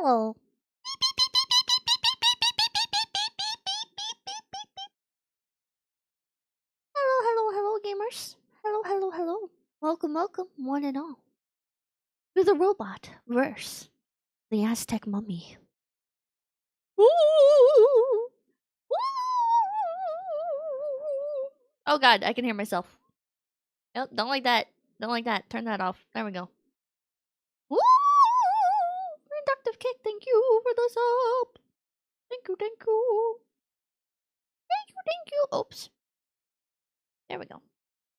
Hello. Hello, gamers. Hello. Welcome, one and all, to the robot verse, the Aztec mummy. Ooh. Oh god, I can hear myself. Nope, don't like that. Don't like that. Turn that off. There we go. Woo! Inductive kick, thank you for the sub. Thank you. Thank you. Oops. There we go.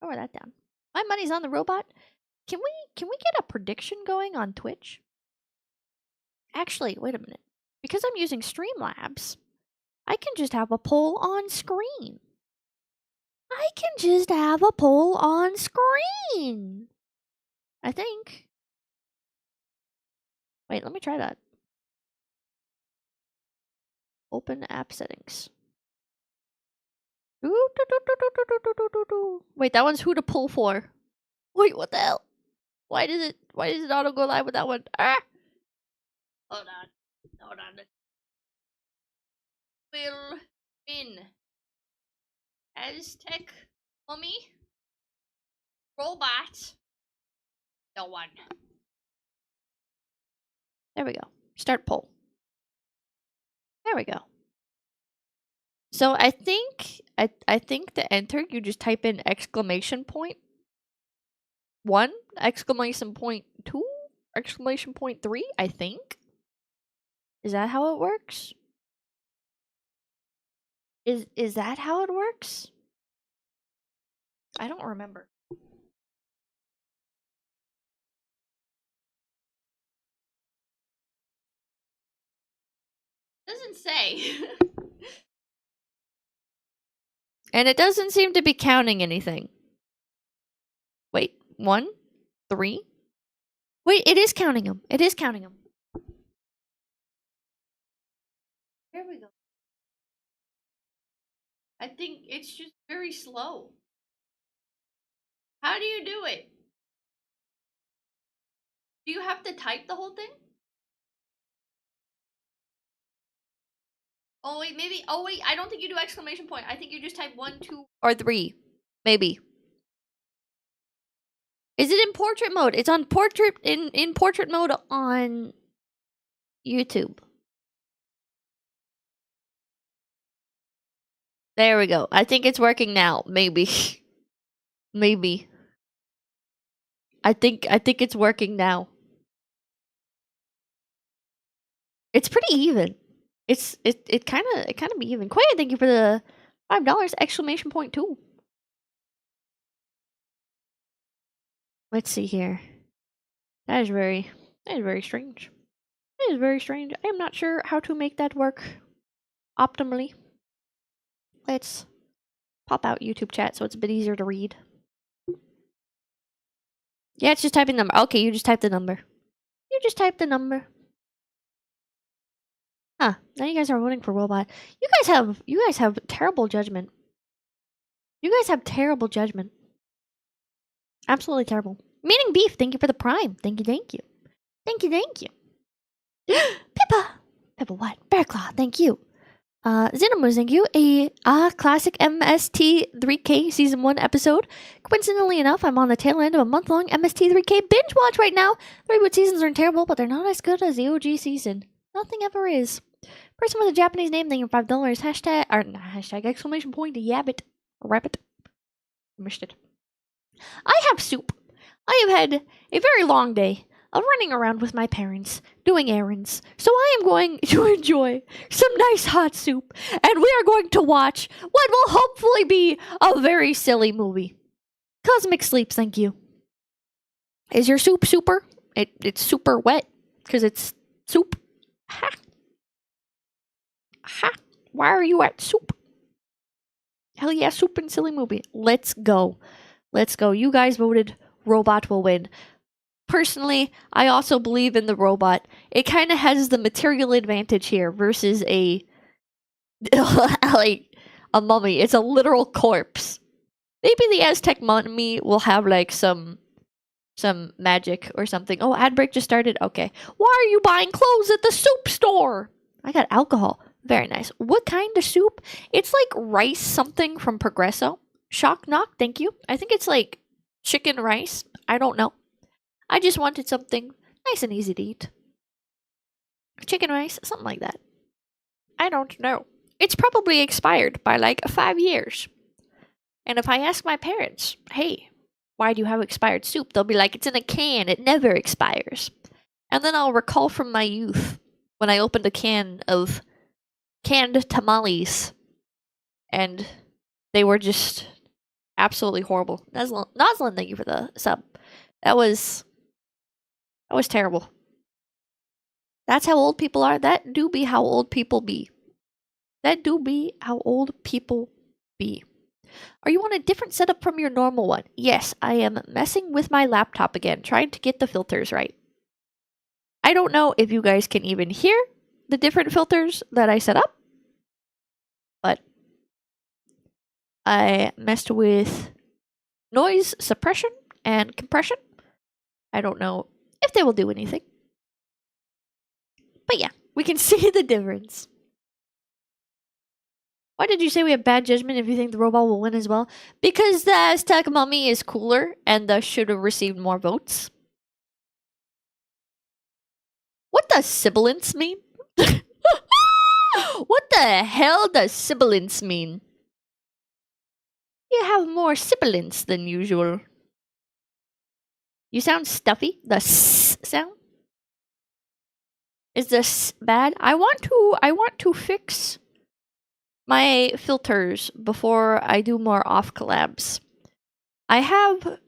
Lower that down. My money's on the robot. Can we get a prediction going on Twitch? Actually, wait a minute. Because I'm using Streamlabs, I can just have a poll on screen. I think. Wait, let me try that. Open app settings. Wait, that one's who to pull for. Wait, what the hell? Why does it auto go live with that one? Ah! Hold on. Will win. Aztec mummy robot. The one. There we go. Start poll. There we go. So I think to enter you just type in exclamation point 1, exclamation point 2, exclamation point 3, I think. Is that how it works? Is that how it works? I don't remember. Doesn't say. And it doesn't seem to be counting anything. Wait, 1, 3. Wait, it is counting them. There we go. I think it's just very slow. How do you do it? Do you have to type the whole thing? Oh wait, maybe. Oh wait, I don't think you do exclamation point. I think you just type 1, 2, or 3. Maybe. Is it in portrait mode? It's on portrait in portrait mode on YouTube. There we go. I think it's working now. Maybe. Maybe. I think it's working now. It's pretty even. It kind of be even. Quay, thank you for the $5 exclamation point 2. Let's see here. That is very strange. That is very strange. I am not sure how to make that work optimally. Let's pop out YouTube chat so it's a bit easier to read. Yeah, it's just typing number. Okay, you just type the number. Huh. Now you guys are voting for robot. You guys have terrible judgment. Absolutely terrible. Meaning beef, thank you for the prime. Thank you. Pippa what? Bearclaw, thank you. Xenomus, thank you. A classic MST3K season 1 episode. Coincidentally enough, I'm on the tail end of a month-long MST3K binge watch right now. The reboot seasons aren't terrible, but they're not as good as the OG season. Nothing ever is. Person with a Japanese name, thank you for $5. Hashtag exclamation point yabbit. Rabbit. Missed it. I have soup. I have had a very long day of running around with my parents, doing errands. So I am going to enjoy some nice hot soup, and we are going to watch what will hopefully be a very silly movie. Cosmic Sleeps, thank you. Is your soup super? It's super wet, because it's soup. Ha! Why are you at soup? Hell yeah, soup and silly movie. Let's go. You guys voted robot will win. Personally, I also believe in the robot. It kind of has the material advantage here versus a like a mummy. It's a literal corpse. Maybe the Aztec mummy will have like some some magic or something. Oh, ad break just started. Okay. Why are you buying clothes at the soup store? I got alcohol. Very nice. What kind of soup? It's like rice something from Progresso. Shock knock, thank you. I think it's like chicken rice. I don't know. I just wanted something nice and easy to eat. Chicken rice, something like that. I don't know. It's probably expired by like 5 years. And if I ask my parents, hey, why do you have expired soup? They'll be like, it's in a can. It never expires. And then I'll recall from my youth when I opened a can of canned tamales. And they were just absolutely horrible. Noslin, thank you for the sub. That was terrible. That's how old people are. That do be how old people be. That do be how old people be. Are you on a different setup from your normal one? Yes, I am messing with my laptop again, trying to get the filters right. I don't know if you guys can even hear the different filters that I set up, but I messed with noise suppression and compression. I don't know if they will do anything. But yeah, we can see the difference. Why did you say we have bad judgment if you think the robot will win as well? Because the Aztec mummy is cooler and thus should have received more votes. What does sibilance mean? What the hell does sibilance mean? You have more sibilance than usual. You sound stuffy. The s sound. Is this bad? I want to fix my filters before I do more off collabs. I have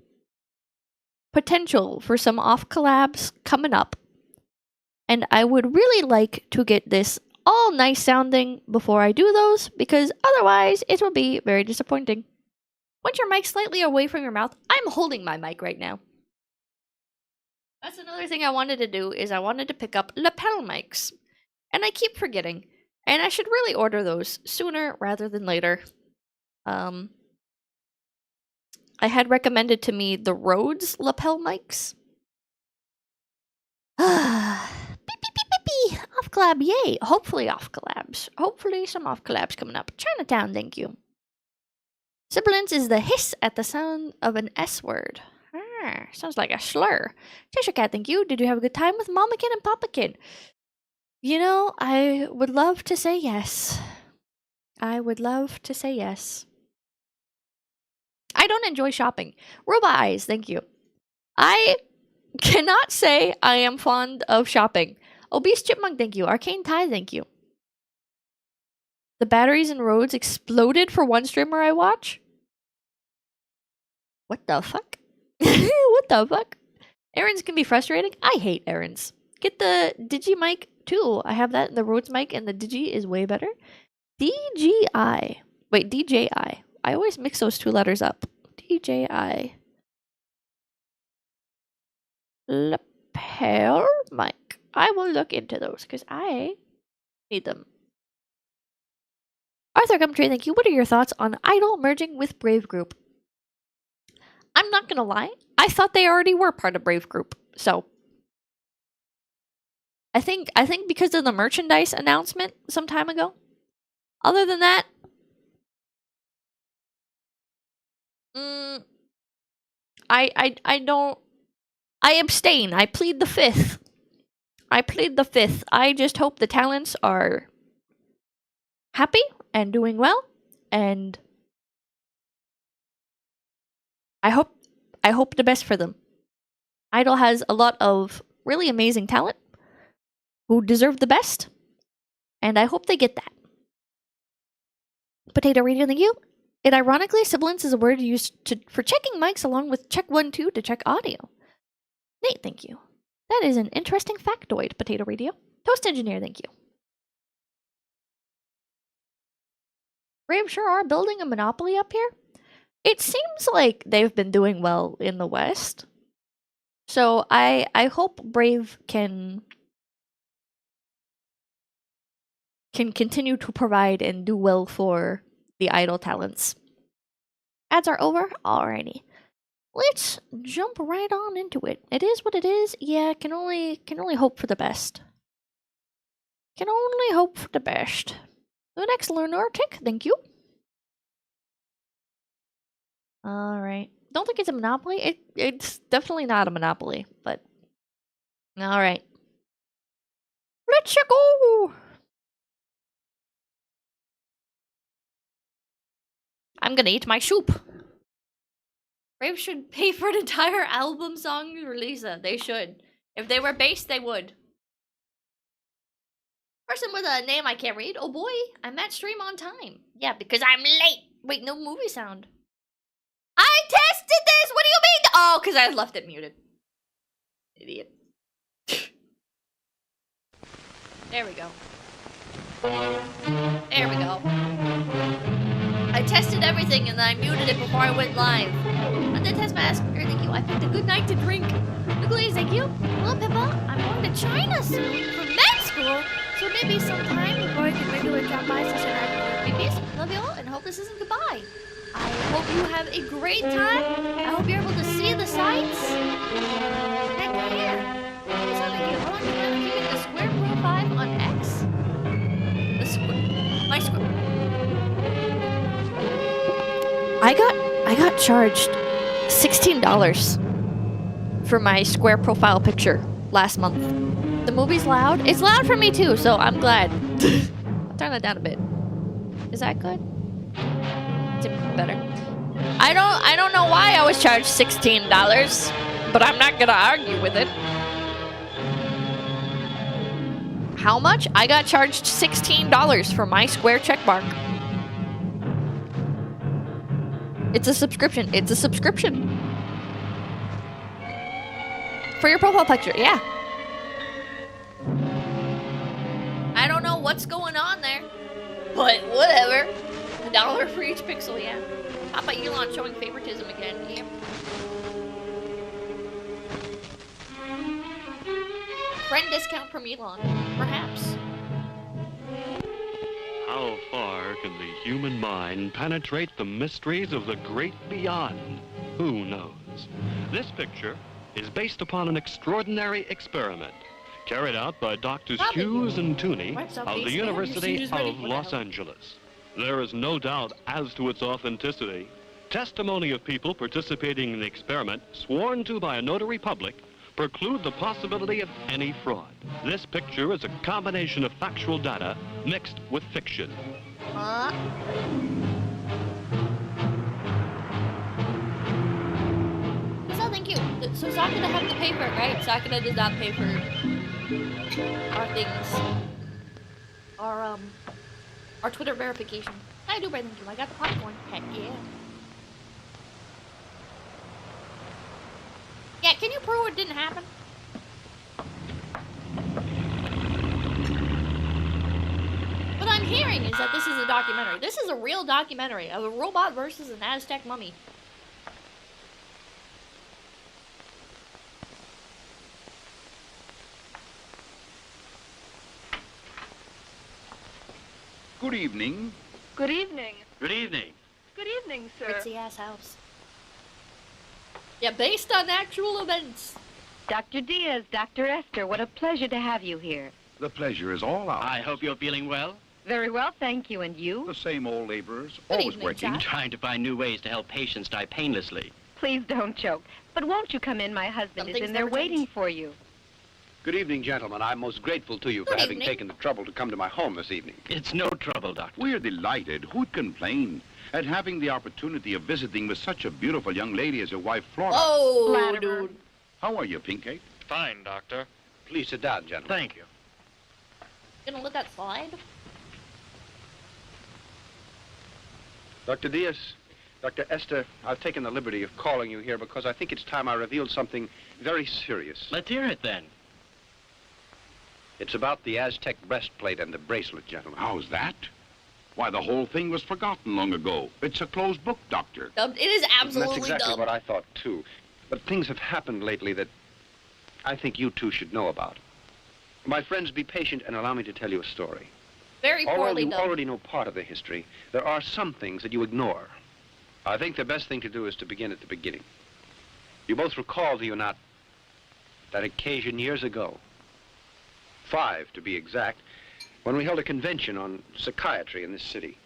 potential for some off collabs coming up, and I would really like to get this all nice sounding before I do those, because otherwise it will be very disappointing. Point your mic slightly away from your mouth. I'm holding my mic right now. That's another thing I wanted to do, is I wanted to pick up lapel mics, and I keep forgetting. And I should really order those sooner rather than later. I had recommended to me the Rhodes lapel mics. Beep, beep, beep, beep, beep. Off collab, yay. Hopefully off collabs. Hopefully some off collabs coming up. Chinatown, thank you. Sibilance is the hiss at the sound of an S word. Sounds like a slur. Cheshire Cat, thank you. Did you have a good time with Mamakin and Papakin? You know, I would love to say yes. I would love to say yes. I don't enjoy shopping. Robot Eyes, thank you. I cannot say I am fond of shopping. Obese Chipmunk, thank you. Arcane Tie, thank you. The batteries in Rhodes exploded for one streamer I watch? What the fuck? What the fuck? Errands can be frustrating. I hate errands. Get the Digimic too. I have that in the Rhodes mic, and the Digi is way better. DGI. Wait, DJI. I always mix those two letters up. DJI. Lapel mic. I will look into those because I need them. Arthur Gumtree, thank you. What are your thoughts on Idol merging with Brave Group? I'm not gonna lie. I thought they already were part of Brave Group. So I think because of the merchandise announcement some time ago. Other than that, I don't. I abstain. I plead the fifth. I plead the fifth. I just hope the talents are happy and doing well, and I hope the best for them. Idol has a lot of really amazing talent who deserve the best, and I hope they get that. Potato Radio, thank you. It ironically, sibilance is a word used for checking mics along with check 1, 2 to check audio. Nate, thank you. That is an interesting factoid, Potato Radio. Toast Engineer, thank you. Brave sure are building a monopoly up here. It seems like they've been doing well in the West. So I hope Brave can continue to provide and do well for the Idol talents. Ads are over? Alrighty. let's jump right on into it. It is what it is. Yeah, can only hope for the best. Can only hope for the best. The next lunatic, thank you. Alright. Don't think it's a monopoly. It's definitely not a monopoly, but alright. Let's go! I'm gonna eat my soup. Brave should pay for an entire album song release. They should. If they were based, they would. Person with a name I can't read. Oh boy, I'm at stream on time. Yeah, because I'm late. Wait, no movie sound. I tested this! What do you mean? Oh, because I left it muted. Idiot. There we go. There we go. I tested everything and then I muted it before I went live. And the test mask, thank you. I picked a good night to drink. Luckily, thank you. Hello, Pippa. I'm going to China soon for med school. So maybe sometime before I can regularly drop by to say hi to babies. Love you all and hope this isn't goodbye. I hope you have a great time. I hope you're able to see the sights. And yeah. Thank you. How long have you been keeping the square pro 5 on X? The square. My square. I got charged $16 for my square profile picture last month. The movie's loud. It's loud for me too, so I'm glad. I'll turn that down a bit. Is that good? It's better. I don't know why I was charged $16, but I'm not gonna argue with it. How much? I got charged $16 for my square checkmark. It's a subscription. It's a subscription. For your profile picture, yeah. I don't know what's going on there, but whatever. $1 for each pixel, yeah. Papa Elon showing favoritism again, yeah. Friend discount from Elon, perhaps. How far can the human mind penetrate the mysteries of the great beyond? Who knows? This picture is based upon an extraordinary experiment carried out by Drs. Hughes and Tooney of the University of Los Angeles. There is no doubt as to its authenticity. Testimony of people participating in the experiment, sworn to by a notary public, preclude the possibility of any fraud. This picture is a combination of factual data mixed with fiction. Huh? So thank you. So Sakura have to pay for it, right? Sakura does not pay for our things. Our Twitter verification. I do, thank you. I got the popcorn. Heck yeah. Yeah, can you prove it didn't happen? What I'm hearing is that this is a documentary. This is a real documentary of a robot versus an Aztec mummy. Good evening. Good evening. Good evening. Good evening, sir. Ritzy ass house. Yeah, based on actual events. Dr. Diaz, Dr. Esther, what a pleasure to have you here. The pleasure is all ours. I hope you're feeling well. Very well, thank you. And you? The same old laborers, Good always evening, working. Jack. Trying to find new ways to help patients die painlessly. Please don't choke. But won't you come in? My husband Some is things in there never waiting change. for you. Good evening, gentlemen. I'm most grateful to you Good for having evening. taken the trouble to come to my home this evening. It's no trouble, Doctor. We're delighted. Who'd complain at having the opportunity of visiting with such a beautiful young lady as your wife, Flora? Oh, Latimer. dude. How are you, Pink Cake? Fine, Doctor. Please sit down, gentlemen. Thank you. Gonna let that slide? Dr. Diaz, Dr. Esther, I've taken the liberty of calling you here because I think it's time I revealed something very serious. Let's hear it then. It's about the Aztec breastplate and the bracelet, gentlemen. How's that? Why, the whole thing was forgotten long ago. It's a closed book, Doctor. Dubbed. It is absolutely That's exactly dubbed. what I thought, too. But things have happened lately that I think you two should know about. My friends, be patient and allow me to tell you a story. Very Although poorly you dubbed. already know part of the history, there are some things that you ignore. I think the best thing to do is to begin at the beginning. You both recall, do you not, that occasion years ago, 5 to be exact, when we held a convention on psychiatry in this city.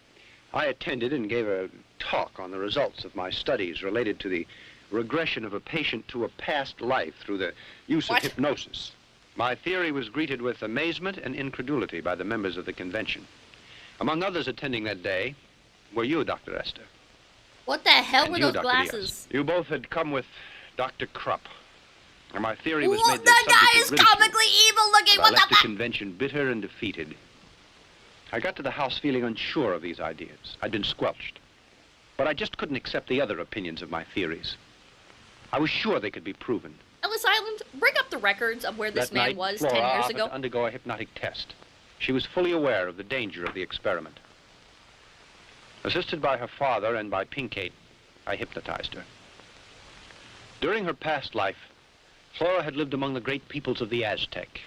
I attended and gave a talk on the results of my studies related to the regression of a patient to a past life through the use of hypnosis. My theory was greeted with amazement and incredulity by the members of the convention. Among others attending that day were you, Dr. Esther. What the hell were You, those Dr. glasses? Diaz. You both had come with Dr. Krupp. And my theory was What, made the the guy subject is of ridicule. comically evil looking. I What left the the fuck? convention bitter and defeated. I got to the house feeling unsure of these ideas. I'd been squelched. But I just couldn't accept the other opinions of my theories. I was sure they could be proven. Ellis Island, bring up the records of where this That man night, was Flora 10 years offered ago. to undergo a hypnotic test. She was fully aware of the danger of the experiment. Assisted by her father and by Pinkate, I hypnotized her. During her past life, Flora had lived among the great peoples of the Aztec.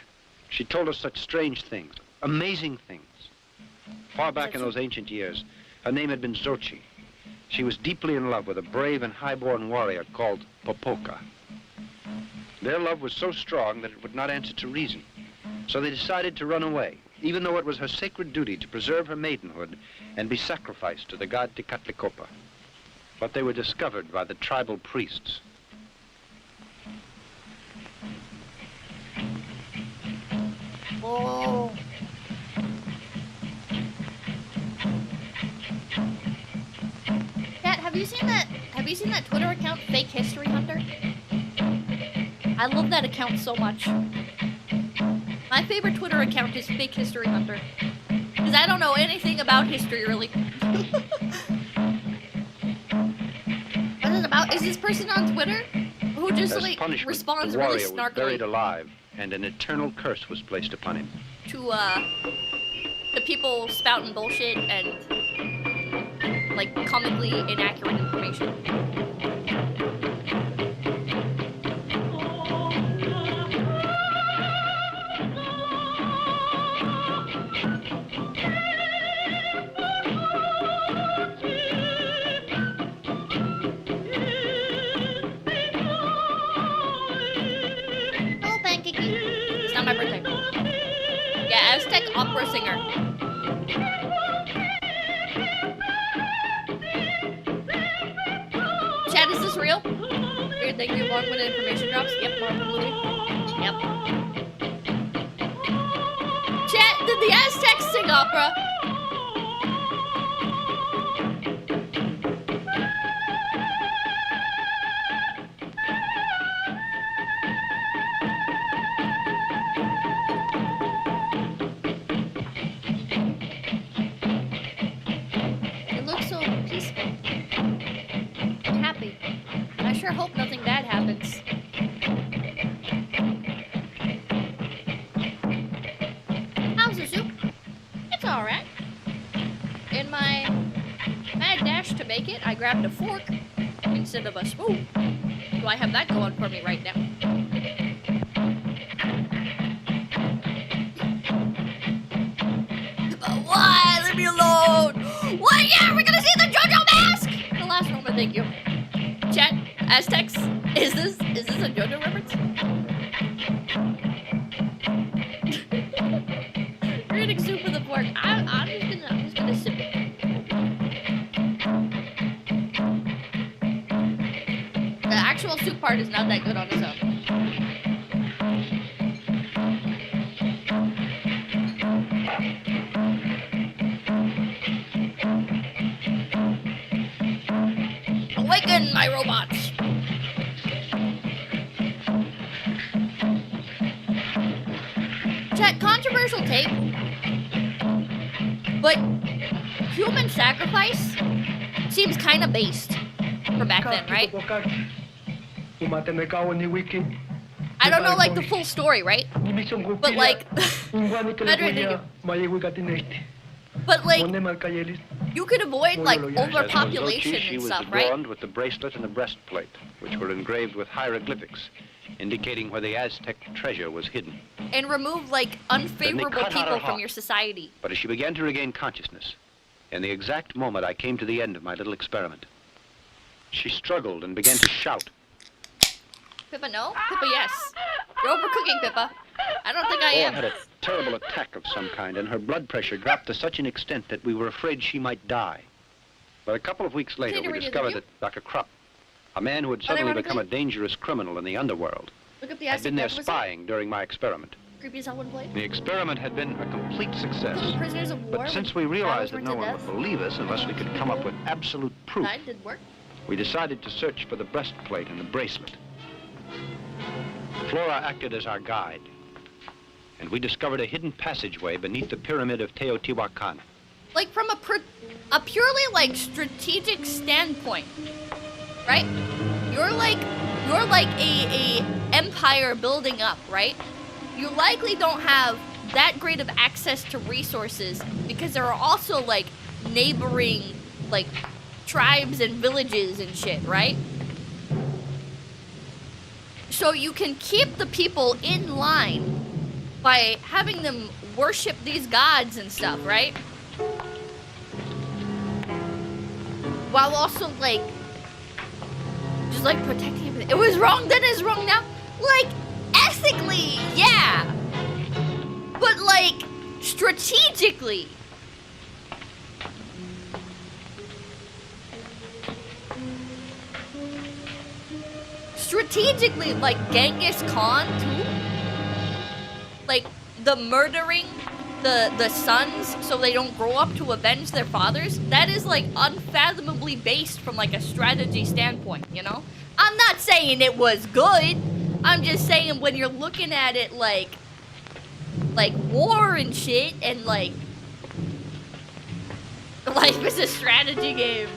She told us such strange things, amazing things. Far back in those ancient years, her name had been Xochitl. She was deeply in love with a brave and high-born warrior called Popoca. Their love was so strong that it would not answer to reason. So they decided to run away, even though it was her sacred duty to preserve her maidenhood and be sacrificed to the god Tezcatlipoca. But they were discovered by the tribal priests. Oh. Kat, have you seen that Twitter account, Fake History Hunter? I love that account so much. My favorite Twitter account is Fake History Hunter. Because I don't know anything about history, really. What is it about? Is this person on Twitter? Who just, As like, punishment, responds the really warrior was buried snarkily alive, and an eternal curse was placed upon him. to people spouting bullshit and, like, comically inaccurate information. Hello, Pancakey. It's not my birthday. Yeah, Aztec opera singer. Chad, is this real? Weird, thank you. Long when information drops. Yep, Mark Louis. Yep. Chad, did the Aztecs sing opera? It looks so peaceful and happy. I sure hope nothing bad happens. How's the soup? It's alright. In my mad dash to make it, I grabbed a fork instead of a spoon. So I have that going for me right now. Why? Leave me alone! What? Yeah, we're gonna see the JoJo mask! The last one, thank you. Chat, Aztecs, is this a JoJo reference? You're eating soup with a fork. I'm just gonna sip it. The actual soup part is not that good on its own. Awaken, my robots! Chat, controversial take, but human sacrifice seems kind of based for back then, right? I don't know, like, the full story, right? But, like, but, like, you could avoid, like, overpopulation She and was stuff, right? adorned with the bracelet and the breastplate, which were engraved with hieroglyphics, indicating where the Aztec treasure was hidden. And remove, like, unfavorable cut out her people from heart. your society. But as she began to regain consciousness, in the exact moment I came to the end of my little experiment, she struggled and began to shout. Pippa, no? Pippa, yes. You're overcooking, Pippa. I don't think I Flora am. had a terrible attack of some kind, and her blood pressure dropped to such an extent that we were afraid she might die. But a couple of weeks later, we discovered that Dr. Krupp, a man who had suddenly become a dangerous criminal in the underworld, Look up the had Aztec been there wizard. spying during my experiment. Creepy as hell when played. The experiment had been a complete success. Little prisoners of war. But since we realized that no one would believe us unless we could come up with absolute proof, Did work. we decided to search for the breastplate and the bracelet. Flora acted as our guide, and we discovered a hidden passageway beneath the pyramid of Teotihuacan. Like from a purely like strategic standpoint, right? You're like a empire building up, right? You likely don't have that great of access to resources because there are also like neighboring like tribes and villages and shit, right? So you can keep the people in line by having them worship these gods and stuff, right? While also like just like protecting everything. It was wrong, then it's wrong now. Like ethically, yeah. But like strategically. Strategically, like Genghis Khan too. Like the murdering the sons so they don't grow up to avenge their fathers, that is like unfathomably based from like a strategy standpoint, you know? I'm not saying it was good. I'm just saying when you're looking at it like war and shit and like life is a strategy game.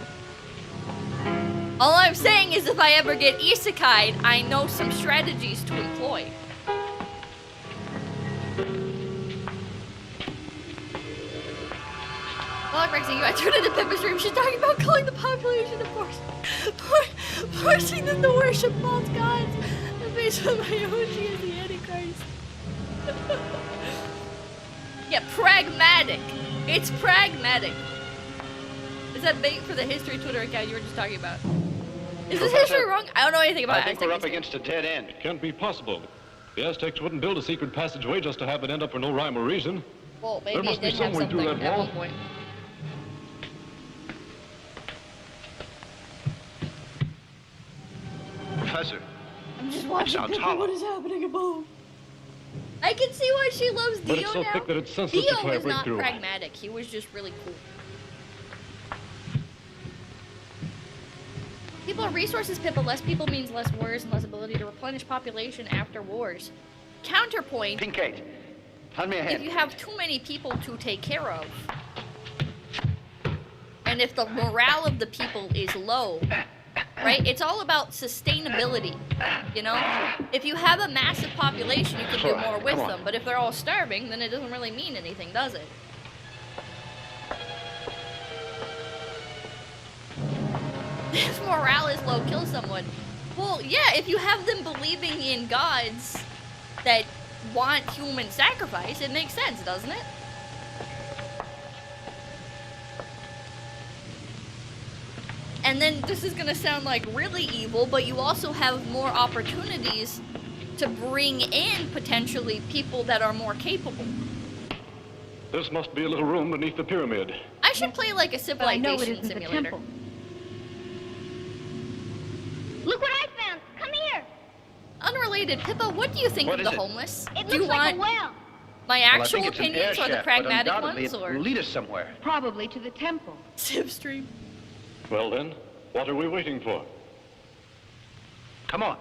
All I'm saying is if I ever get isekai'd, I know some strategies to employ. Well, Rexy, I turned into Pippa's stream. She's talking about calling the population of forcing them to worship false gods. The base of my OG is the Antichrist. Yeah, pragmatic. It's pragmatic. Is that bait for the history Twitter account you were just talking about? Is this history wrong? I don't know anything about I think Aztec we're up history. against a dead end. It can't be possible. The Aztecs wouldn't build a secret passageway just to have it end up for no rhyme or reason. Well, maybe There must it be did have some way through something that at wall. one point. Professor, I'm just watching sounds Pippa. hollow. What is happening above? I can see why she loves Dio But it's so now. thick that it's senseless to Dio try a was not breakthrough. pragmatic. He was just really cool. People are resources, Pippa. Less people means less wars and less ability to replenish population after wars. Counterpoint, Pinkate, hand me a if hand. you have too many people to take care of, and if the morale of the people is low, right? It's all about sustainability, you know? If you have a massive population, you can do more with Come on. them, but if they're all starving, then it doesn't really mean anything, does it? If morale is low, kill someone. Well, yeah, if you have them believing in gods that want human sacrifice, it makes sense, doesn't it? And then this is gonna sound like really evil, but you also have more opportunities to bring in potentially people that are more capable. This must be a little room beneath the pyramid. I should play like a But I know it civilization isn't the simulator. temple. Look what I found! Come here! Unrelated, Pippa, what do you think What of is the it? homeless? It do you looks like want a well. my Well, I actual think it's an air opinions or the shaft, but pragmatic undoubtedly ones, it or will lead us somewhere. Probably to the temple. Civ stream? Well then, what are we waiting for? Come on.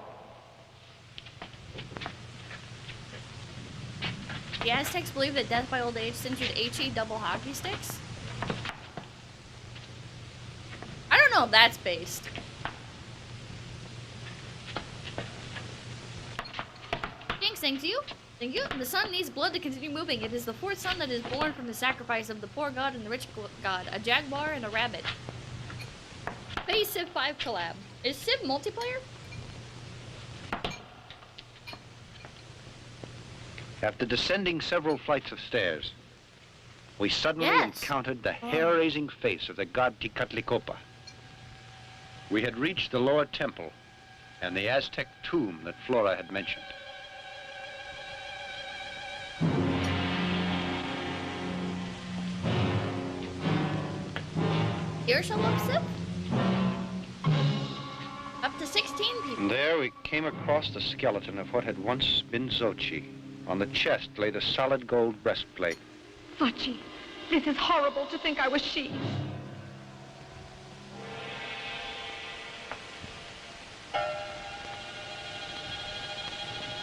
The Aztecs believe that death by old age sends you to ℏ𝐸 double hockey sticks? I don't know if that's based. Thanks, thank you. Thank you. The sun needs blood to continue moving. It is the fourth son that is born from the sacrifice of the poor god and the rich god. A jaguar and a rabbit. Base Civ 5 collab. Is Civ multiplayer? After descending several flights of stairs, we suddenly Yes. encountered the hair-raising face of the god 𝐒𝐶𝐬𝐿. We had reached the lower temple, and the Aztec tomb that Flora had mentioned. Here's a lump sip. Up to 16 people. And there we came across the skeleton of what had once been Xochitl. On the chest lay the solid gold breastplate. Fuji, this is horrible to think I was she.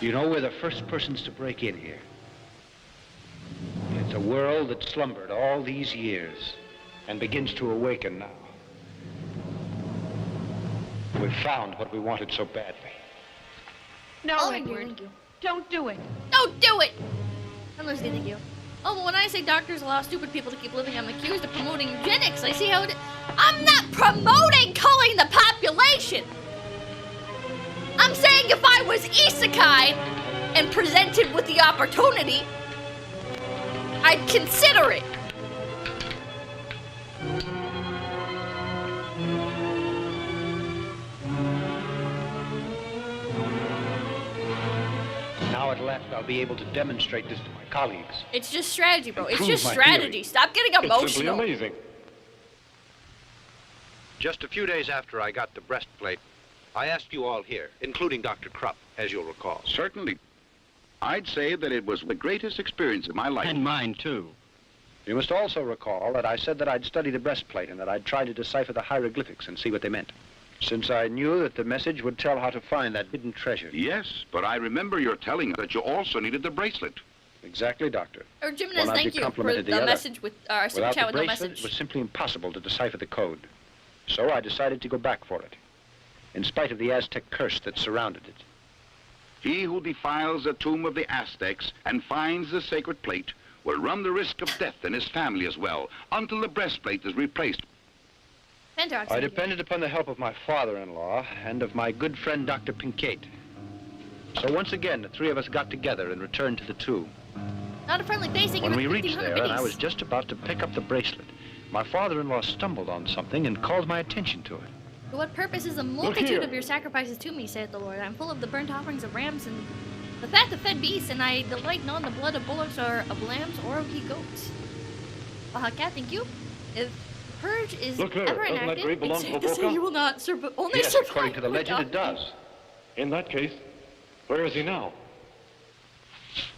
You know, we're the first persons to break in here. It's a world that slumbered all these years and begins to awaken now. We've found what we wanted so badly. No, Oh, thank you, Edward. thank you. Don't do it. Don't do it! I'm listening, thank you. Oh, but when I say doctors allow stupid people to keep living, I'm accused of promoting eugenics. I see how it... I'm not promoting culling the population! I'm saying if I was isekai and presented with the opportunity, I'd consider it. Now at last I'll be able to demonstrate this to my colleagues. It's just strategy, bro. It's Improve just my strategy. theory. Stop getting It's simply emotional. amazing. Just a few days after I got the breastplate, I asked you all here, including Dr. Krupp, as you'll recall. Certainly. I'd say that it was the greatest experience of my life. And mine, too. You must also recall that I said that I'd study the breastplate and that I'd try to decipher the hieroglyphics and see what they meant, since I knew that the message would tell how to find that hidden treasure. Yes, but I remember your telling that you also needed the bracelet. Exactly, Doctor. Or Jimenez, One thank object you for complemented the the other. message with super Without chat the with no bracelet, message. it was simply impossible to decipher the code. So I decided to go back for it, in spite of the Aztec curse that surrounded it. He who defiles the tomb of the Aztecs and finds the sacred plate will run the risk of death and his family as well, until the breastplate is replaced. Penterox, I thank you. depended upon the help of my father-in-law and of my good friend Dr. 𝐿𝐴𝐻. So once again, the three of us got together and returned to the tomb. Not a friendly face. Thank you When for we reached 1,500 there and I biddies. was just about to pick up the bracelet, my father-in-law stumbled on something and called my attention to it. To what purpose is the multitude of your sacrifices to me, saith the Lord? I'm full of the burnt offerings of rams and the fat of fed beasts, and I delight not in the blood of bullocks or of lambs or of he-goats. Cat, thank you. If purge is Look there, ever doesn't that enacted, grave belong it's to safe to say Uruka? you will not only Yes, survive. according to the legend, it does. In that case, where is he now?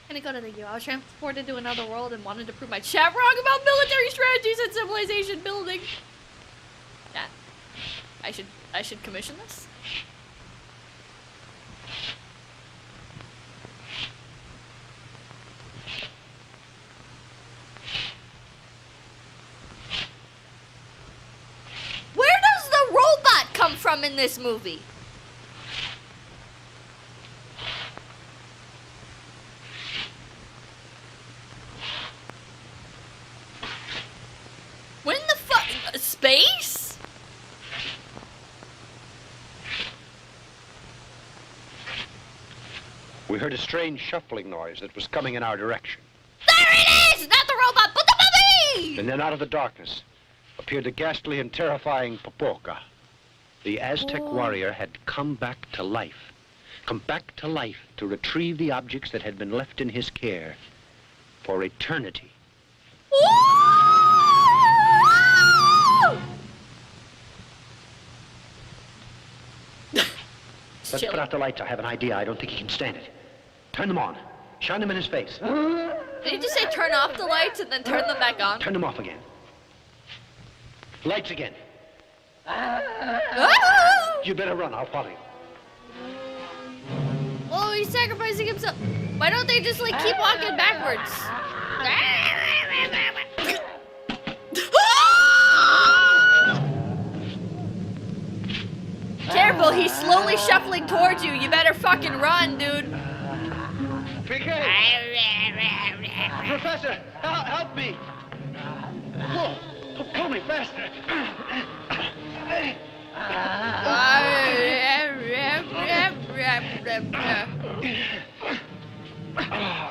Kaneko, thank you. I was transported to another world and wanted to prove my chat wrong about military strategies and civilization building. Yeah. I should commission this. Where does the robot come from in this movie? When the fuck? Space? We heard a strange shuffling noise that was coming in our direction. There it is! Not the robot, but the mummy! And then out of the darkness appeared the ghastly and terrifying Popoka. The Aztec warrior had come back to life. Come back to life to retrieve the objects that had been left in his care for eternity. Let's put out the lights. I have an idea. I don't think he can stand it. Turn them on. Shine them in his face. Did you just say turn off the lights and then turn them back on? Turn them off again. Lights again. Ah! You better run. I'll follow you. Oh, he's sacrificing himself. Why don't they just like keep walking backwards? Careful, he's slowly shuffling towards you. You better fucking run, dude. PK! Professor, help me! Whoa! Pull me faster!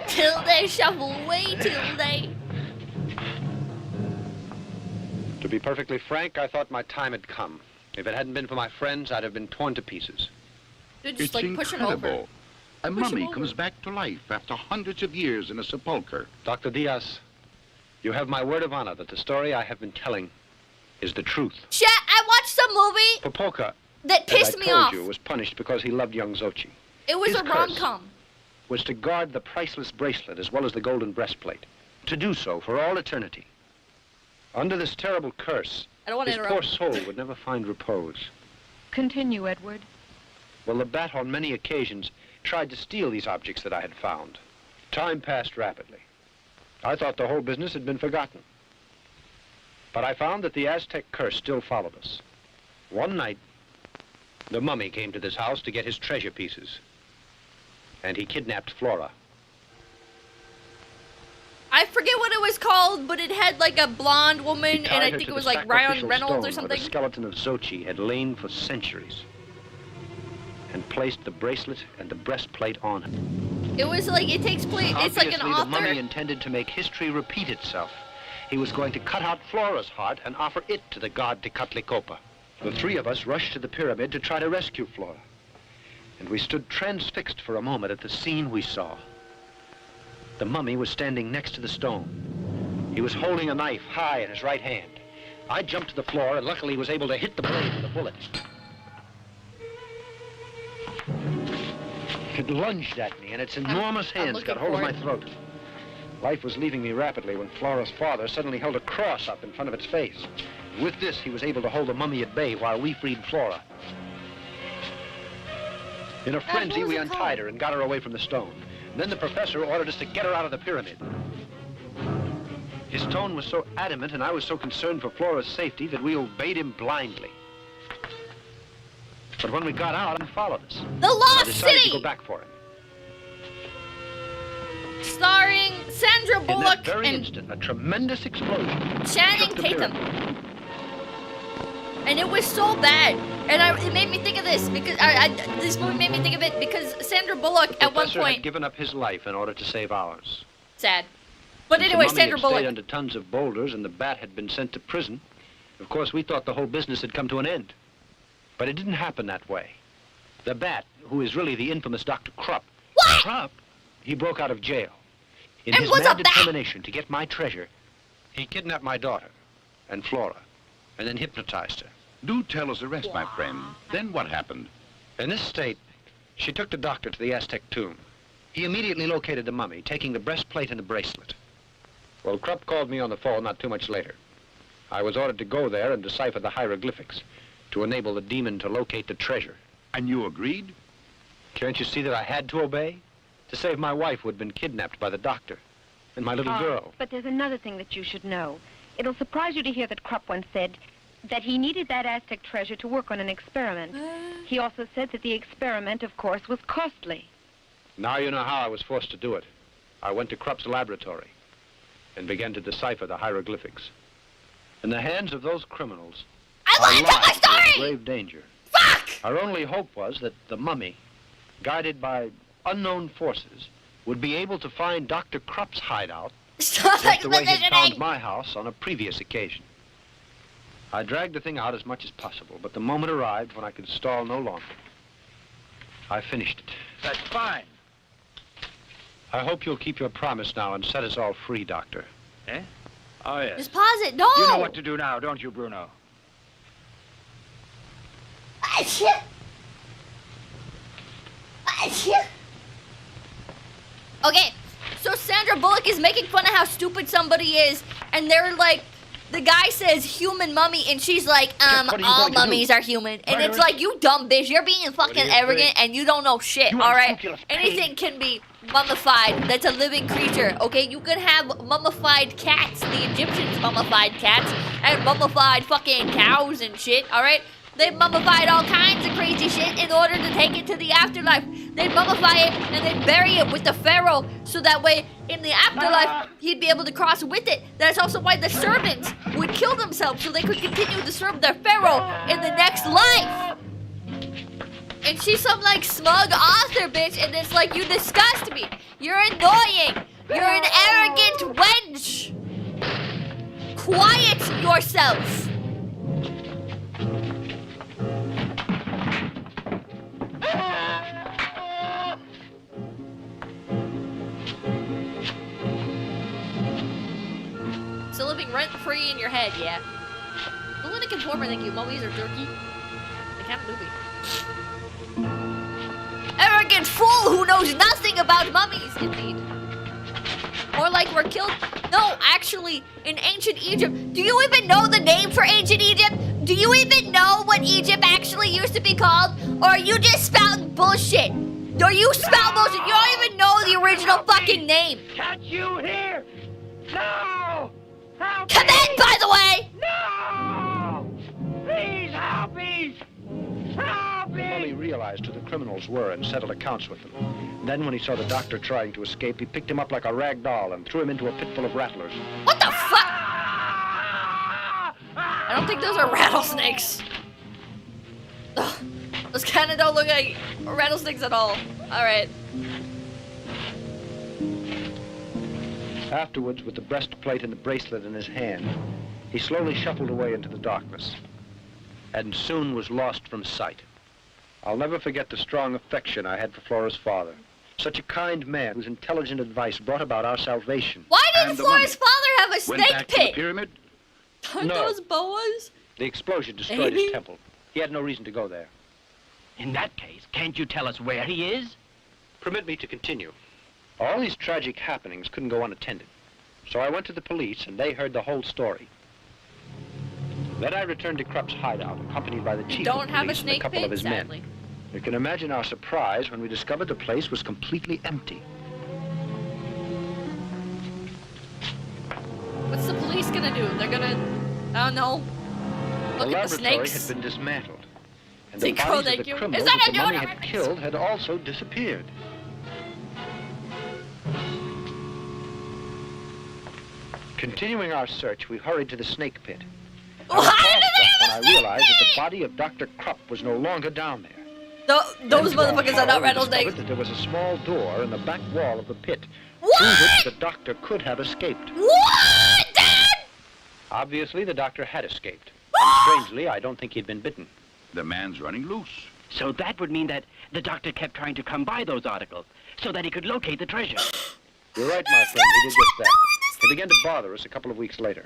Till they shuffle way till they. To be perfectly frank, I thought my time had come. If it hadn't been for my friends, I'd have been torn to pieces. They're just It's like pushing over. incredible. A Push him mummy over. comes back to life after hundreds of years in a sepulcher. Dr. Diaz, you have my word of honor that the story I have been telling is the truth. Chat, I watched some movie Popoka, that as I pissed me told off. you, was punished because he loved young Xochi. It was his a curse rom-com. Was to guard the priceless bracelet as well as the golden breastplate. To do so for all eternity. Under this terrible curse, I don't want to his interrupt. poor soul would never find repose. Continue, Edward. Well, the bat on many occasions tried to steal these objects that I had found. Time passed rapidly. I thought the whole business had been forgotten. But I found that the Aztec curse still followed us. One night, the mummy came to this house to get his treasure pieces. And he kidnapped Flora. I forget what it was called, but it had like a blonde woman, and I think it was like Ryan Reynolds or something. The skeleton of Xochi had lain for centuries. And placed the bracelet and the breastplate on her. It was like, it takes place, it's like an Obviously, the mummy author. intended to make history repeat itself. He was going to cut out Flora's heart and offer it to the god 𝐒𝐿𝐴𝐿. The three of us rushed to the pyramid to try to rescue Flora. And we stood transfixed for a moment at the scene we saw. The mummy was standing next to the stone. He was holding a knife high in his right hand. I jumped to the floor and luckily was able to hit the blade with a bullet. It lunged at me, and its enormous hands looking got hold of for my it. throat. Life was leaving me rapidly when Flora's father suddenly held a cross up in front of its face. With this, he was able to hold the mummy at bay while we freed Flora. In a frenzy, what was we it untied called? her and got her away from the stone. Then the professor ordered us to get her out of the pyramid. His tone was so adamant, and I was so concerned for Flora's safety that we obeyed him blindly. But when we got out, he followed us. The I Lost decided to City! go back for him. Starring Sandra In that Bullock very and instant, a tremendous explosion Channing shook the Tatum. pyramid. And it was so bad. And it made me think of this because this movie made me think of it because Sandra Bullock The at one professor had point, given up his life in order to save ours. sad. But Since anyway, the mummy Sandra had stayed Bullock. under tons of boulders and the bat had been sent to prison, of course we thought the whole business had come to an end. But it didn't happen that way. The bat, who is really the infamous Dr. Krupp. What? Krupp? He broke out of jail. In And his was a mad bat? determination to get my treasure, he kidnapped my daughter and Flora and then hypnotized her. Do tell us the rest, my friend. Then what happened? In this state, she took the doctor to the Aztec tomb. He immediately located the mummy, taking the breastplate and the bracelet. Well, Krupp called me on the phone not too much later. I was ordered to go there and decipher the hieroglyphics to enable the demon to locate the treasure. And you agreed? Can't you see that I had to obey? To save my wife who had been kidnapped by the doctor and my little girl. But there's another thing that you should know. It'll surprise you to hear that Krupp once said that he needed that Aztec treasure to work on an experiment. He also said that the experiment, of course, was costly. Now you know how I was forced to do it. I went to Krupp's laboratory and began to decipher the hieroglyphics. In the hands of those criminals, I want to tell my lives were in story! grave danger. Fuck! Our only hope was that the mummy, guided by unknown forces, would be able to find Dr. Krupp's hideout Stop just the way he'd found expositioning! my house on a previous occasion. I dragged the thing out as much as possible, but the moment arrived when I could stall no longer. I finished it. That's fine. I hope you'll keep your promise now and set us all free, Doctor. Eh? Oh, yes. Just pause it. No! You know what to do now, don't you, Bruno? Ah, shit. Ah, shit. Okay, so Sandra Bullock is making fun of how stupid somebody is, and they're like, the guy says human mummy, and she's like, what are you all going to do? mummies are human. And it's Murderers? like, you dumb bitch, you're being fucking do you arrogant, think? and you don't know shit, You alright? unscrupulous pig. Anything can be mummified that's a living creature, okay? You can have mummified cats, the Egyptians mummified cats, and mummified fucking cows and shit, alright? They mummified all kinds of crazy shit in order to take it to the afterlife. They'd mummify it and they'd bury it with the pharaoh so that way in the afterlife he'd be able to cross with it. That's also why the servants would kill themselves so they could continue to serve their pharaoh in the next life. And she's some like smug author bitch, and it's like, you disgust me. You're annoying. You're an arrogant wench. Quiet yourself. living rent-free in your head, yeah. Ballistic Informer, thank you. Mummies are jerky. They kind of loopy. Arrogant fool who knows nothing about mummies, indeed. More like we're killed. No, actually, in ancient Egypt, do you even know the name for ancient Egypt? Do you even know what Egypt actually used to be called? Or are you just spouting bullshit? Or you spout bullshit? You don't even know the original fucking name. Can't you hear? No! Help Come in, by the way! No! Please help me! Help He fully me! realized who the criminals were and settled accounts with them. Then, when he saw the doctor trying to escape, he picked him up like a rag doll and threw him into a pit full of rattlers. What the fuck? I don't think those are rattlesnakes. Ugh, those kind of don't look like rattlesnakes at all. Alright. Afterwards, with the breastplate and the bracelet in his hand, he slowly shuffled away into the darkness and soon was lost from sight. I'll never forget the strong affection I had for Flora's father. Such a kind man whose intelligent advice brought about our salvation. Why did And the Flora's mummy father have a Went snake back to the pit? pyramid. Aren't No. those boas? The explosion destroyed Maybe. his temple. He had no reason to go there. In that case, can't you tell us where he is? Permit me to continue. All these tragic happenings couldn't go unattended. So I went to the police, and they heard the whole story. Then I returned to Krupp's hideout, accompanied by the chief Don't of have a police and a snake couple of pit, his sadly. men. You can imagine our surprise when we discovered the place was completely empty. What's the police gonna do? They're gonna, I don't know, The look at the laboratory snakes? had been dismantled, and the Cinco, bodies of thank the you. criminals Is that that a the mummy donut? had killed had also disappeared. Continuing our search, we hurried to the snake pit. I was Why did they awestruck when I have a snake realized that the pit? body of Dr. Krupp was no longer down there. Those Then, to our motherfuckers are not horror, we rattlesnakes. discovered that there was a small door in the back wall of the pit, through What? which the doctor could have escaped. What, Dad? Obviously, the doctor had escaped. And strangely, I don't think he'd been bitten. The man's running loose. So that would mean that the doctor kept trying to come by those articles so that he could locate the treasure. You're right, my friend, he did just that. He began to bother us a couple of weeks later.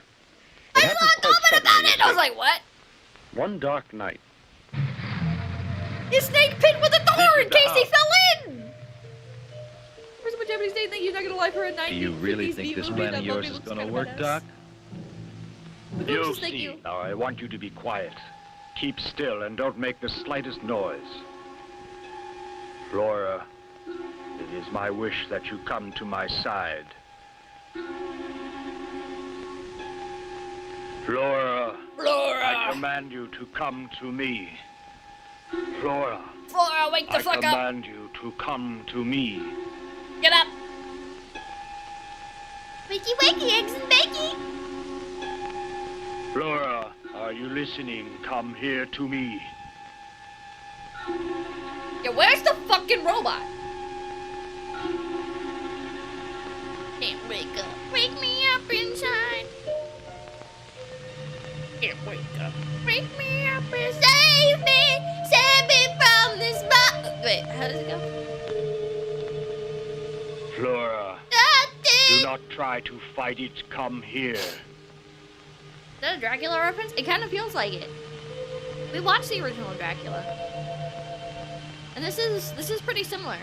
It I happened thought quite about suddenly. it. I was like, what? One dark night, His snake pit with a door in This is case the he house. fell in. Where's my Japanese name? Thank you. Not gonna lie for a 90s. Do you really think this plan of yours is gonna work, Doc? You'll see. Now, I want you to be quiet. Keep still and don't make the slightest noise. Flora, it is my wish that you come to my side. Flora, I command you to come to me. Flora, Flora, wake the I fuck up. command you to come to me. Get up. Wakey, wakey, eggs and bakey. Flora, are you listening? Come here to me. Yeah, where's the fucking robot? Can't wake up. Wake me up inside. Can't wake up. Wake me up and save me. Save me from this Wait, how does it go? Flora, do Nothing. not try to fight it. Come here. Is that a Dracula reference? It kind of feels like it. We watched the original Dracula. And this is pretty similar.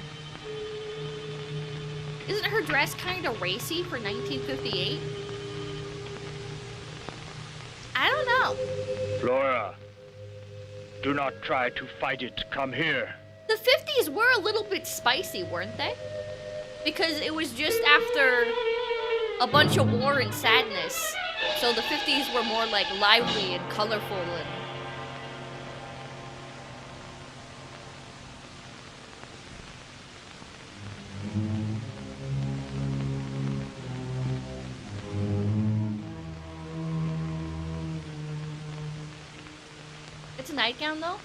Isn't her dress kind of racy for 1958? I don't know. Flora, do not try to fight it. Come here. The 50s were a little bit spicy, weren't they? Because it was just after a bunch of war and sadness. So the 50s were more like lively and colorful and... It's a nightgown though?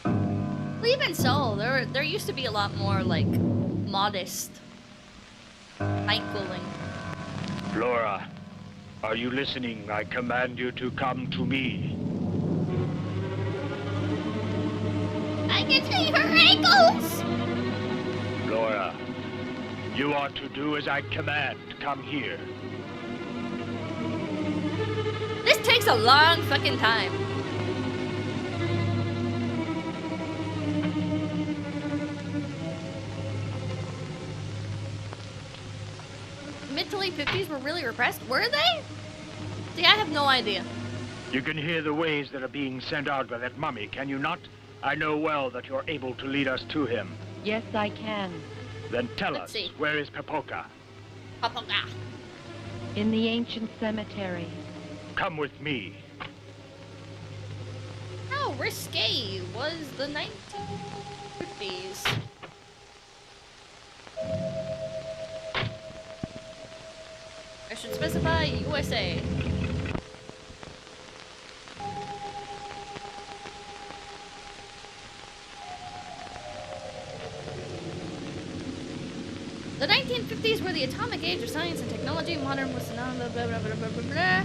Well, even so, there used to be a lot more like modest night-clothing. Flora, are you listening? I command you to come to me. I can see her ankles! Flora, you are to do as I command. Come here. It takes a long fucking time. Mid to late 50s were really repressed? Were they? See, I have no idea. You can hear the waves that are being sent out by that mummy, can you not? I know well that you're able to lead us to him. Yes, I can. Then tell Let's us, see. where is Papoka? Papoka. In the ancient cemetery. Come with me. How risque was the 1950s? I should specify USA. The 1950s were the atomic age of science and technology. Modern was blah blah blah blah blah blah blah.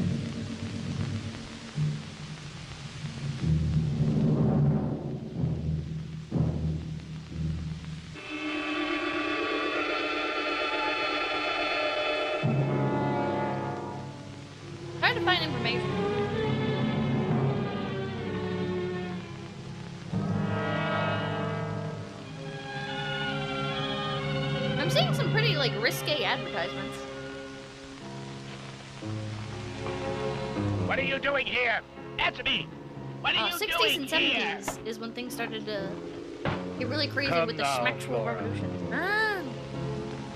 Trying to find information. I'm seeing some pretty, like, risque advertisements. What are you doing here? Answer me! What are you 60s doing and here? 70s is when things started to get really crazy Come with the now, sexual Flora. revolution. Ah,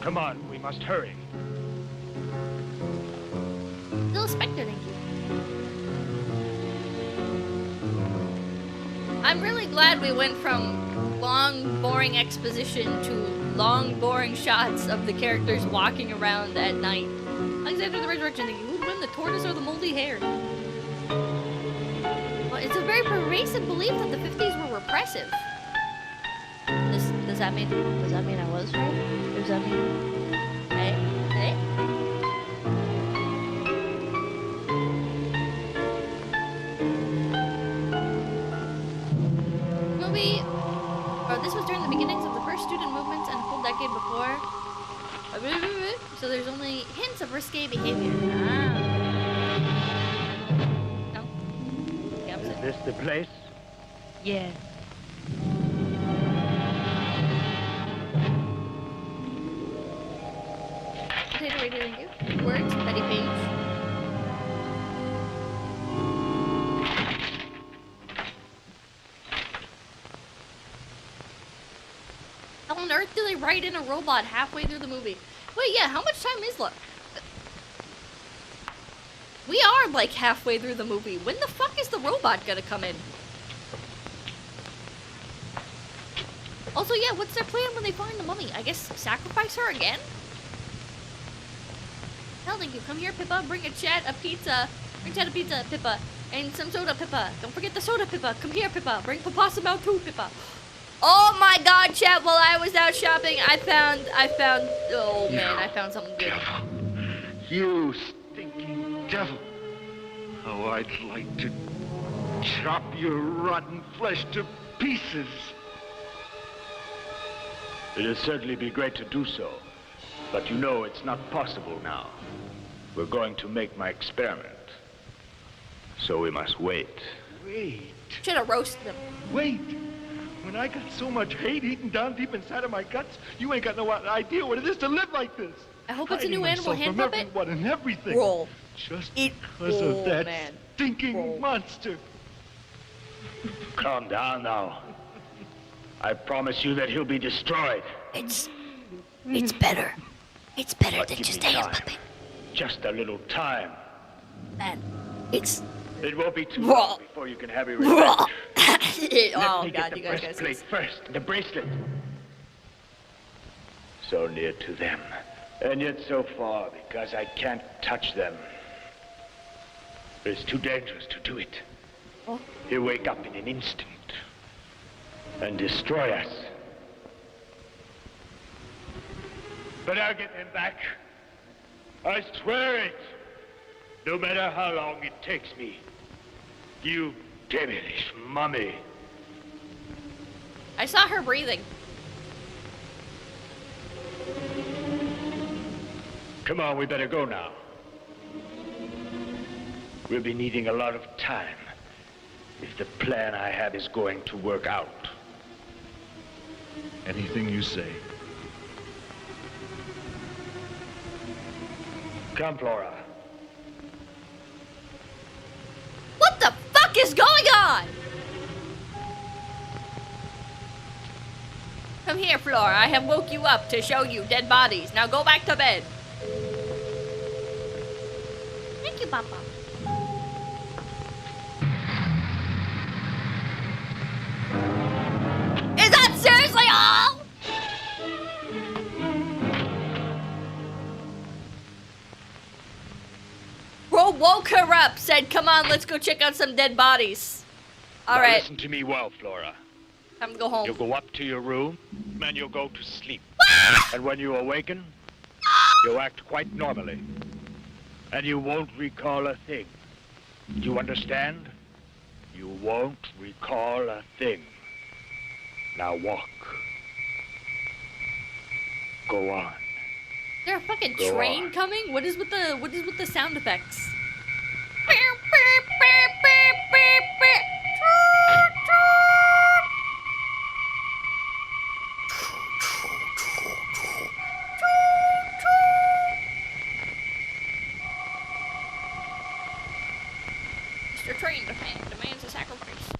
Come on, we must hurry. Little Spectre, thank you. I'm really glad we went from long, boring exposition to long, boring shots of the characters walking around at night. Alexander the Resurrection, thinking, who would win, the tortoise or the moldy hare? Well, it's a very pervasive belief that the 50s were repressive. Does that mean I was right? Does that mean... Hey? This was during the beginnings of the first student movements and a full decade before. So there's only hints of risque behavior. Ah. No. The opposite. Is this the place? Yes. Potato radio, thank you. Words, Betty Page. How on earth do they write in a robot halfway through the movie? Wait, yeah, how much time is left? We are like halfway through the movie. When the fuck is the robot gonna come in? Also, yeah, what's their plan when they find the mummy? I guess sacrifice her again? Hell, thank you. Come here, Pippa. Bring a chat, a pizza. Bring chat, a pizza, Pippa. And some soda, Pippa. Don't forget the soda, Pippa. Come here, Pippa. Bring Papa some out too, Pippa. Oh my god, chat, while I was out shopping, I found, oh man, I found something good. Devil. You stinking devil. How I'd like to chop your rotten flesh to pieces. It'll certainly be great to do so, but you know it's not possible now. We're going to make my experiment, so we must wait. Wait. Should have roasted them. Wait. When I got so much hate eaten down deep inside of my guts, you ain't got no idea what it is to live like this. I hope it's a Hiding new animal myself hand from puppet. everyone and everything. Roll. Just It- because oh, of that man. stinking Roll. monster. Calm down now. I promise you that he'll be destroyed. It's better. It's better But than give just me a hand time. puppet. Just a little time. Man, it's It won't be too Raw. long before you can have your raw. revenge. Let Oh me god, get you the guys breastplate first, the bracelet. So near to them, and yet so far because I can't touch them. It's too dangerous to do it. Oh. He'll wake up in an instant and destroy us. But I'll get them back. I swear it. No matter how long it takes me. You devilish mummy. I saw her breathing. Come on, we better go now. We'll be needing a lot of time if the plan I have is going to work out. Anything you say. Come, Flora. What the fuck is going on? Come here, Flora. I have woke you up to show you dead bodies. Now go back to bed. Thank you, Papa. Is that seriously all? Bro woke her up, said, come on, let's go check out some dead bodies. Now Alright, listen to me well, Flora. time to go home. You'll go up to your room, and you'll go to sleep. And when you awaken, you'll act quite normally. And you won't recall a thing. You understand? You won't recall a thing. Now walk. Go on. Is there a fucking Go train on. coming? What is with the sound effects? Mr. Train demands a sacrifice.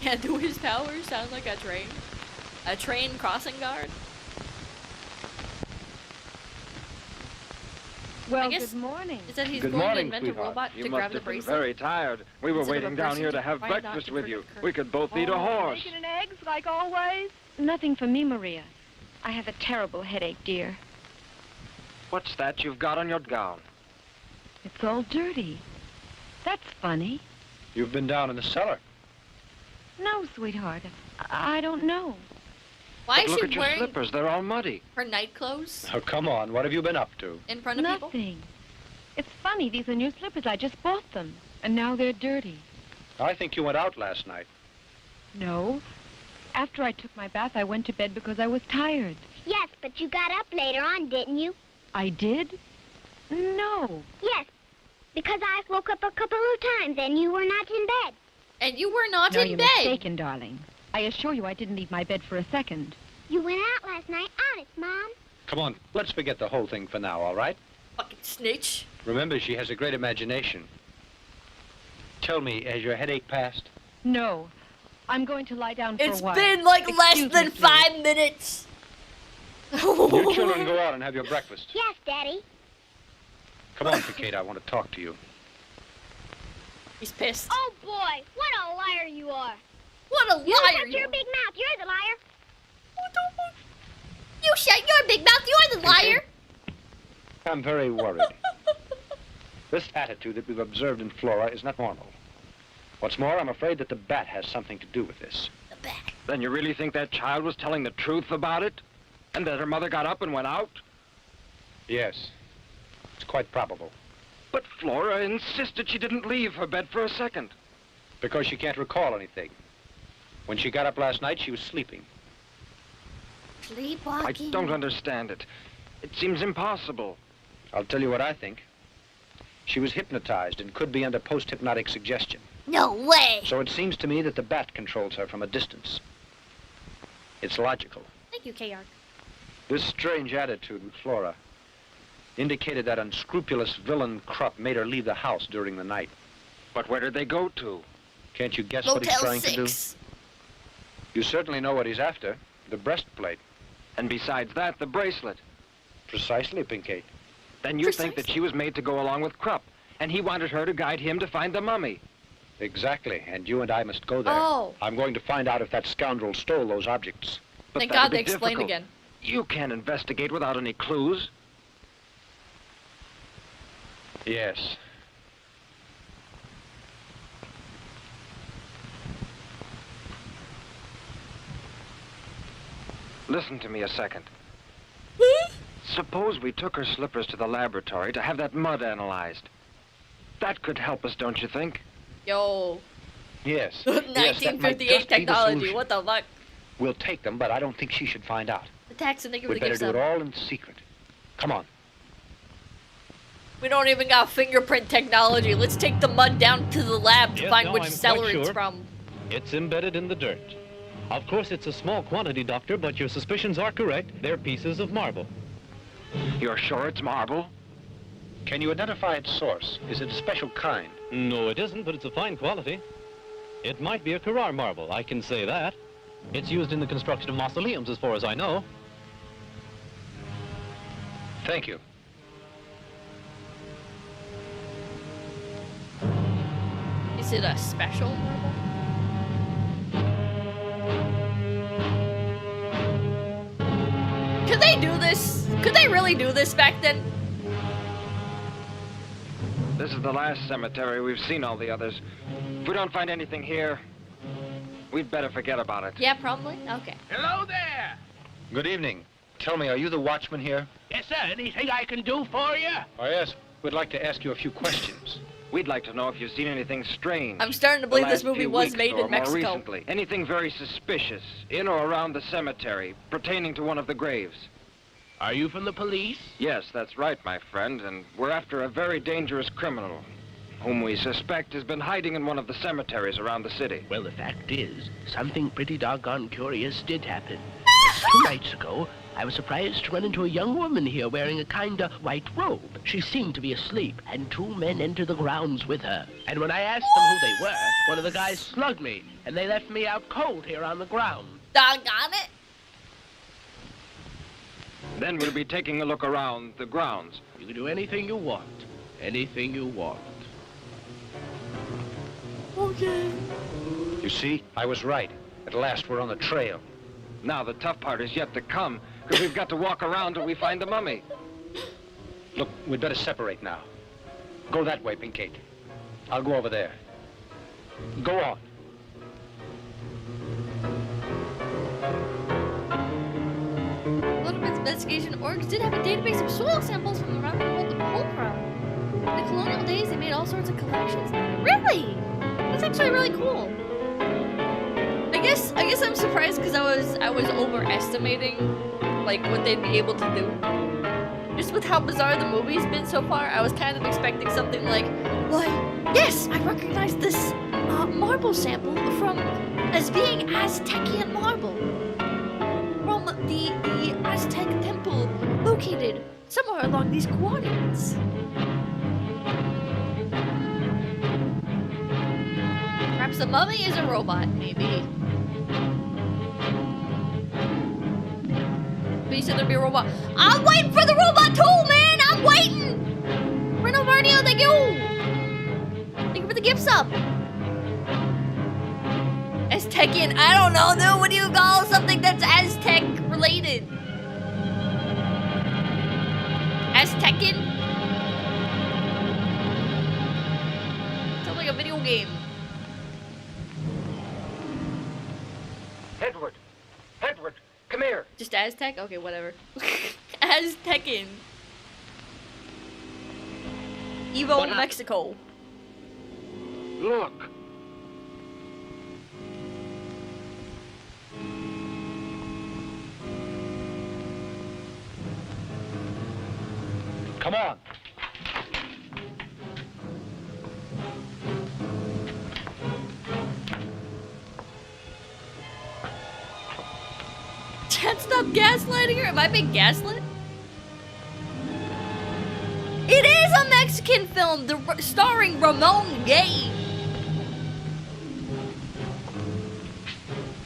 Yeah, do his powers sound like a train? A train crossing guard? Well, guess- good morning. Is that he's Good going to morning, invent a sweetheart. robot You to must grab the have been bracelet? very tired. We were Instead of a waiting down person here to to have try not breakfast to with you. occur. We could both eat a horse. Bacon and eggs, like always? Nothing for me, Maria. I have a terrible headache, dear. What's that you've got on your gown? It's all dirty. That's funny. You've been down in the cellar. No, sweetheart. I don't know. Why But is look she at your wearing slippers. They're all muddy. her night clothes Oh, come on. What have you been up to? in front of people? Nothing. It's funny. These are new slippers. I just bought them. And now they're dirty. I think you went out last night. No. After I took my bath, I went to bed because I was tired. Yes, but you got up later on, didn't you? I did? No. Yes, because I woke up a couple of times and you were not in bed. And you were not No, in you're bed. mistaken, darling. I assure you I didn't leave my bed for a second. You went out last night. Honest, Mom. Come on. Let's forget the whole thing for now, all right? Fucking snitch. Remember, she has a great imagination. Tell me, has your headache passed? No. I'm going to lie down for It's a while. been like less Excuse than me, please. 5 minutes. You children go out and have your breakfast. Yes, Daddy. Come on, Kate. I want to talk to you. He's pissed. Oh, boy, what a liar you are. What a You liar shut you your are. big mouth. You're the liar. You shut your big mouth. You're the liar. I'm very worried. This attitude that we've observed in Flora is not normal. What's more, I'm afraid that the bat has something to do with this. The bat. Then you really think that child was telling the truth about it? And that her mother got up and went out? Yes. It's quite probable. But Flora insisted she didn't leave her bed for a second. Because she can't recall anything. When she got up last night, she was sleeping. I Sleepwalking. don't understand it. It seems impossible. I'll tell you what I think. She was hypnotized and could be under post-hypnotic suggestion. No way. So it seems to me that the bat controls her from a distance. It's logical. Thank you, KR. This strange attitude with Flora indicated that unscrupulous villain Krupp made her leave the house during the night. But where did they go to? Can't you guess what he's Motel trying to do? 6. You certainly know what he's after. The breastplate. And besides that, the bracelet. Precisely, Pinkate. Then you think that she was made to go along with Krupp, and he wanted her to guide him to find the mummy. Exactly, and you and I must go there. Oh. I'm going to find out if that scoundrel stole those objects. But Thank that'll God be they explained difficult. again. You can't investigate without any clues. Yes. Listen to me a second. Suppose we took her slippers to the laboratory to have that mud analyzed. That could help us, don't you think? Yo. Yes. 1958 technology. What the fuck? We'll take them, but I don't think she should find out. The tax and they We'd better do it all in secret. Come on. We don't even got fingerprint technology. Let's take the mud down to the lab to find which I'm cellar quite it's sure. from. It's embedded in the dirt. Of course, it's a small quantity, Doctor, but your suspicions are correct. They're pieces of marble. You're sure it's marble? Can you identify its source? Is it a special kind? No, it isn't, but it's a fine quality. It might be a Carrara marble, I can say that. It's used in the construction of mausoleums, as far as I know. Thank you. Is it a special marble? Could they do this? Could they really do this back then? This is the last cemetery. We've seen all the others. If we don't find anything here, we'd better forget about it. Yeah, probably. Okay. Hello there. Good evening. Tell me, are you the watchman here? Yes, sir. Anything I can do for you? Oh, yes. We'd like to ask you a few questions. We'd like to know if you've seen anything strange. I'm starting to the believe this last movie few was weeks made or in Mexico. More recently. Anything very suspicious in or around the cemetery pertaining to one of the graves. Are you from the police? Yes, that's right, my friend, and we're after a very dangerous criminal whom we suspect has been hiding in one of the cemeteries around the city. Well, the fact is, something pretty doggone curious did happen. 2 nights ago, I was surprised to run into a young woman here wearing a kinda white robe. She seemed to be asleep, and 2 men entered the grounds with her. And when I asked them who they were, one of the guys slugged me, and they left me out cold here on the ground. Doggone it. Then we'll be taking a look around the grounds. You can do anything you want. Anything you want. Okay. You see, I was right. At last, we're on the trail. Now the tough part is yet to come, because we've got to walk around till we find the mummy. Look, we'd better separate now. Go that way, Pinkate. I'll go over there. Go on. Little Bits Investigation Orgs did have a database of soil samples from around the world to pull from. In the colonial days, they made all sorts of collections. Really? That's actually really cool. I guess I'm surprised because I was overestimating like what they'd be able to do. Just with how bizarre the movie's been so far, I was kind of expecting something like, yes, I recognize this marble sample from as being Aztecian marble from the Aztec temple located somewhere along these coordinates. Perhaps the mummy is a robot, maybe. But you said there'd be a robot. I'm waiting for the robot too, man! I'm waiting! Reno Verdio, thank you! Thank you for the gift sub. Aztecian, I don't know, dude. What do you call something that's Aztec related? Aztecian? Sounds like a video game. Edward, come here. Just Aztec? Okay, whatever. Aztecian. Evo, Mexico. Look. Come on. Chat, stop gaslighting her. Am I being gaslit? It is a Mexican film starring Ramon Gay.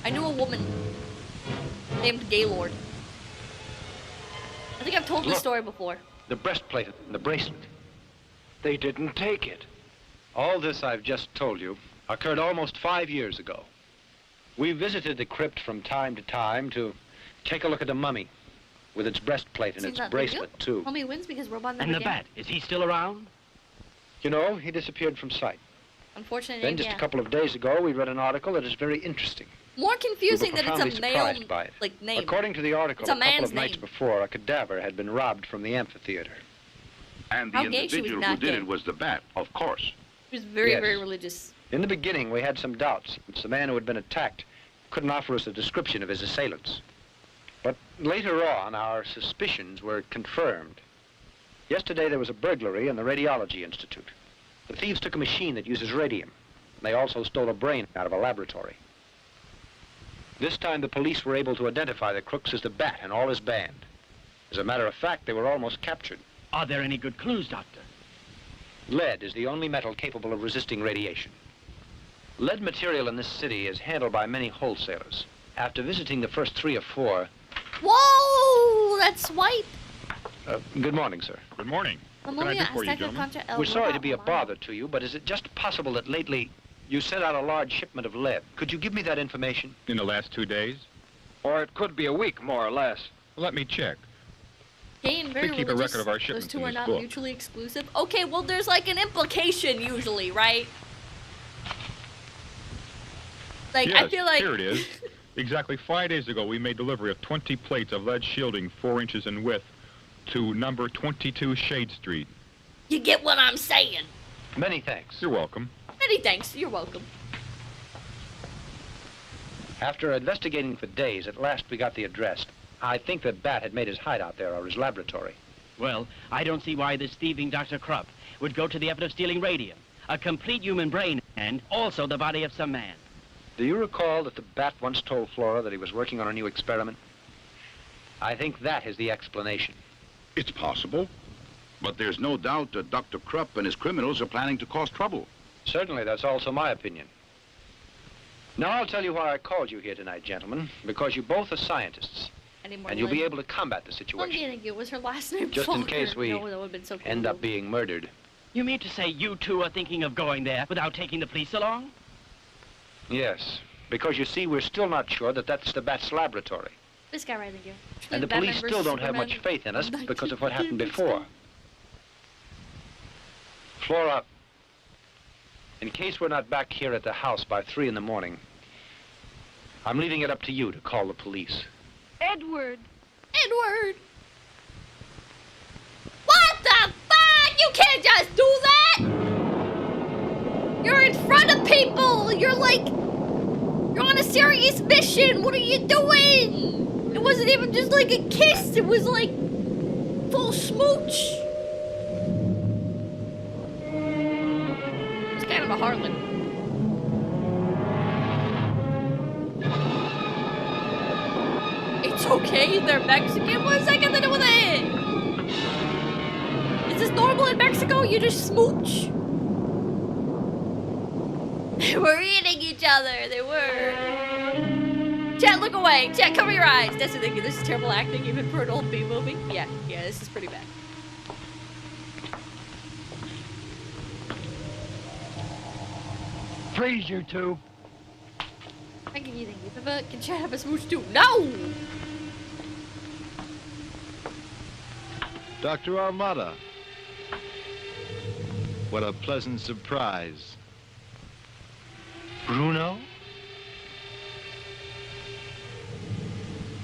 I knew a woman named Gaylord. I think I've told this story before. The breastplate and the bracelet. They didn't take it. All this I've just told you occurred almost 5 years ago. We visited the crypt from time to time to take a look at the mummy with its breastplate and its bracelet, too. Mummy wins because robot never And the get. bat, is he still around? You know, he disappeared from sight. Unfortunately, Then just a couple of days ago, we read an article that is very interesting. More confusing that it's profoundly a male, surprised by it. like, name. According to the article, It's a a couple man's of nights name. before, a cadaver had been robbed from the amphitheater. And the How gay she was individual who not did gay. it was the bat, of course. He was very, Yes. very religious. In the beginning, we had some doubts, which the man who had been attacked couldn't offer us a description of his assailants. But later on, our suspicions were confirmed. Yesterday there was a burglary in the Radiology Institute. The thieves took a machine that uses radium. They also stole a brain out of a laboratory. This time the police were able to identify the crooks as the Bat and all his band. As a matter of fact, they were almost captured. Are there any good clues, Doctor? Lead is the only metal capable of resisting radiation. Lead material in this city is handled by many wholesalers. After visiting the first 3 or 4... Whoa! That's white! Good morning, sir. Good morning. What can I do for you, gentlemen? We're sorry to be a bother to you, but is it just possible that lately you sent out a large shipment of lead? Could you give me that information? In the last 2 days? Or it could be a week, more or less. Let me check. Gain very We keep a religious. record of our shipments Those two in are this not book. mutually exclusive. Okay, well, there's like an implication usually, right? Like, Yes, I feel like... here it is. Exactly 5 days ago, we made delivery of 20 plates of lead shielding 4 inches in width to number 22 Shade Street. You get what I'm saying. Many thanks. You're welcome. Many thanks. You're welcome. After investigating for days, at last we got the address. I think that Bat had made his hideout there, or his laboratory. Well, I don't see why this thieving Dr. Krupp would go to the effort of stealing radium, a complete human brain, and also the body of some man. Do you recall that the Bat once told Flora that he was working on a new experiment? I think that is the explanation. It's possible. But there's no doubt that Dr. Krupp and his criminals are planning to cause trouble. Certainly, that's also my opinion. Now, I'll tell you why I called you here tonight, gentlemen. Because you both are scientists. And you'll be able to combat the situation. It was her last name. Just in case we no, that would've been so cool. end up being murdered. You mean to say you two are thinking of going there without taking the police along? Yes, because you see, we're still not sure that that's the Bat's laboratory. This guy right here. And the police still don't have much faith in us because of what happened before. Flora, in case we're not back here at the house by 3 in the morning, I'm leaving it up to you to call the police. Edward! Edward! What the fuck? You can't just do that! You're in front of people! You're like... You're on a serious mission! What are you doing? It wasn't even just like a kiss, it was like... full smooch! It's kind of a harlot. It's okay, they're Mexican. What does that got to do with it? Is this normal in Mexico? You just smooch? They were eating each other. They were. Chat, look away. Chat, cover your eyes. That's the thing. This is terrible acting, even for an old B movie. Yeah, this is pretty bad. Freeze, you two. Thank you. Can chat have a smooch too? No! Dr. Armada. What a pleasant surprise. Bruno?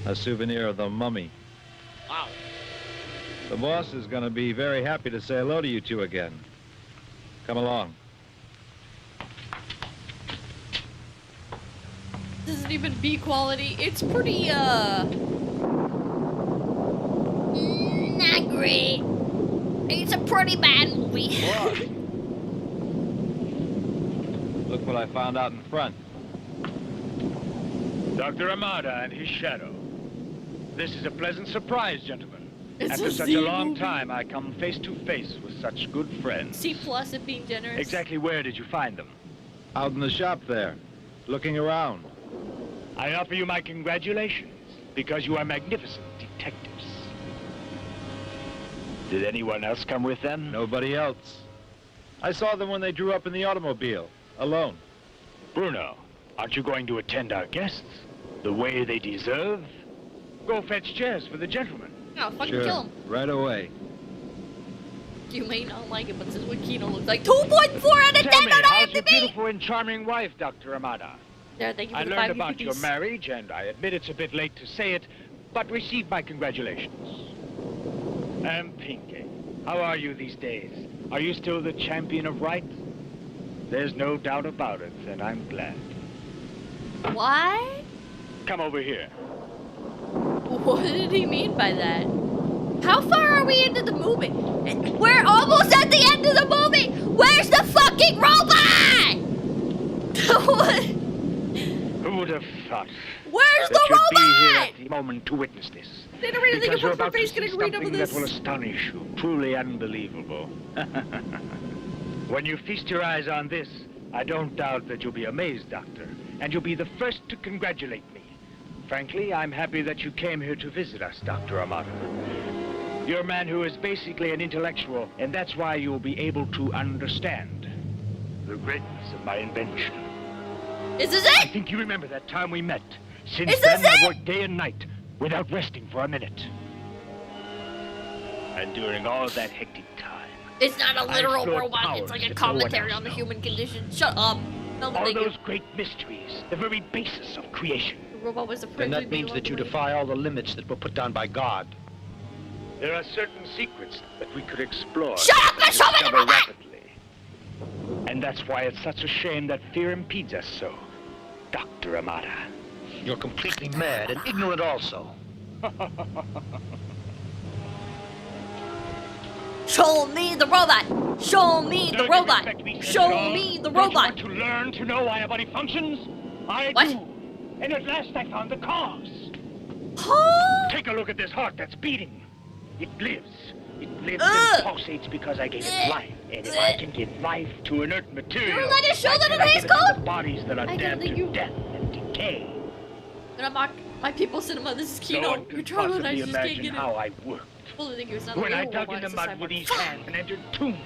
A souvenir of the mummy. Wow. The boss is going to be very happy to say hello to you two again. Come along. This isn't even B quality. It's pretty, not great. It's a pretty bad movie. Look what I found out in front. Dr. Armada and his shadow. This is a pleasant surprise, gentlemen. It's After a such Z a long movie. time, I come face to face with such good friends. C+ at being generous. Exactly where did you find them? Out in the shop there, looking around. I offer you my congratulations, because you are magnificent detectives. Did anyone else come with them? Nobody else. I saw them when they drew up in the automobile, alone. Bruno, aren't you going to attend our guests the way they deserve? Go fetch chairs for the gentlemen. No, fucking Sure, kill him. right away. You may not like it, but this is what Kino looks like. 2.4 out of 10 Tell me, on how's your IMDb! beautiful and charming wife, Dr. Amada? There, thank you for I the learned 5 about your UPTs. marriage, and I admit it's a bit late to say it, but receive my congratulations. Pinky, how are you these days? Are you still the champion of right? There's no doubt about it, and I'm glad. What? Come over here. What did he mean by that? How far are we into the movie? We're almost at the end of the movie! Where's the fucking robot? What? Who would have thought? Where's the that you'd be here robot? at the moment to witness this? They don't really think Because you're about my about to face see getting read over something this. that will astonish you. Truly unbelievable. When you feast your eyes on this, I don't doubt that you'll be amazed, Doctor. And you'll be the first to congratulate me. Frankly, I'm happy that you came here to visit us, Dr. Amata. You're a man who is basically an intellectual, and that's why you'll be able to understand the greatness of my invention. Is this I it? think you remember that time we met. Since Is then, this I it? worked day and night without resting for a minute. And during all that hectic time, It's not a literal explored robot, powers it's like a that no one commentary else on the knows. human condition. Shut up. No, all thank you. those great mysteries, the very basis of creation. The robot was the Then that means that you defy all the limits that were put down by God. There are certain secrets that we could explore. Shut up and show me the discover robot! rapidly. And that's why it's such a shame that fear impedes us so, Dr. Amata. You're completely mad and ignorant also. Show me the robot! Show me the Don't robot! expect me to Show know. me the Don't you robot! want to learn to know why a body functions? I What? do. And at last I found the cause. Huh? Take a look at this heart that's beating. It lives. It lives Ugh. and pulsates because I gave it life. And if I can give life to inert material, You're letting it show why that can't it I is give it to cold? the bodies that are I gotta damned think to you- death and decay. And I'm not my people cinema, this is No Kino. one You're can trying to possibly just can't imagine get how it. I worked. Well, I think it was not a When I real dug robot, in the it's a mud cyborg. with these hands and entered tombs,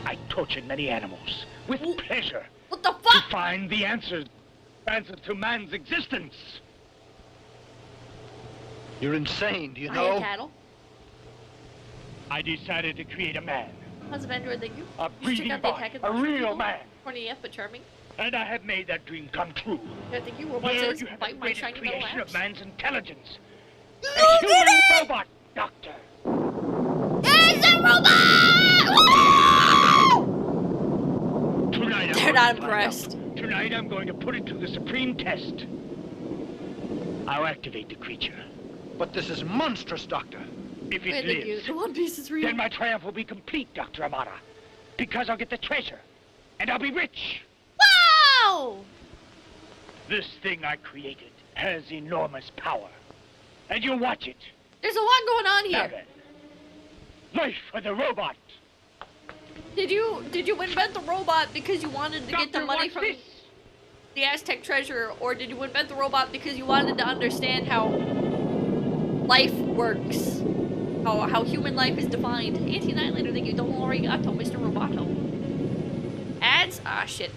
I tortured many animals with Ooh. pleasure What the to fuck? find the answers to man's existence. You're insane, do you I know? hate cattle. I decided to create a man, How's of Android, thank you. a You should check breathing out the body, Attack of a the real People. man. Corny F, but charming. And I have made that dream come true. Yeah, thank you. Robot There says, you have the bite my greatest shiny little creation ass. of man's intelligence. You A did human it! robot, Doctor. It's a robot! Tonight, They're I'm not going to find impressed. out. Tonight I'm going to put it to the supreme test. I'll activate the creature. But this is monstrous, Doctor. If it Wait, thank you. lives, The One Piece is real. then my triumph will be complete, Dr. Amata. Because I'll get the treasure. And I'll be rich. Wow! This thing I created has enormous power. And you'll watch it. There's a lot going on Now here. then, life for the robot. Did you invent the robot because you wanted to get the Doctor, money watch from this. the Aztec treasure, or did you invent the robot because you wanted to understand how life works? How human life is defined? Anti-Annihilator, thank you. Don't worry, Gato, Mr. Roboto. Ads? Ah, shit.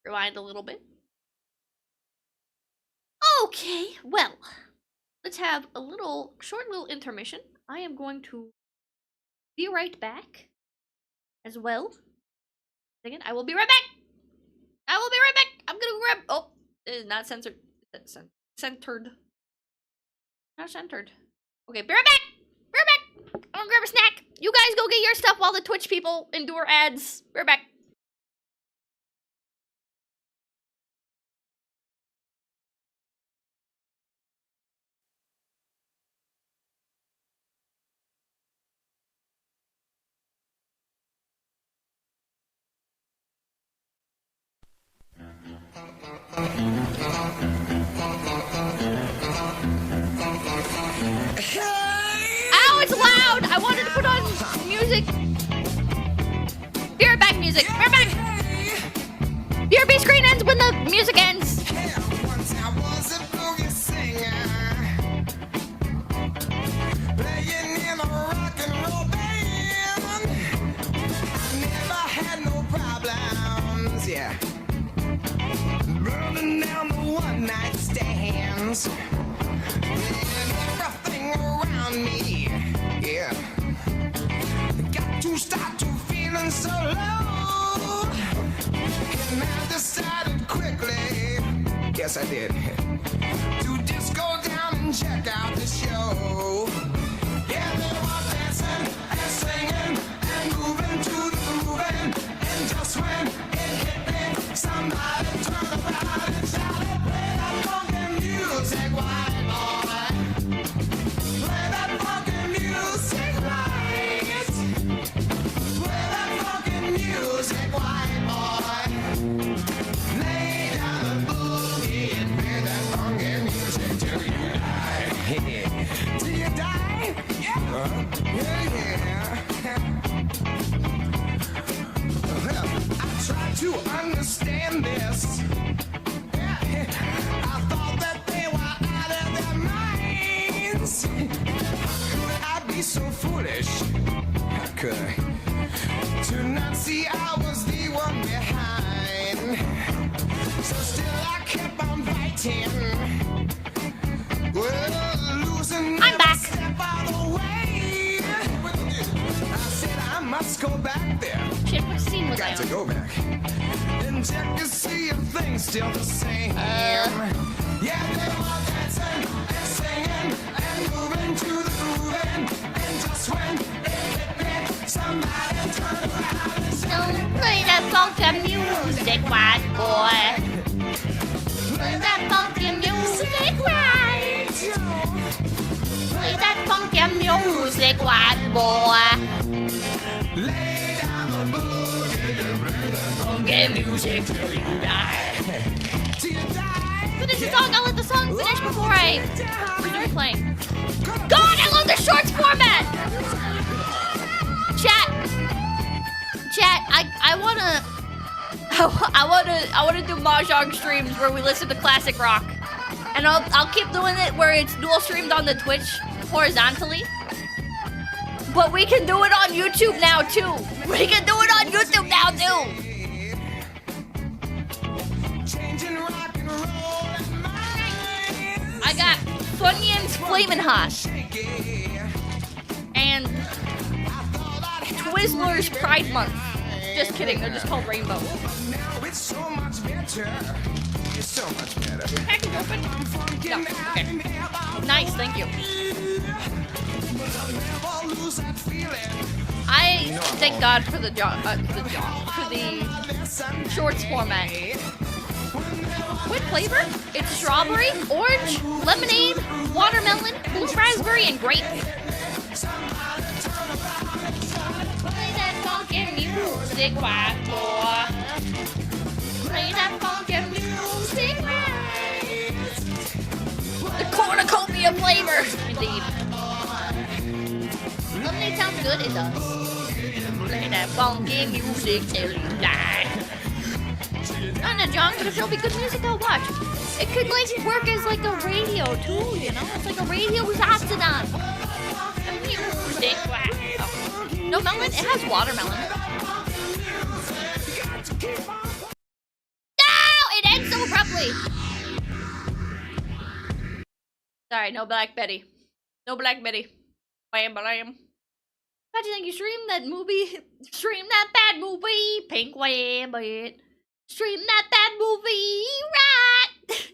Rewind a little bit. Okay, well, let's have a short little intermission. I am going to be right back as well. Second, I will be right back. I will be right back. I'm gonna grab. Oh, it is not censored. It's centered. Not centered. Okay, be right back. Be right back. I'm gonna grab a snack. You guys go get your stuff while the Twitch people endure ads. Be right back. Ow, it's loud! I wanted to put on music. Be right back, music. Be right back. BRB screen ends when the music ends. Yeah. Burning down the one night stands. And everything around me. Yeah. Got to start to feeling so low. And I decided quickly. Yes, I did. To just go down and check out the show. Yeah, they were dancing and singing and moving to the grooving. And just when it hit me, somebody turned around and shouted, play that funky music, white boy. I tried to understand this. I thought that they were out of their minds. Could I be so foolish? How could I? To not see I was the one behind. So still I kept on fighting. Well, losing I'm back. step out of the way. I said I must go back there. Shit, what scene was I Got to on? go back and check to see if things still the same. Yeah, they were dancing and singing and moving to the groove, and just when it hit me, somebody turned around and said, Don't play that funky music, white boy. Play that funky music, right? Play that funky music, white boy. lay down the boogie, bring the Funky music till you die. till you die. Finish the song. I'll let the song finish before I resume playing. God, I love the shorts format. Chat. I wanna do mahjong streams where we listen to classic rock, and I'll keep doing it where it's dual streamed on the Twitch horizontally. But we can do it on YouTube now too. We can do it on YouTube now too. Changing rock and roll and mine. I got Funyuns Flamin' Hot and Twizzlers Pride Month. Just kidding, they're just called Rainbow. Now it's so much better. It's so much better. Package open. No, okay. Nice, thank you. I thank God for the shorts format. What flavor? It's strawberry, orange, lemonade, watermelon, blue raspberry, and grape. Play that funky music, white boy. Play that funky music, right? The cornucopia flavor, indeed. Lemonade sounds good, it does. Play that funky music till you die. Not a John, but if there'll be good music, I'll watch. It could like work as like a radio too, you know? It's like a radio with Astrodon. Music, wow. No melon? It has watermelon. No! It ends so abruptly. Sorry, no Black Betty. No Black Betty. Bam, bam. How'd you think you streamed that movie? Stream that bad movie. Pink Rabbit. Stream that bad movie. Right.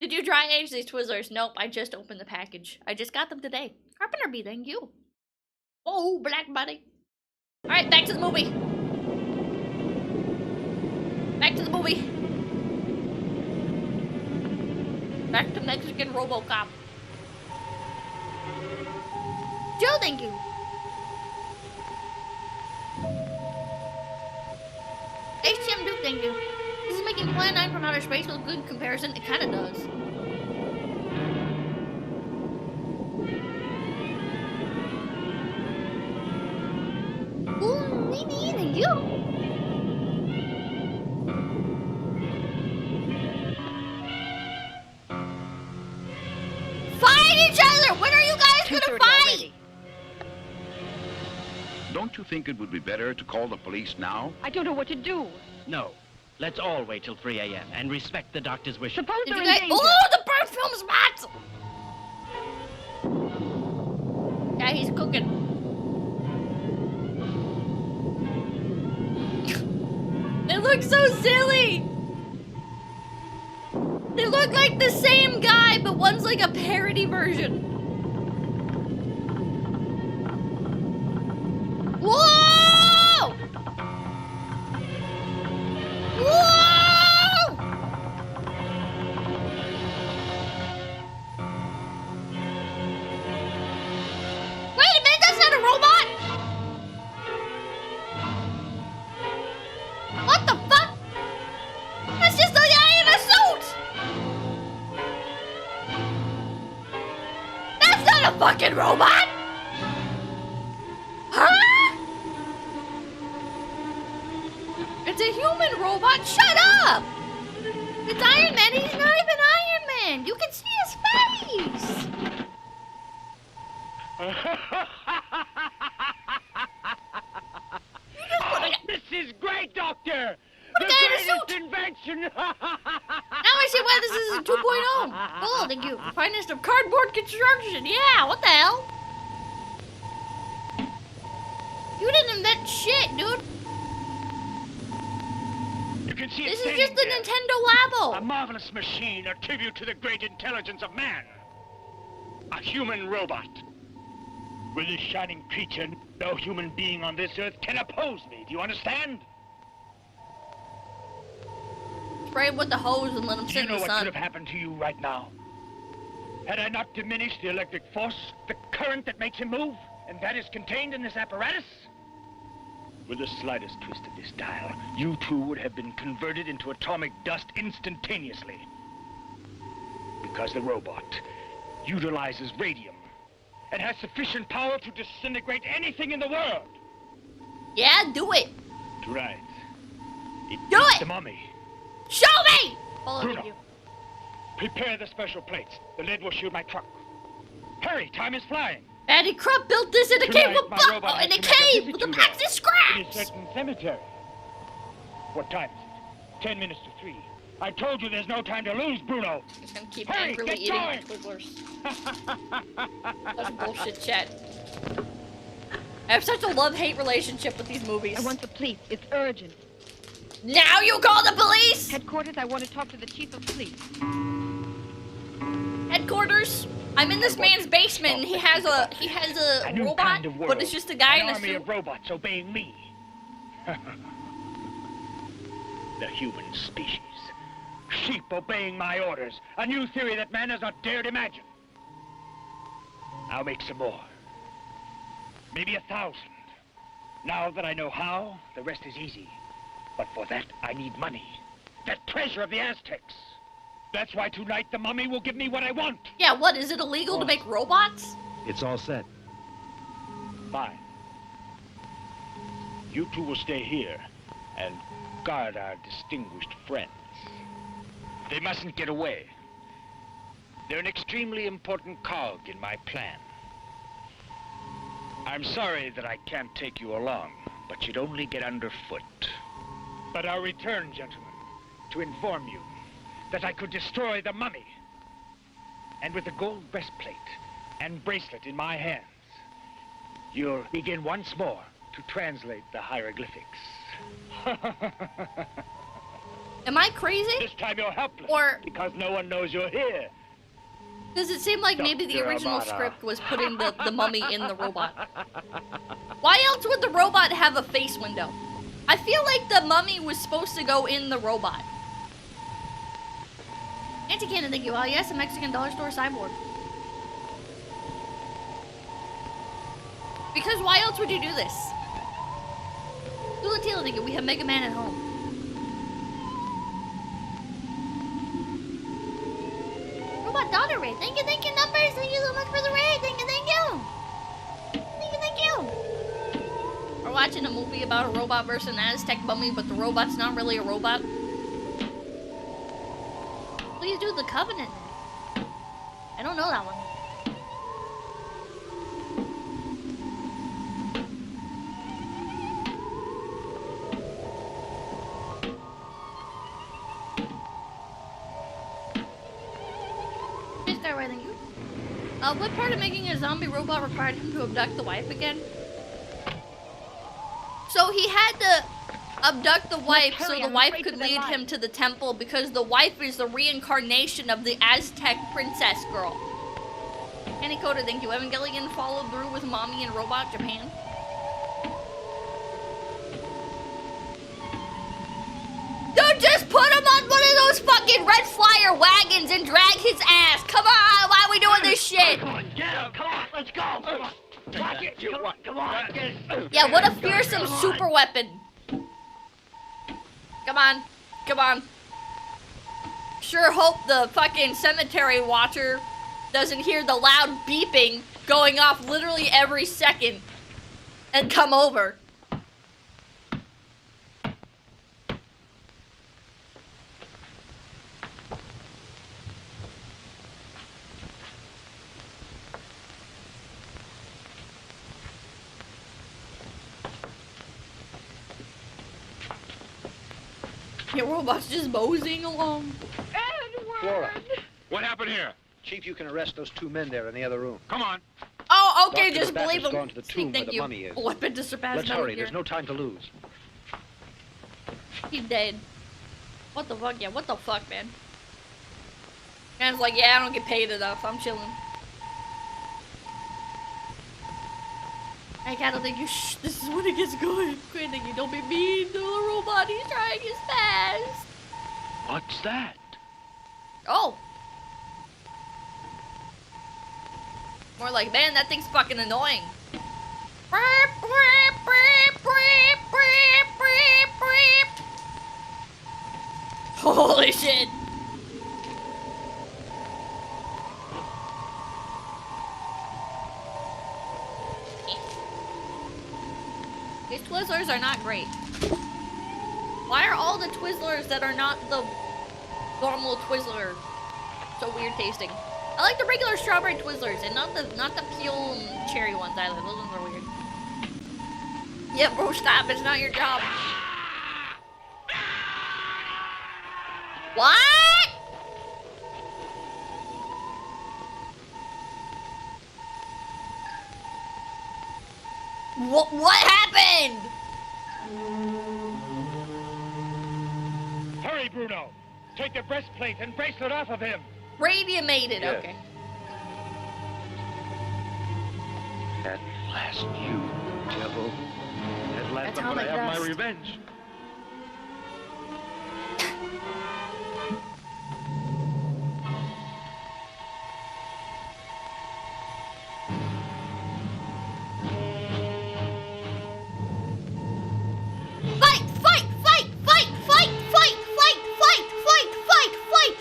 Did you try age these Twizzlers? Nope, I just opened the package. I just got them today. Carpenter B, thank you. Oh, Black Buddy. Alright, back to the movie. Back to the movie. Back to Mexican RoboCop. Joe, thank you. HTM Duke, thank you. This is making Plan 9 from Outer Space with good comparison. It kind of does. Ooh, Nini, thank you. Fight each other! When are you guys gonna fight? Don't you think it would be better to call the police now? I don't know what to do. No. Let's all wait till 3 a.m. and respect the doctor's wishes. Suppose Did they're you in guys? danger. Oh, the bird film's hot! Yeah, he's cooking. They look so silly! They look like the same guy, but one's like a parody version. Whoa! Whoa! Wait a minute, that's not a robot! What the fuck? That's just a guy in a suit! That's not a fucking robot! it's a human robot. Shut up! It's Iron Man. He's not even Iron Man. You can see his face. This is great, Doctor! The greatest invention! Now I see why this is a 2.0. Oh, thank you. Finest of cardboard construction. Yeah, what the hell? You didn't invent shit, dude. You can see This it is just the there. Nintendo Labo. A marvelous machine, a tribute to the great intelligence of man. A human robot. With this shining creature, no human being on this earth can oppose me. Do you understand? Spray him with the hose and let him Do sit you in know the what sun. could have happened to you right now? Had I not diminished the electric force, the current that makes him move, and that is contained in this apparatus? With the slightest twist of this dial, you two would have been converted into atomic dust instantaneously. Because the robot utilizes radium and has sufficient power to disintegrate anything in the world. Yeah, do it. Right. Do eats it! The mummy. Show me! Follow Bruno, you. prepare the special plates. The lead will shield my truck. Hurry, time is flying. Andy Krupp built this in a Tonight, cave with my robot has in a to make a cave visit with a to box there. of scraps. In a certain cemetery. What time is it? 10 minutes to 3. I told you there's no time to lose, Bruno. Just gonna keep Hurry, angrily get eating going. Twizzlers. That's bullshit chat. I have such a love-hate relationship with these movies. I want the police. It's urgent. Now you call the police! Headquarters, I want to talk to the chief of police. Headquarters. I'm in this man's basement and he has a new robot, kind of world. but it's just a guy An in a army suit. of robots obeying me. The human species. Sheep obeying my orders. A new theory that man has not dared imagine. I'll make some more. Maybe 1,000. Now that I know how, the rest is easy. But for that, I need money. That treasure of the Aztecs. That's why tonight the mummy will give me what I want. Yeah, what, is it illegal to make robots? It's all set. Fine. You two will stay here and guard our distinguished friends. They mustn't get away. They're an extremely important cog in my plan. I'm sorry that I can't take you along, but you'd only get underfoot. But I'll return, gentlemen, to inform you that I could destroy the mummy. And with the gold breastplate and bracelet in my hands, you'll begin once more to translate the hieroglyphics. Am I crazy? This time you're helpless, Or because no one knows you're here. does it seem like maybe the Dr. original Amano. script was putting the mummy in the robot? Why else would the robot have a face window? I feel like the mummy was supposed to go in the robot. Anti-Cannon, thank you. Yes, a Mexican dollar store cyborg. Because why else would you do this? Lulatila, thank you. We have Mega Man at home. Robot daughter raid. Thank you, numbers. Thank you so much for the raid. Thank you. Thank you. We're watching a movie about a robot versus an Aztec mummy, but the robot's not really a robot. Please do the Covenant. I don't know that one. Thank you. What part of making a zombie robot required him to abduct the wife again? So he had to abduct the wife so the wife could lead him to the temple because the wife is the reincarnation of the Aztec princess girl. Kaneko, thank you. Evangelion followed through with Mommy and Robot Japan. Dude, just put him on one of those fucking red flyer wagons and drag his ass. Come on, why are we doing this shit? Come on, get him. Come on, let's go. Come on. Come on. Yeah, what a fearsome super weapon. Come on. Sure hope the fucking cemetery watcher doesn't hear the loud beeping going off literally every second and come over. Your robot's just moseying along. Flora. What happened here? Chief, you can arrest those 2 men there in the other room. Come on. Oh, okay, Dr. just Bat believe has him. gone to the tomb where Thank the you. mummy is. Weapon to surpass Let's Metal hurry. Gear. There's no time to lose. He's dead. What the fuck? Yeah, what the fuck, man? Man's like, yeah, I don't get paid enough. I'm chilling. I gotta think you shh. This is when it gets good. Quit thinking, don't be mean to the robot. He's trying his best. What's that? Oh. More like, man, that thing's fucking annoying. Holy shit. These Twizzlers are not great. Why are all the Twizzlers that are not the normal Twizzler so weird tasting? I like the regular strawberry Twizzlers and not the peel and cherry ones either. Those ones are weird. Yeah, bro, stop. It's not your job. What? What happened? Hurry, Bruno. Take the breastplate and bracelet off of him. Radiated, Yes. okay. At last, you devil. At last That's I'm how gonna they have my rest. revenge. Fight! Fight! Fight! Fight! Fight! Fight! Fight! Fight! Fight! Fight! Fight!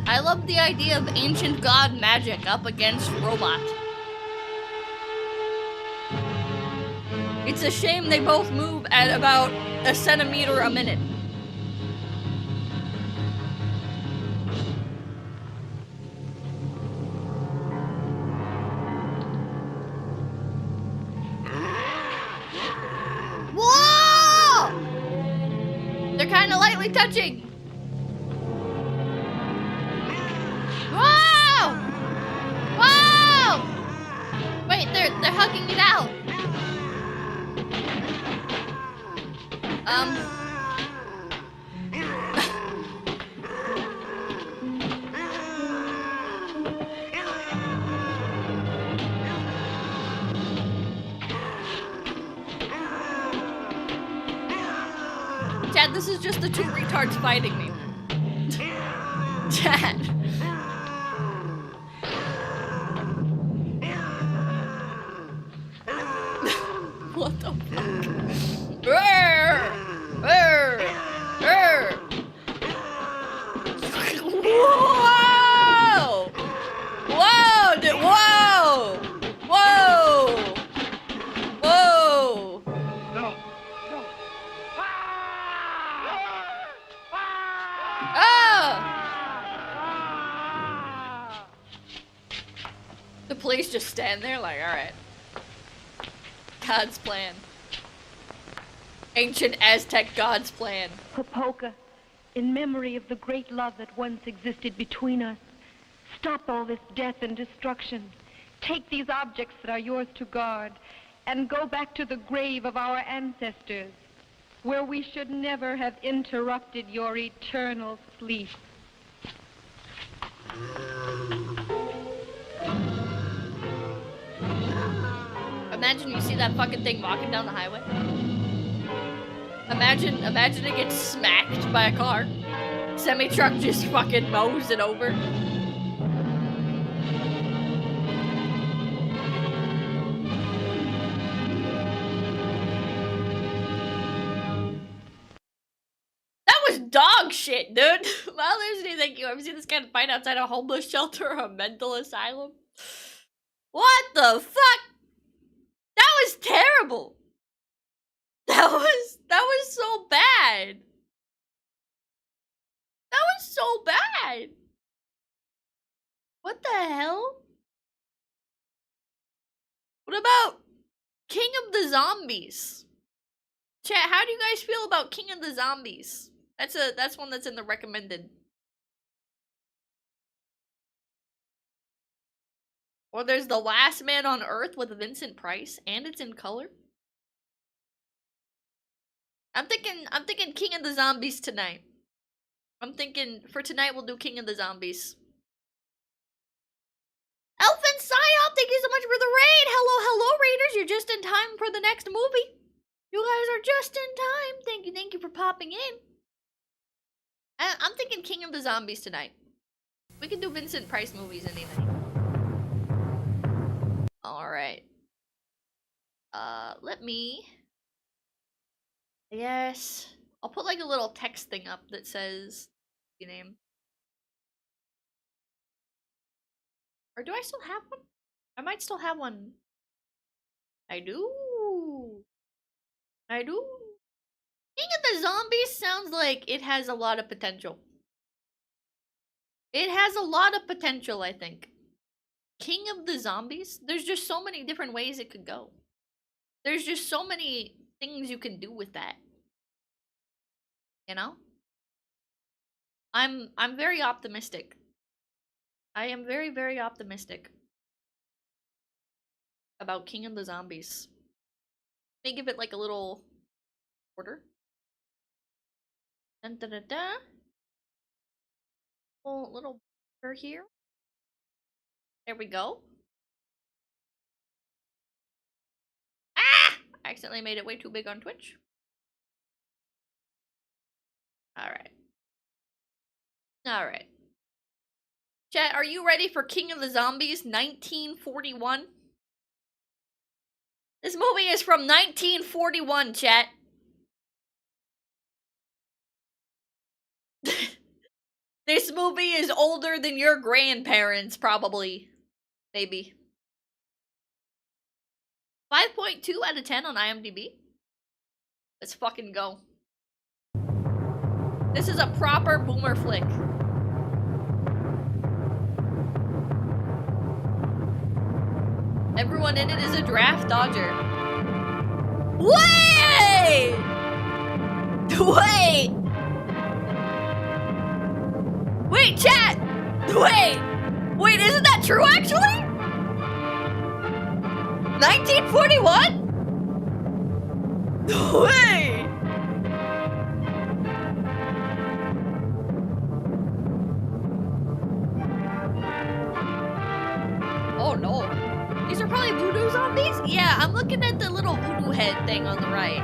I love the idea of ancient god magic up against robot. It's a shame they both move at about a centimeter a minute. Whoa! They're kind of lightly touching. Whoa! Whoa! Wait, they're hugging it out. Chad, this is just the 2 retards fighting me. Chad. What the fuck? Whoa! Whoa! Whoa! Whoa! Whoa! No. Oh! The police just stand there like, alright. God's plan. Ancient Aztec God's plan. Popoka, in memory of the great love that once existed between us, stop all this death and destruction. Take these objects that are yours to guard and go back to the grave of our ancestors, where we should never have interrupted your eternal sleep. Imagine you see that fucking thing walking down the highway. Imagine it gets smacked by a car. Semi-truck just fucking mows it over. dog shit, dude. Mother's Day, thank you. I've seen this guy fight outside a homeless shelter or a mental asylum. What the fuck? That was terrible. That was so bad. That was so bad. What the hell? What about King of the Zombies? Chat, how do you guys feel about King of the Zombies? That's one that's in the recommended. Or there's The Last Man on Earth with Vincent Price, and it's in color. I'm thinking King of the Zombies tonight. I'm thinking for tonight we'll do King of the Zombies. Elfin Psyop, thank you so much for the raid. Hello, raiders. You're just in time for the next movie. You guys are just in time. Thank you for popping in. I'm thinking King of the Zombies tonight. We can do Vincent Price movies any night. Alright. Let me... Yes. I'll put like a little text thing up that says your name. Or do I still have one? I might still have one. I do. King of the Zombies sounds like it has a lot of potential. It has a lot of potential, I think. King of the Zombies? There's just so many different ways it could go. There's just so many things you can do with that. You know? I'm very optimistic. I am very, very optimistic about King of the Zombies. Let me give it like a little order. Dun, dun, dun, dun. Little border here. There we go. Ah! I accidentally made it way too big on Twitch. Alright. Alright. Chat, are you ready for King of the Zombies 1941? This movie is from 1941, chat. This movie is older than your grandparents, probably. Maybe. 5.2 out of 10 on IMDb. Let's fucking go. This is a proper boomer flick. Everyone in it is a draft dodger. Wait! Wait! Wait, chat! Wait, isn't that true actually? 1941? Wait! Oh no. These are probably voodoo zombies? Yeah, I'm looking at the little voodoo head thing on the right.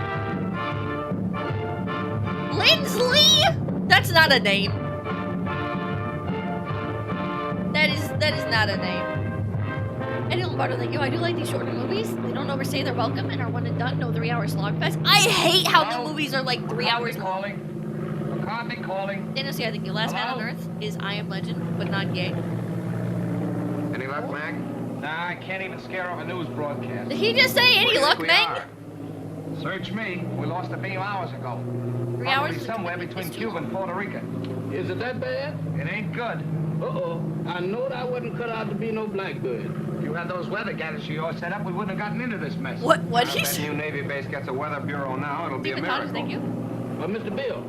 Lindsley? That's not a name. That is not a name. Eddie Lombardo, thank you. I do like these shorter movies. They don't overstay their welcome and are one and done. No 3-hour slogfest. I hate how the movies are like 3 hours long. McCartney calling. Daniel, I think your last man on Earth is I Am Legend, but not gay. Any luck, Mac? Nah, I can't even scare off a news broadcast. Did he just say any luck, Meg? Search me. We lost a beam hours ago. 3 hours? Probably somewhere between Cuba and Puerto Rico. Is it that bad? It ain't good. Uh-oh. I know I wasn't cut out to be no blackbird. If you had those weather gadgets of yours set up, we wouldn't have gotten into this mess. What'd he say? If that new Navy base gets a weather bureau now, it'll be a miracle. Thank you. Mr. Bill,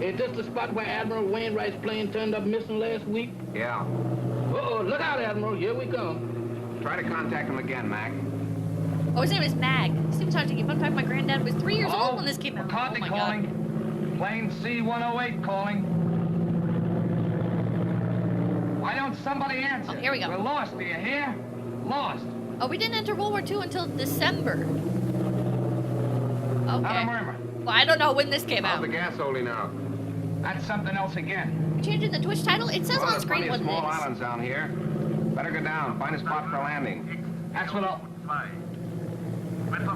is this the spot where Admiral Wainwright's plane turned up missing last week? Yeah. Uh-oh, look out, Admiral. Here we come. Try to contact him again, Mac. Oh, his name is Mag. Stephen Todd, fun fact, my granddad was 3 years old when this came out. McCartney oh my calling. God. Plane C-108 calling. Why don't somebody answer? Oh, here we go. We're lost, do you hear? Lost. Oh, we didn't enter World War II until December. Okay. Now remember. Well, I don't know when this came out. How's the gas holding now? That's something else again. You changing the Twitch title? It says Well, on screen what there's plenty of small it is. islands down here. Better go down. Find a spot for landing. That's what I'll...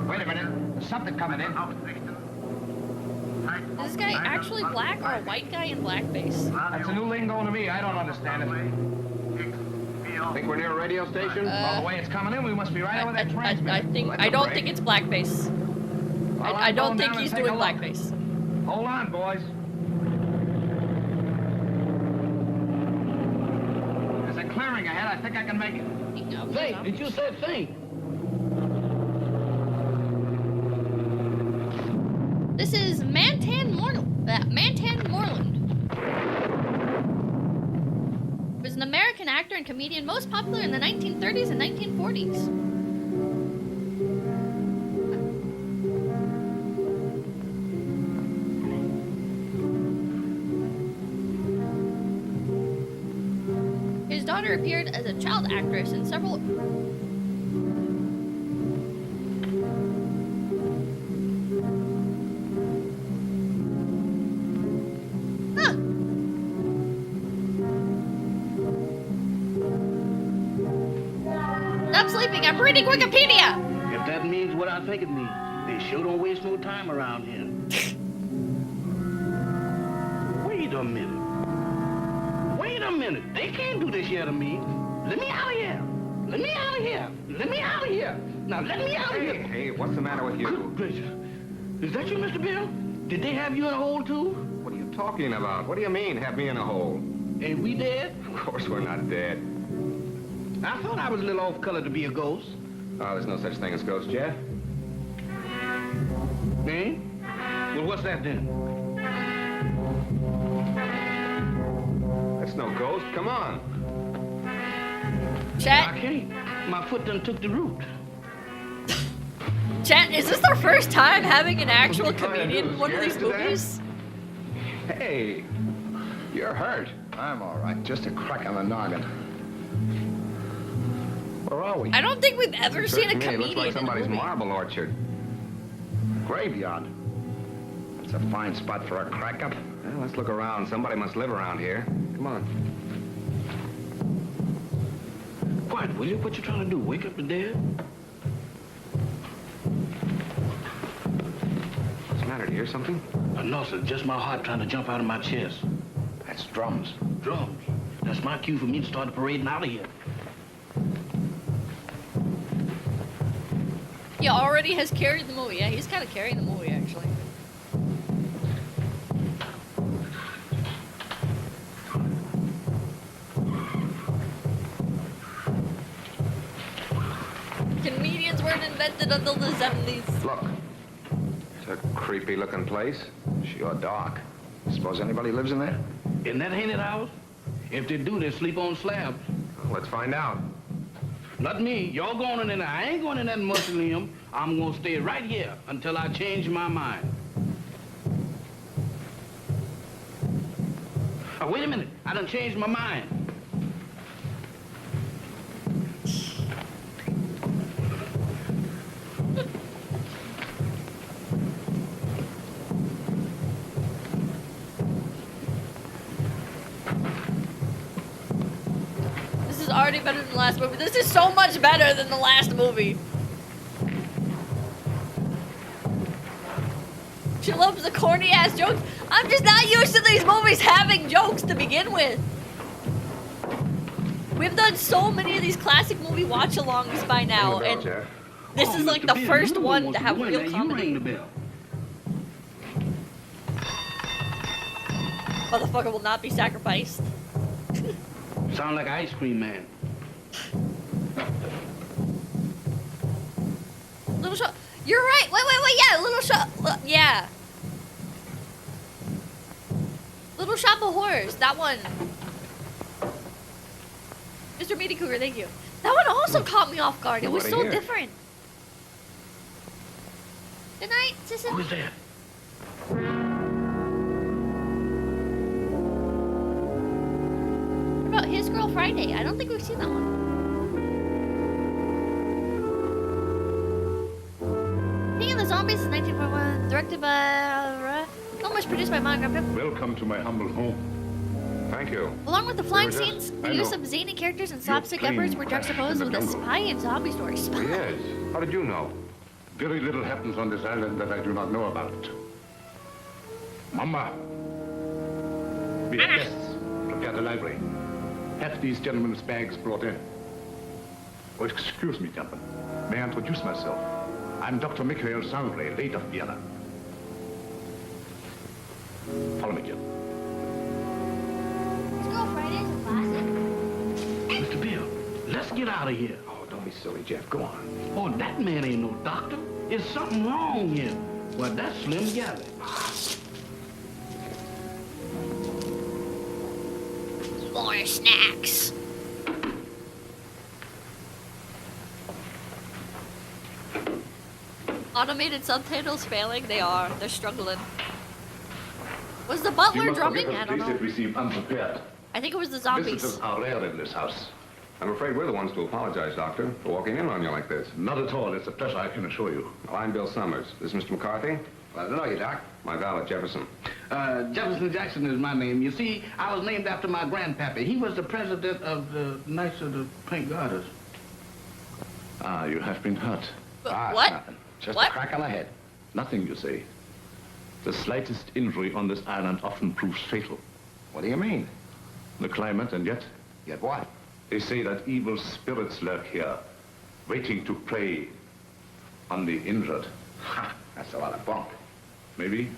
Wait a minute. There's something coming in. Is this guy actually black or a white guy in blackface? That's a new lingo to me. I don't understand it. Think we're near a radio station? Well, the way it's coming in, we must be right over that transmitter. I don't think it's blackface. I don't think he's doing blackface. Hold on, boys. There's a clearing ahead. I think I can make it. Think? Did you say think? This is Mantan Moreland. He was an American actor and comedian most popular in the 1930s and 1940s. His daughter appeared as a child actress in several... Stop sleeping, I'm reading Wikipedia! If that means what I think it means, they sure don't waste no time around here. Wait a minute. Wait a minute. They can't do this here to me. Let me out of here. Let me out of here. Let me out of here. Now let me out of here. Hey, what's the matter with you? Good gracious. Is that you, Mr. Bill? Did they have you in a hole, too? What are you talking about? What do you mean, have me in a hole? Ain't we dead? Of course we're not dead. I thought I was a little off-color to be a ghost. Oh, there's no such thing as ghosts, Jeff. Eh? Well, what's that then? That's no ghost. Come on. Chat? I can't. My foot done took the root. Chat, is this their first time having an actual comedian in one of these movies? Hey, you're hurt. I'm all right. Just a crack on the noggin. Where are we? I don't think we've ever seen a comedian It looks like somebody's in a movie. marble orchard. Graveyard. That's a fine spot for a crack-up. Well, let's look around. Somebody must live around here. Come on. Quiet, will you? What you trying to do? Wake up the dead? What's the matter? Do you hear something? No, sir. Just my heart trying to jump out of my chest. That's drums. Drums? That's my cue for me to start parading out of here. He already has carried the movie. Yeah, he's kind of carrying the movie, actually. Comedians weren't invented until the 70s. Look. It's a creepy-looking place. Sure dark. Suppose anybody lives in there? In that haunted house? If they do, they sleep on slabs. Well, let's find out. Not me. Y'all going in there. I ain't going in that mausoleum. I'm going to stay right here until I change my mind. Oh, wait a minute. I done changed my mind. This is already better than the last movie. This is so much better than the last movie. She loves the corny ass jokes. I'm just not used to these movies having jokes to begin with. We've done so many of these classic movie watch-alongs by now, and this is like the first one to have real comedy. Motherfucker will not be sacrificed. Sound like ice cream man. Little shop. You're right. Wait. Yeah, Little Shop. Yeah. Little Shop of Horrors. That one. Mr. Meaty Cougar, thank you. That one also caught me off guard. It was so different. Good night, sister. Who's there? What about His Girl Friday? I don't think we've seen that one. King of the Zombies is 1941, directed by... film was produced by Amanogawa. Welcome to my humble home. Thank you. Along with the flying scenes, the use of zany characters and slapstick efforts were juxtaposed with a spy and zombie story. Spy. Yes. How did you know? Very little happens on this island that I do not know about. Mama. We have guests. Prepare the library. Have these gentlemen's bags brought in. Oh, excuse me, gentlemen. May I introduce myself? I'm Dr. Michael Sangre, late of Vienna. Follow me, Jim. Let's go, Friday's a classic. Mr. Bill, let's get out of here. Oh, don't be silly, Jeff. Go on. Oh, that man ain't no doctor. There's something wrong here. Well, that's Slim Galley. More snacks. Automated subtitles failing? They are. They're struggling. Was the butler drumming? I don't know. We seem unprepared. I think it was the zombies. Visitors are rare in this house. I'm afraid we're the ones to apologize, Doctor, for walking in on you like this. Not at all. It's a pleasure, I can assure you. Well, I'm Bill Summers. This is Mr. McCarthy. Glad to know you, Doc. My valet, Jefferson. Jefferson Jackson is my name. You see, I was named after my grandpappy. He was the president of the Knights of the Pink Garters. Ah, you have been hurt. What? Nothing. Just What? a crack on the head. Nothing, you say. The slightest injury on this island often proves fatal. What do you mean? The climate, and yet? Yet what? They say that evil spirits lurk here, waiting to prey on the injured. Ha! That's a lot of bunk. Maybe.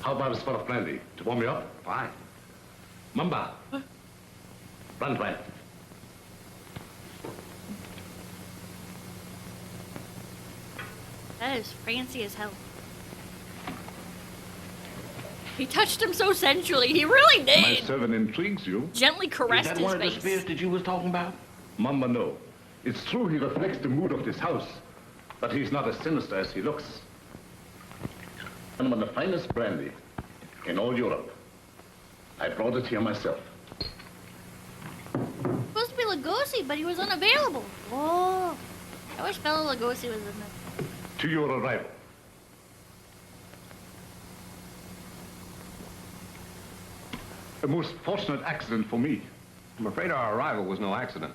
How about a spot of brandy to warm you up? Fine. Mamba. Run, Ryan. That is fancy as hell. He touched him so sensually. He really My did. servant intrigues you. Gently caressed Is that his one of the face. spirits that you was talking about? Mamba, no. It's true he reflects the mood of this house, but he's not as sinister as he looks. And the finest brandy in all Europe. I brought it here myself. Supposed to be Lugosi, but he was unavailable. Whoa. I wish Bela Lugosi was in this. To your arrival. A most fortunate accident for me. I'm afraid our arrival was no accident.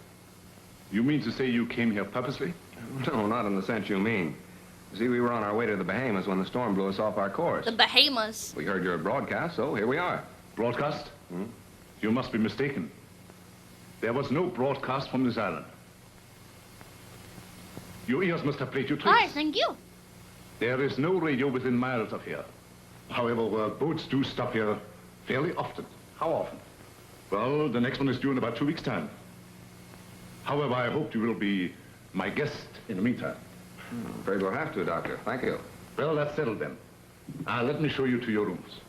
You mean to say you came here purposely? No, not in the sense you mean. You see, we were on our way to the Bahamas when the storm blew us off our course. The Bahamas. We heard your broadcast, so here we are. Broadcast? Hmm? You must be mistaken. There was no broadcast from this island. Your ears must have played you tricks. Hi, thank you. There is no radio within miles of here. However, boats do stop here fairly often. How often? Well, the next one is due in about 2 weeks' time. However, I hope you will be my guest in the meantime. I'm afraid we'll have to, Doctor. Thank you. Well, that's settled then. Let me show you to your rooms.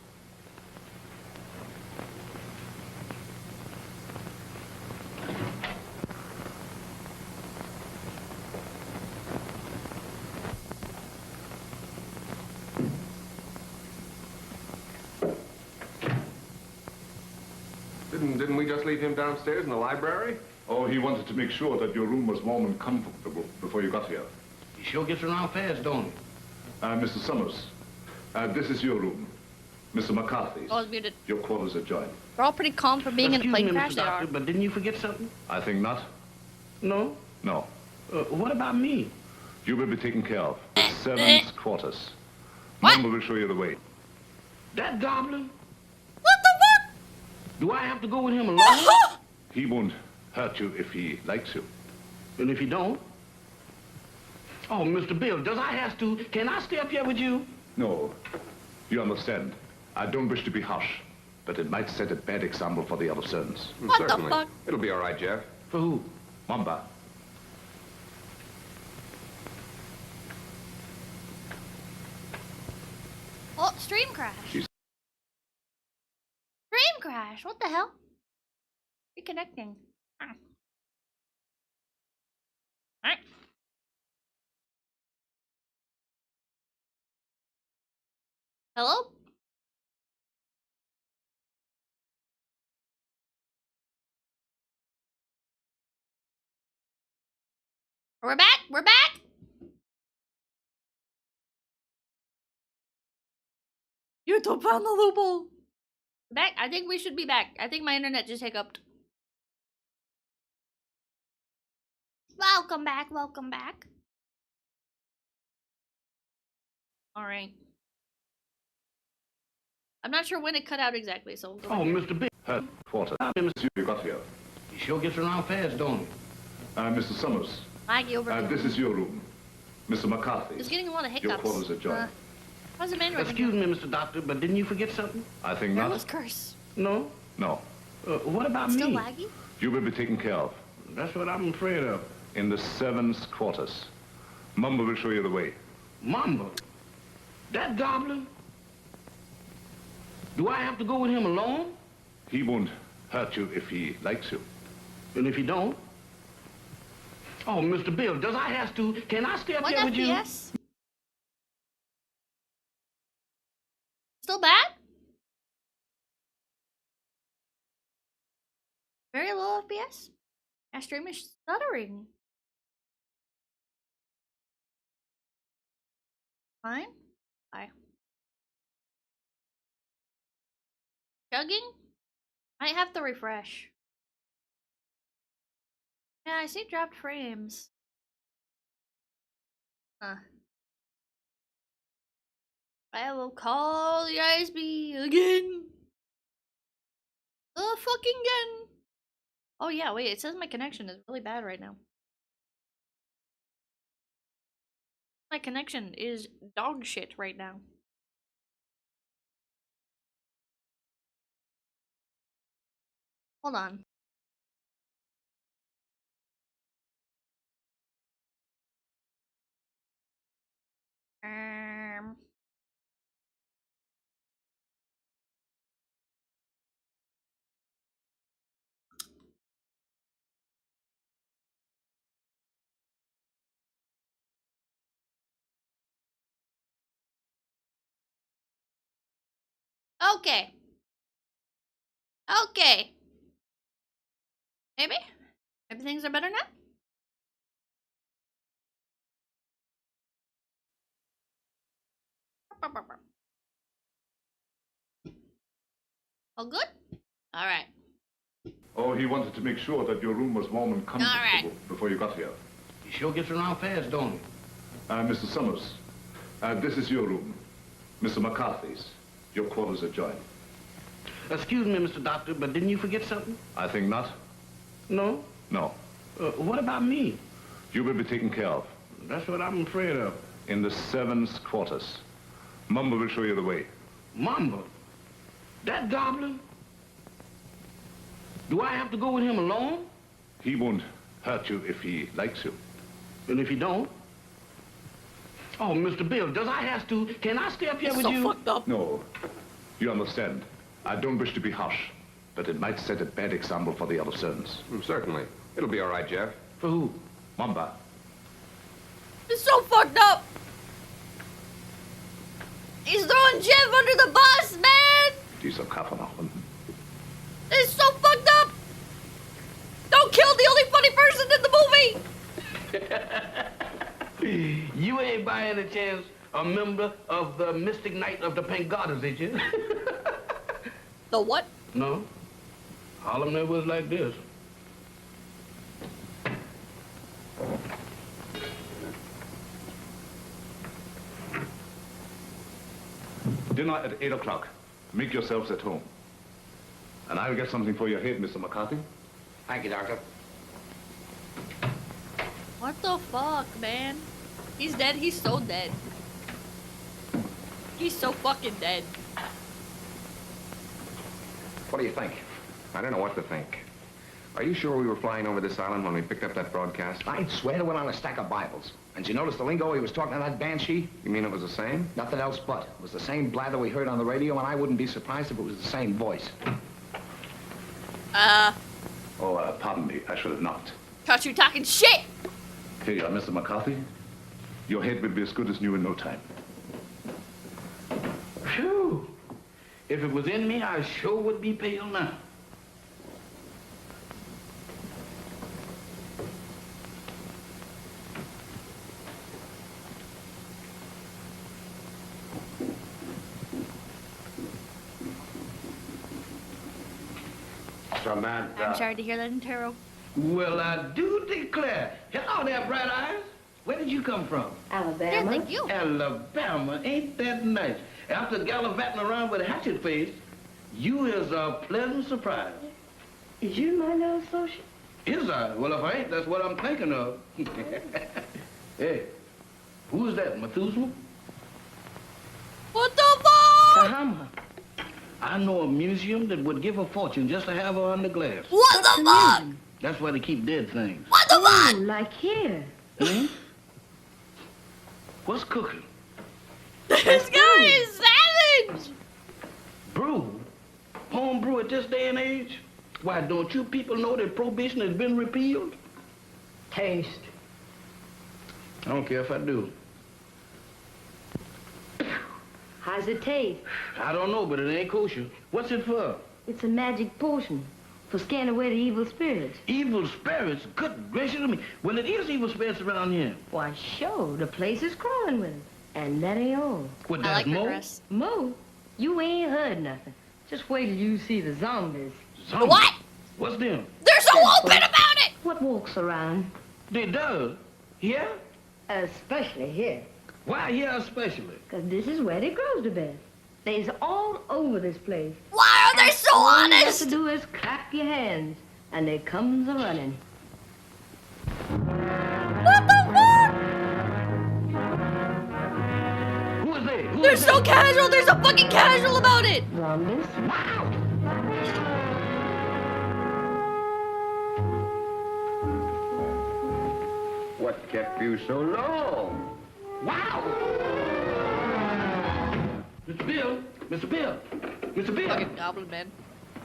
Didn't we just leave him downstairs in the library? Oh, he wanted to make sure that your room was warm and comfortable before you got here. He sure gets around fast, don't he? Mr. Summers, this is your room. Mr. McCarthy's. I was muted. Your quarters adjoin. They're all pretty calm for being in a Excuse plane me, crash. Mr. They Doctor, are. but didn't you forget something? I think not. No? No. What about me? You will be taken care of. The servants' quarters. Mamba will show you the way. That goblin? What the fuck? Do I have to go with him alone? He won't hurt you if he likes you. And if he don't? Oh, Mr. Bill, does I have to? Can I stay up here with you? No. You understand. I don't wish to be harsh, but it might set a bad example for the other servants. What Certainly. the fuck? It'll be all right, Jeff. For who? Mamba. Oh, stream crash. She's- Stream crash. What the hell? Reconnecting. Huh. Alright. Hello? We're back. We're back. YouTube found the loophole. Back. I think we should be back. I think my internet just hiccuped. Welcome back. Welcome back. All right. I'm not sure when it cut out exactly, so we'll go Oh, back here. Mr. Bill. Quarter. You got here. He sure gets around fast, don't he? Mr. Summers. Laggy over here. This is your room. Mr. McCarthy. He's getting a lot of hiccups. Your quarters are joined. How's the man right Excuse me, Mr. Doctor, but didn't you forget something? I think That not. was curse. No? No. What about Still me? laggy? You will be taken care of. That's what I'm afraid of. In the 7th quarters. Mumbo will show you the way. Mumbo? That goblin? Do I have to go with him alone? He won't hurt you if he likes you. And if he don't? Oh, Mr. Bill, does I have to? Can I stay up here with you? FPS? Still bad? Very low FPS? My stream is stuttering. Fine. Bye. Chugging? Might have to refresh. Yeah, I see dropped frames. Huh. I will call the ISB again. Fucking again. Oh yeah, wait, it says my connection is really bad right now. My connection is dog shit right now. Hold on. Okay. Okay. Maybe? Maybe things are better now? All good? Alright. Oh, he wanted to make sure that your room was warm and comfortable before you got here. He sure gets around fast, don't he? Mr. Summers, this is your room. Mr. McCarthy's. Your quarters are joined. Excuse me, Mr. Doctor, but didn't you forget something? I think not. No? No. What about me? You will be taken care of. That's what I'm afraid of. In the 7th quarters. Mumbo will show you the way. Mumbo? That goblin? Do I have to go with him alone? He won't hurt you if he likes you. And if he don't? Oh, Mr. Bill, does I have to? Can I stay up here with you? Fucked up. No. You understand. I don't wish to be harsh, but it might set a bad example for the other servants. Certainly. It'll be all right, Jeff. For who? Mamba. It's so fucked up. He's throwing Jeff under the bus, man. Dieser Kaffernachmann. It's so fucked up. Don't kill the only funny person in the movie. You ain't by any chance a member of the Mystic Knight of the Pink Goddess, ain't you? The what? No. Harlem never was like this. Dinner at 8 o'clock. Make yourselves at home. And I'll get something for your head, Mr. McCarthy. Thank you, Doctor. What the fuck, man? He's dead. He's so dead. He's so fucking dead. What do you think? I don't know what to think. Are you sure we were flying over this island when we picked up that broadcast? I'd swear to it on a stack of Bibles. And you notice the lingo he was talking to that banshee? You mean it was the same? Nothing else but. It was the same blather we heard on the radio, and I wouldn't be surprised if it was the same voice. Pardon me. I should have knocked. Caught you talking shit. Here you are, Mr. McCarthy. Your head will be as good as new in no time. Phew. If it was in me, I sure would be pale now. I'm sorry to hear that, Intero. Well, I do declare. Hello there, Bright Eyes. Where did you come from? Alabama. Yeah, thank you. Alabama. Ain't that nice? After gallivanting around with a hatchet face, you is a pleasant surprise. Is you my little associate? Is I? Well, if I ain't, that's what I'm thinking of. Hey, who's that, Methuselah? What the fuck? Kahama. I know a museum that would give a fortune just to have her under glass. What the fuck? That's where they keep dead things. What the fuck? Like here. Hmm? What's cooking? This guy is savage! Brew? Home brew at this day and age? Why, don't you people know that prohibition has been repealed? Taste. I don't care if I do. How's it taste? I don't know, but it ain't kosher. What's it for? It's a magic potion for scaring away the evil spirits. Evil spirits? Good gracious of me. Well, it is evil spirits around here. Why, sure, the place is crawling with them. And that ain't all. What, that's more? Mo? You ain't heard nothing. Just wait till you see the zombies. Zombies? What? What's them? They're so open about it! What walks around? They does. Here? Especially here. Why here especially? Because this is where they grows the best. They's all over this place. Why are they so All you have honest? to do is clap your hands, and they comes a-running. What the fuck? Who is they? They're so casual. They're so fucking casual about it. Zombies? Wow! What kept you so long? Wow! Mr. Bill! Mr. Bill! Mr. Bill! Fucking goblin man.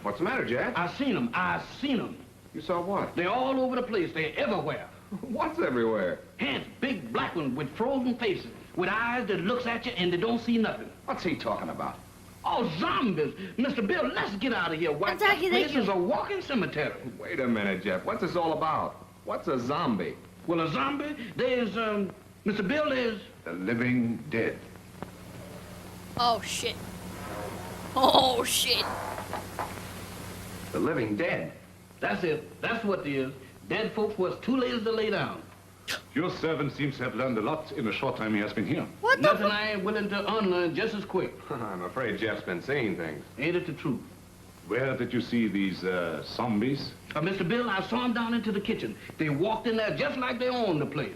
What's the matter, Jack? I seen them. I seen them. You saw what? They're all over the place. They're everywhere. What's everywhere? Hands, big black ones with frozen faces, with eyes that looks at you and they don't see nothing. What's he talking about? Oh, zombies! Mr. Bill, let's get out of here. Why, That's actually this is a walking cemetery. Wait a minute, Jeff. What's this all about? What's a zombie? Well, a zombie, there's, Mr. Bill, there's... The living dead. Oh shit. Oh shit. The living dead. That's it. That's what it is. Dead folks was too lazy to lay down. Your servant seems to have learned a lot in the short time he has been here. What the Nothing I ain't willing to unlearn just as quick. I'm afraid Jeff's been seeing things. Ain't it the truth? Where did you see these zombies? Mr. Bill, I saw them down into the kitchen. They walked in there just like they owned the place.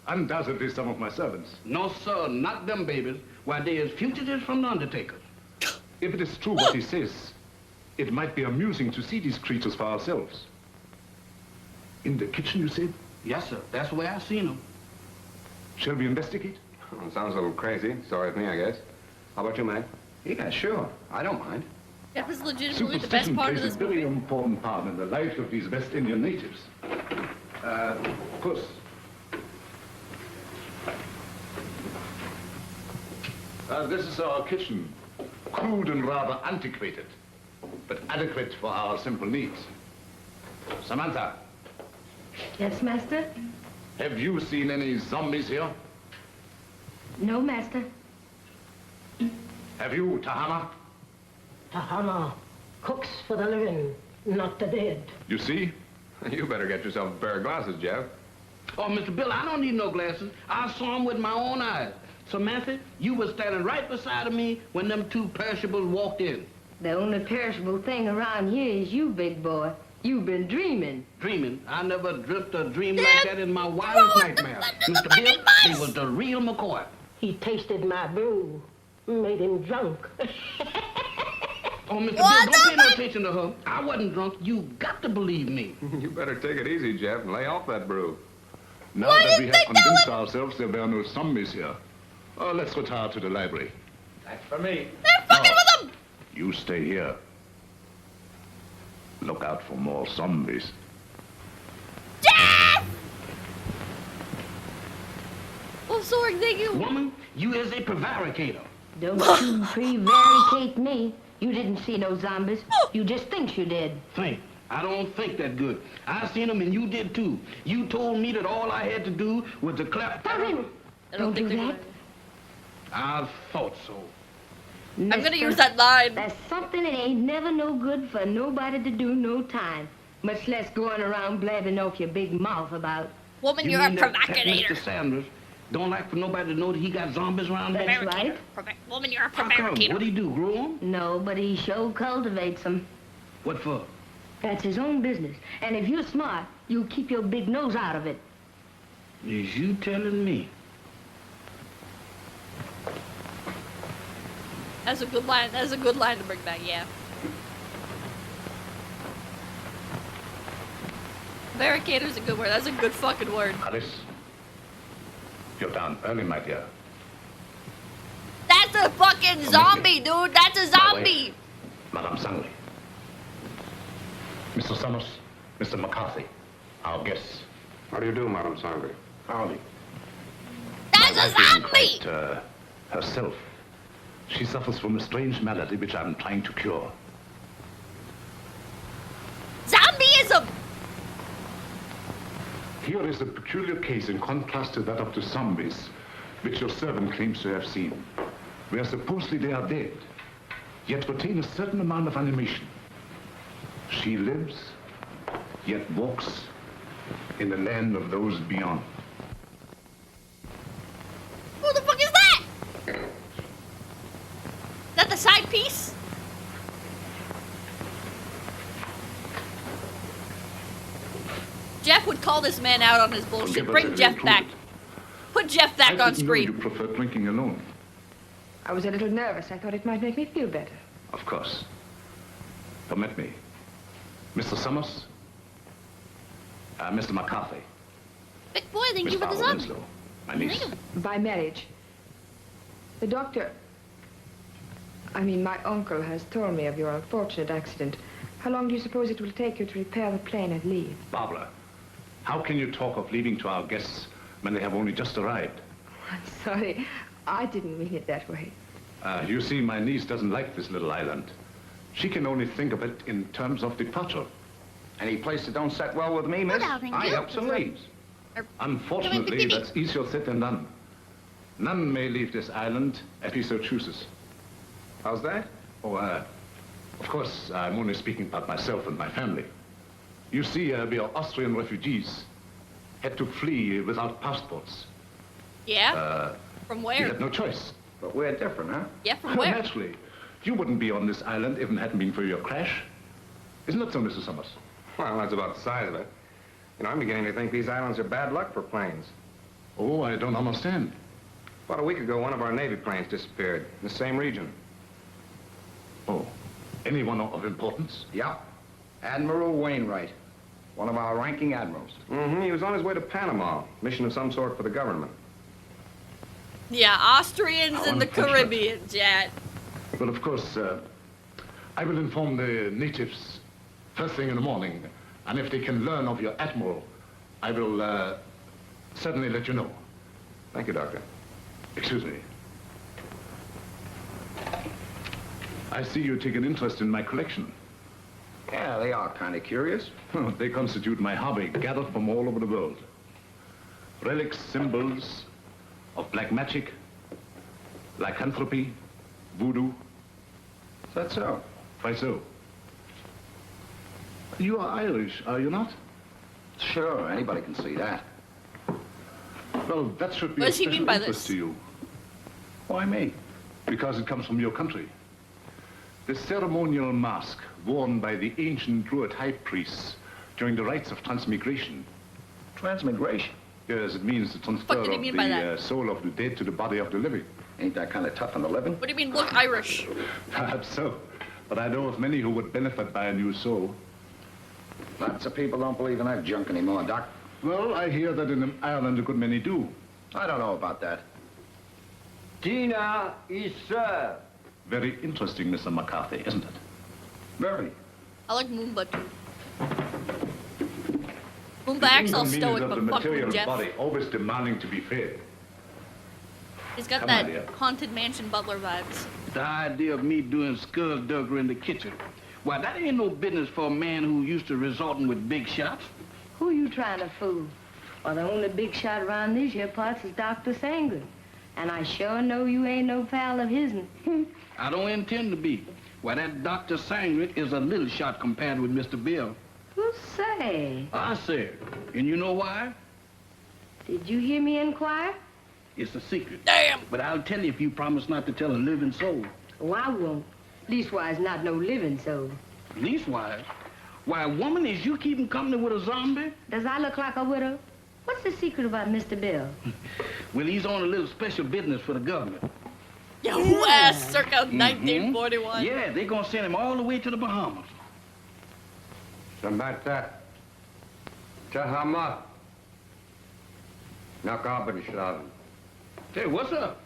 Undoubtedly some of my servants. No, sir, not them babies. Why, they is fugitives from the undertaker. If it is true what he says, it might be amusing to see these creatures for ourselves. In the kitchen, you said? Yes, sir. That's where I seen them. Shall we investigate? Well, sounds a little crazy. Sorry with me, I guess. How about you, man? Yeah, sure. I don't mind. Jeff is legitimately the best Superstition part of plays this a very movie. important part in the life of these West Indian natives. Puss. This is our kitchen. Crude and rather antiquated, but adequate for our simple needs. Samantha, Yes, master? have you seen any zombies here? No, master. Have you, Tahama? Tahama cooks for the living, not the dead. You see? You better get yourself a pair of glasses, Jeff. Oh, Mr. Bill, I don't need no glasses. I saw them with my own eyes. Samantha, you was standing right beside of me when them two perishables walked in. The only perishable thing around here is you, big boy. You've been dreaming. Dreaming? I never dreamt a dream like that in my wildest nightmares. Mr. Bill, he was the real McCoy. He tasted my brew, made him drunk. Oh, Mr. Bill, don't pay no attention to her. I wasn't drunk. You got to believe me. You better take it easy, Jeff, and lay off that brew. Now that we have convinced ourselves there were no zombies here, let's retire to the library. That's for me. They're fucking with them! You stay here. Look out for more zombies. Jeff! Oh, sorry, thank you. Woman, you is a prevaricator. Don't you prevaricate me. You didn't see no zombies. You just think you did. Think. I don't think that good. I seen them and you did too. You told me that all I had to do was to clap. I don't do that. I thought so. I'm gonna use that line. That's something that ain't never no good for nobody to do no time. Much less going around blabbing off your big mouth about. Woman, You you're a mean that provocator. Mr. Sanders, Don't like for nobody to know that he got zombies around there? That's right. Woman, you're a How come? What'd he do, grow them? No, but he sure cultivates them. What for? That's his own business. And if you're smart, you'll keep your big nose out of it. Is you telling me? That's a good line. That's a good line to bring back, yeah. Barricader's a good word. That's a good fucking word. Alice, you're down early, my dear. That's a fucking zombie, dude. That's a zombie. Madame Sangli. Mr. Summers, Mr. McCarthy, our guests. How do you do, Madame Sangli? Howdy. That's a zombie! Herself. She suffers from a strange malady which I'm trying to cure. Zombieism! Here is a peculiar case in contrast to that of the zombies, which your servant claims to have seen, where supposedly they are dead, yet retain a certain amount of animation. She lives, yet walks in the land of those beyond. Who the fuck is that? Is that the side piece? Jeff would call this man out on his bullshit. Bring Jeff back. Put Jeff back on screen. You prefer drinking alone? I was a little nervous. I thought it might make me feel better. Of course. Permit me. Mr. Summers? Mr. McCarthy. Big boy, thank you Miss for the Barbara zombie. Winslow, my niece. By marriage. The doctor... my uncle has told me of your unfortunate accident. How long do you suppose it will take you to repair the plane and leave? Barbara, how can you talk of leaving to our guests when they have only just arrived? I'm sorry. I didn't mean it that way. You see, my niece doesn't like this little island. She can only think of it in terms of departure. Any place that don't set well with me, miss? I help some leaves. Unfortunately, that's easier said than done. None may leave this island if he so chooses. How's that? Oh, of course, I'm only speaking about myself and my family. You see, we are Austrian refugees. Had to flee without passports. Yeah? From We where? had no choice. But we're different, huh? Yeah, from where? Naturally. You wouldn't be on this island if it hadn't been for your crash. Isn't that so, Mr. Summers? Well, that's about the size of it. You know, I'm beginning to think these islands are bad luck for planes. Oh, I don't understand. About a week ago, one of our Navy planes disappeared in the same region. Oh, anyone of importance? Yeah. Admiral Wainwright, one of our ranking admirals. Mm-hmm. He was on his way to Panama, mission of some sort for the government. Yeah, Austrians in the Caribbean, Jet. Well, of course, I will inform the natives first thing in the morning. And if they can learn of your admiral, I will certainly let you know. Thank you, Doctor. Excuse me. I see you take an interest in my collection. Yeah, they are kind of curious. They constitute my hobby, gathered from all over the world. Relics, symbols of black magic, lycanthropy, voodoo. Is that so? Why so? You are Irish, are you not? Sure, anybody can see that. Well, that should be What of does he mean special by interest this? to you. Why me? Because it comes from your country. The ceremonial mask worn by the ancient Druid high priests during the rites of transmigration. Transmigration? Yes, it means the transfer did he of mean by the that? soul of the dead to the body of the living. Ain't that kind of tough on the living? What do you mean, look Irish? Perhaps so. But I know of many who would benefit by a new soul. Lots of people don't believe in that junk anymore, Doc. Well, I hear that in Ireland a good many do. I don't know about that. Dinner is served. Very interesting, Mr. McCarthy, isn't it? Very. I like Moomba too. Moomba acts all stoic, of the but fuck material with Jeff. body, always demanding to be fed. He's got Come that on, dear. haunted mansion butler vibes. The idea of me doing skullduggery in the kitchen. Why, that ain't no business for a man who used to resorting with big shots. Who you trying to fool? Well, the only big shot around these here parts is Dr. Sangli. And I sure know you ain't no pal of his'n. I don't intend to be. Why, that Dr. Sangri is a little shot compared with Mr. Bill. Who say? I said. And you know why? Did you hear me inquire? It's a secret. Damn! But I'll tell you if you promise not to tell a living soul. Oh, I won't. Leastwise, not no living soul. Leastwise? Why, woman, is you keeping company with a zombie? Does I look like a widow? What's the secret about Mr. Bill? Well, he's on a little special business for the government. U.S. circa 1941. Yeah, they're gonna send him all the way to the Bahamas. Samantha. Tahama. Nakabadishlav. Hey, what's up?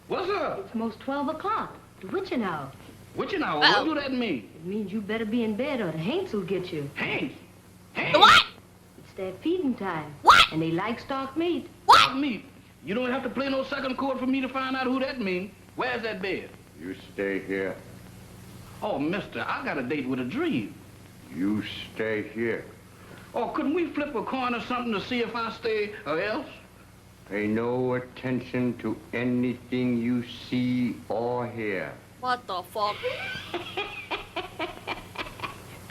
What's up? It's most 12 o'clock. The witching hour. Witching hour? Well, what do that mean? It means you better be in bed or the Haints will get you. Haints? The what? It's their feeding time. What? And they like stock meat. What? Stock meat? You don't have to play no second chord for me to find out who that means. Where's that bed? You stay here. Oh, mister, I got a date with a dream. You stay here. Oh, couldn't we flip a coin or something to see if I stay or else? Pay no attention to anything you see or hear. What the fuck?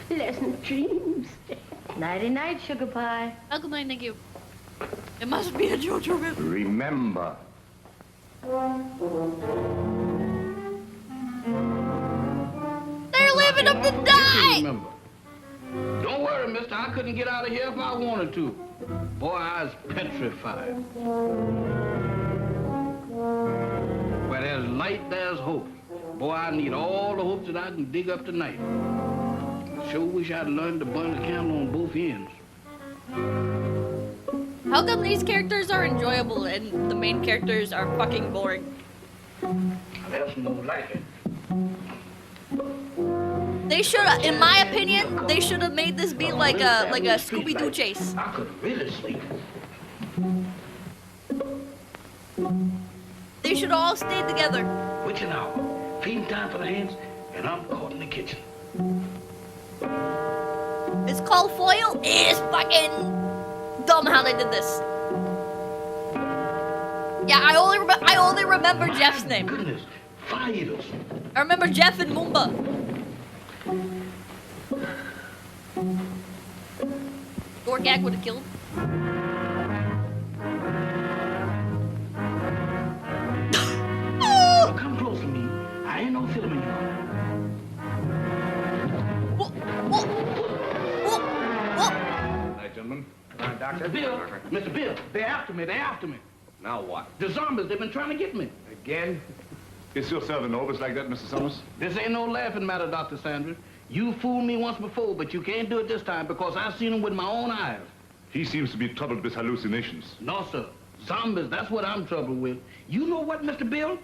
Pleasant dreams. Nighty-night, sugar pie. Uncle Blaine, thank you. It must be a JoJo movie. Remember. They're living up to die! Remember. Don't worry, mister. I couldn't get out of here if I wanted to. Boy, I was petrified. Where there's light, there's hope. Boy, I need all the hopes that I can dig up tonight. I sure wish I'd learned to burn the candle on both ends. How come these characters are enjoyable and the main characters are fucking boring? There's no light. They should have, in my opinion, they should have made this be like a Scooby-Doo chase. I could really sleep. They should all stay together. Witching hour. Feeding time for the hands, and I'm caught in the kitchen. It's called foil. It is fucking dumb how they did this. Yeah, I only remember Jeff's name. Goodness, fire eaters. I remember Jeff and Moomba. Gorgak would have killed. Oh, come close to me. I ain't no filming you. Hi, gentlemen. Doctor. Bill, Mr. Bill, they're after me. They're after me. Now what? The zombies, they've been trying to get me. Again? Is your servant always like that, Mr. Summers? This ain't no laughing matter, Dr. Sanders. You fooled me once before, but you can't do it this time because I've seen him with my own eyes. He seems to be troubled with hallucinations. No, sir. Zombies, that's what I'm troubled with. You know what, Mr. Bill?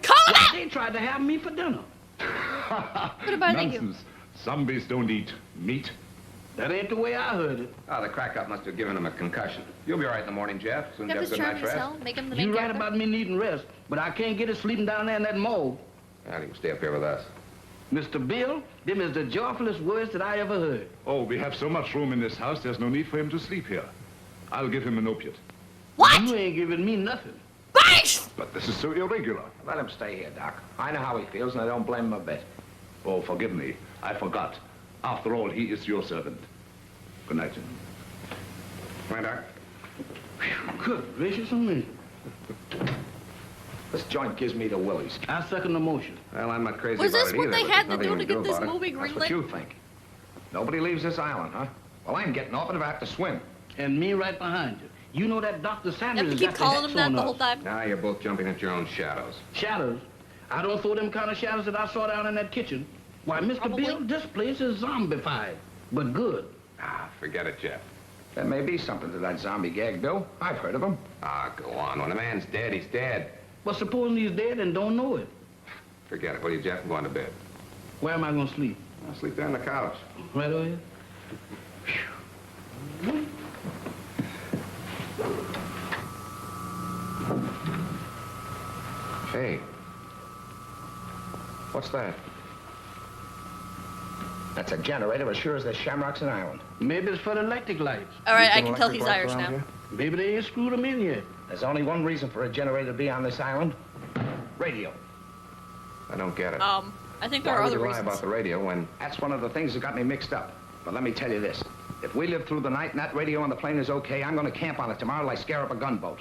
They tried to have me for dinner. What about Nonsense. Zombies don't eat meat. That ain't the way I heard it. Oh, the crack-up must have given him a concussion. You'll be all right in the morning, Jeff. Soon you have a good night's rest. Make him the main You're right character. about me needing rest, but I can't get it sleeping down there in that morgue. Well, you can stay up here with us. Mr. Bill, them is the joyfulest words that I ever heard. Oh, we have so much room in this house, there's no need for him to sleep here. I'll give him an opiate. What? You ain't giving me nothing. Base! But this is so irregular. Let him stay here, Doc. I know how he feels, and I don't blame him a bit. Oh, forgive me. I forgot. After all, he is your servant. Good night, gentlemen. Come on, Doc. Good gracious of me. This joint gives me the willies. I second the motion. Well, I'm not crazy Was about this it what either, they but had there's to do nothing to we can get this about it. movie That's what greenlit? you think. Nobody leaves this island, huh? Well, I'm getting off it if I have to swim. And me right behind you. You know that Dr. Sanders You have to has keep got calling the him hex that on the us. whole time. Now you're both jumping at your own shadows. Shadows? I don't throw them kind of shadows that I saw down in that kitchen. Why, Mr. Probably. Bill, this place is zombified, but good. Ah, forget it, Jeff. There may be something to that zombie gag, Bill. I've heard of them. Ah, go on. When a man's dead, he's dead. But supposing he's dead and don't know it, Forget it, will you, Jeff? Go on to bed. where am I going to sleep? I'll sleep there on the couch. Right over here? Hey. What's that? That's a generator as sure as there's shamrocks in Ireland. Maybe it's for the electric lights. All right, I Anything can tell electric he's lights Irish around now. here? Maybe they ain't screwed them in yet. There's only one reason for a generator to be on this island. Radio. I don't get it. I think there are Why other would you lie reasons. about the radio when... That's one of the things that got me mixed up. But let me tell you this. If we live through the night and that radio on the plane is okay, I'm going to camp on it tomorrow like scare up a gunboat.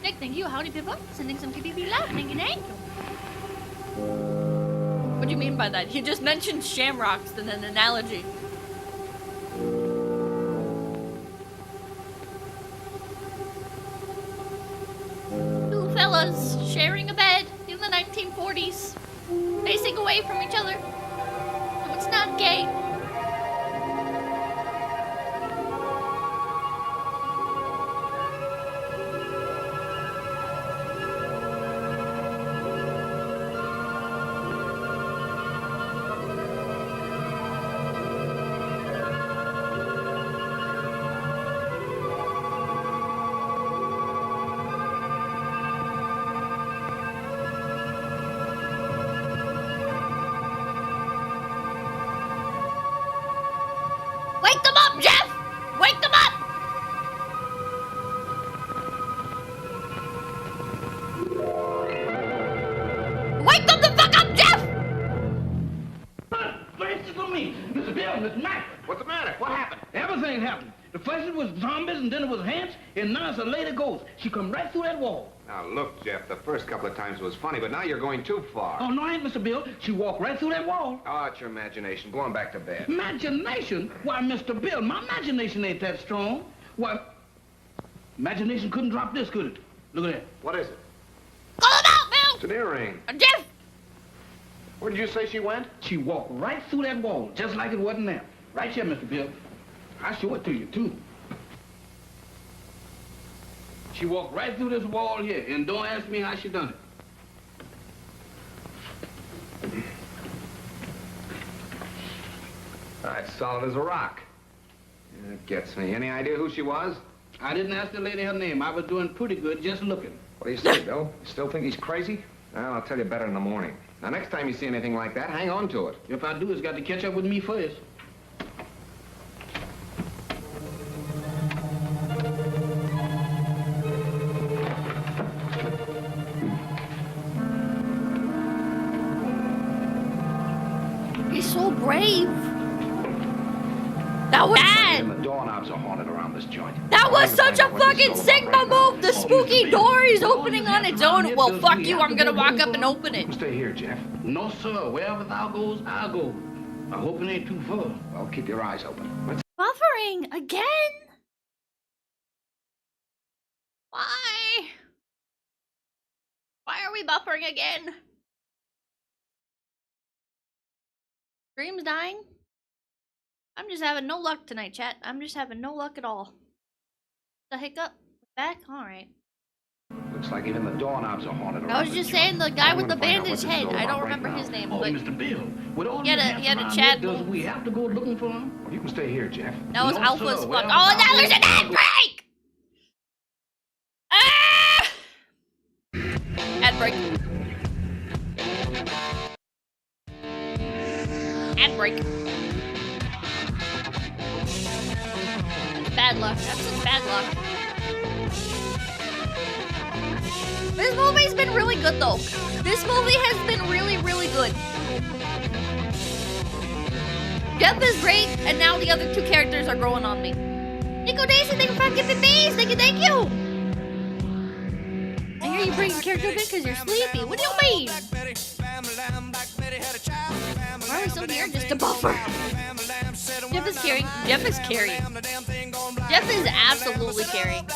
Nick, Thank you. Howdy, people. Sending some PPP love. Thank you. What do you mean by that? You just mentioned shamrocks in an analogy. Two fellas sharing a bed in the 1940s, facing away from each other. So it's not gay. Wake them up, Jeff! Wake them up! Wake them the fuck up, Jeff! Mr. Lumi, Mr. Bill, Mr. Mac. What's the matter? What happened? Everything happened. The first it was zombies, and then it was ants, and now it's a lady ghost. She come right through that wall. Now, look, Jeff, the first couple of times was funny, but now you're going too far. Oh, no, I ain't, Mr. Bill. She walked right through that wall. Oh, it's your imagination. Go on back to bed. Imagination? Why, Mr. Bill, my imagination ain't that strong. Why, imagination couldn't drop this, could it? Look at that. What is it? Call them out, Bill! It's an earring. Jeff! Where did you say she went? She walked right through that wall, just like it wasn't there. Right here, Mr. Bill. I'll show it to you, too. She walked right through this wall here, and don't ask me how she done it. It's solid as a rock. It gets me. Any idea who she was? I didn't ask the lady her name. I was doing pretty good just looking. What do you say, Bill? You still think he's crazy? Well, I'll tell you better in the morning. Now, next time you see anything like that, hang on to it. If I do, it's got to catch up with me first. He's so brave. That was bad. And the doorknobs are haunted around this joint. That was such a fucking Sigma move. The spooky door is opening on its own. Well, fuck you. I'm gonna walk up and open it. Stay here, Jeff. No, sir. Wherever thou goes, I'll go. I hope it ain't too far. Well, keep your eyes open. Buffering again? Why? Why are we buffering again? Stream's dying. I'm just having no luck tonight, chat. I'm just having no luck at all. The hiccup? Back? Alright. Looks like even the doorknobs are haunted around I was just saying the guy with the bandaged head. I don't remember his name, but Mr. Bill, with all he had a chat. Does we have to go looking for him? Well, you can stay here, Jeff. That was No, Alpha's sir. fuck. Well, Oh, now there's an ad break! Ah! Ad break. Ad break. Bad luck. That's just bad luck. This movie's been really good, though. This movie has been really, really good. Jeff is great, and now the other two characters are growing on me. Nico Daisy, thank you for giving me. Thank you, thank you. I hear you bring your character in because you're sleepy. What do you mean? Why are we still here? Just to buffer. Jeff is carrying. Jeff is carrying. Jeff is absolutely carrying.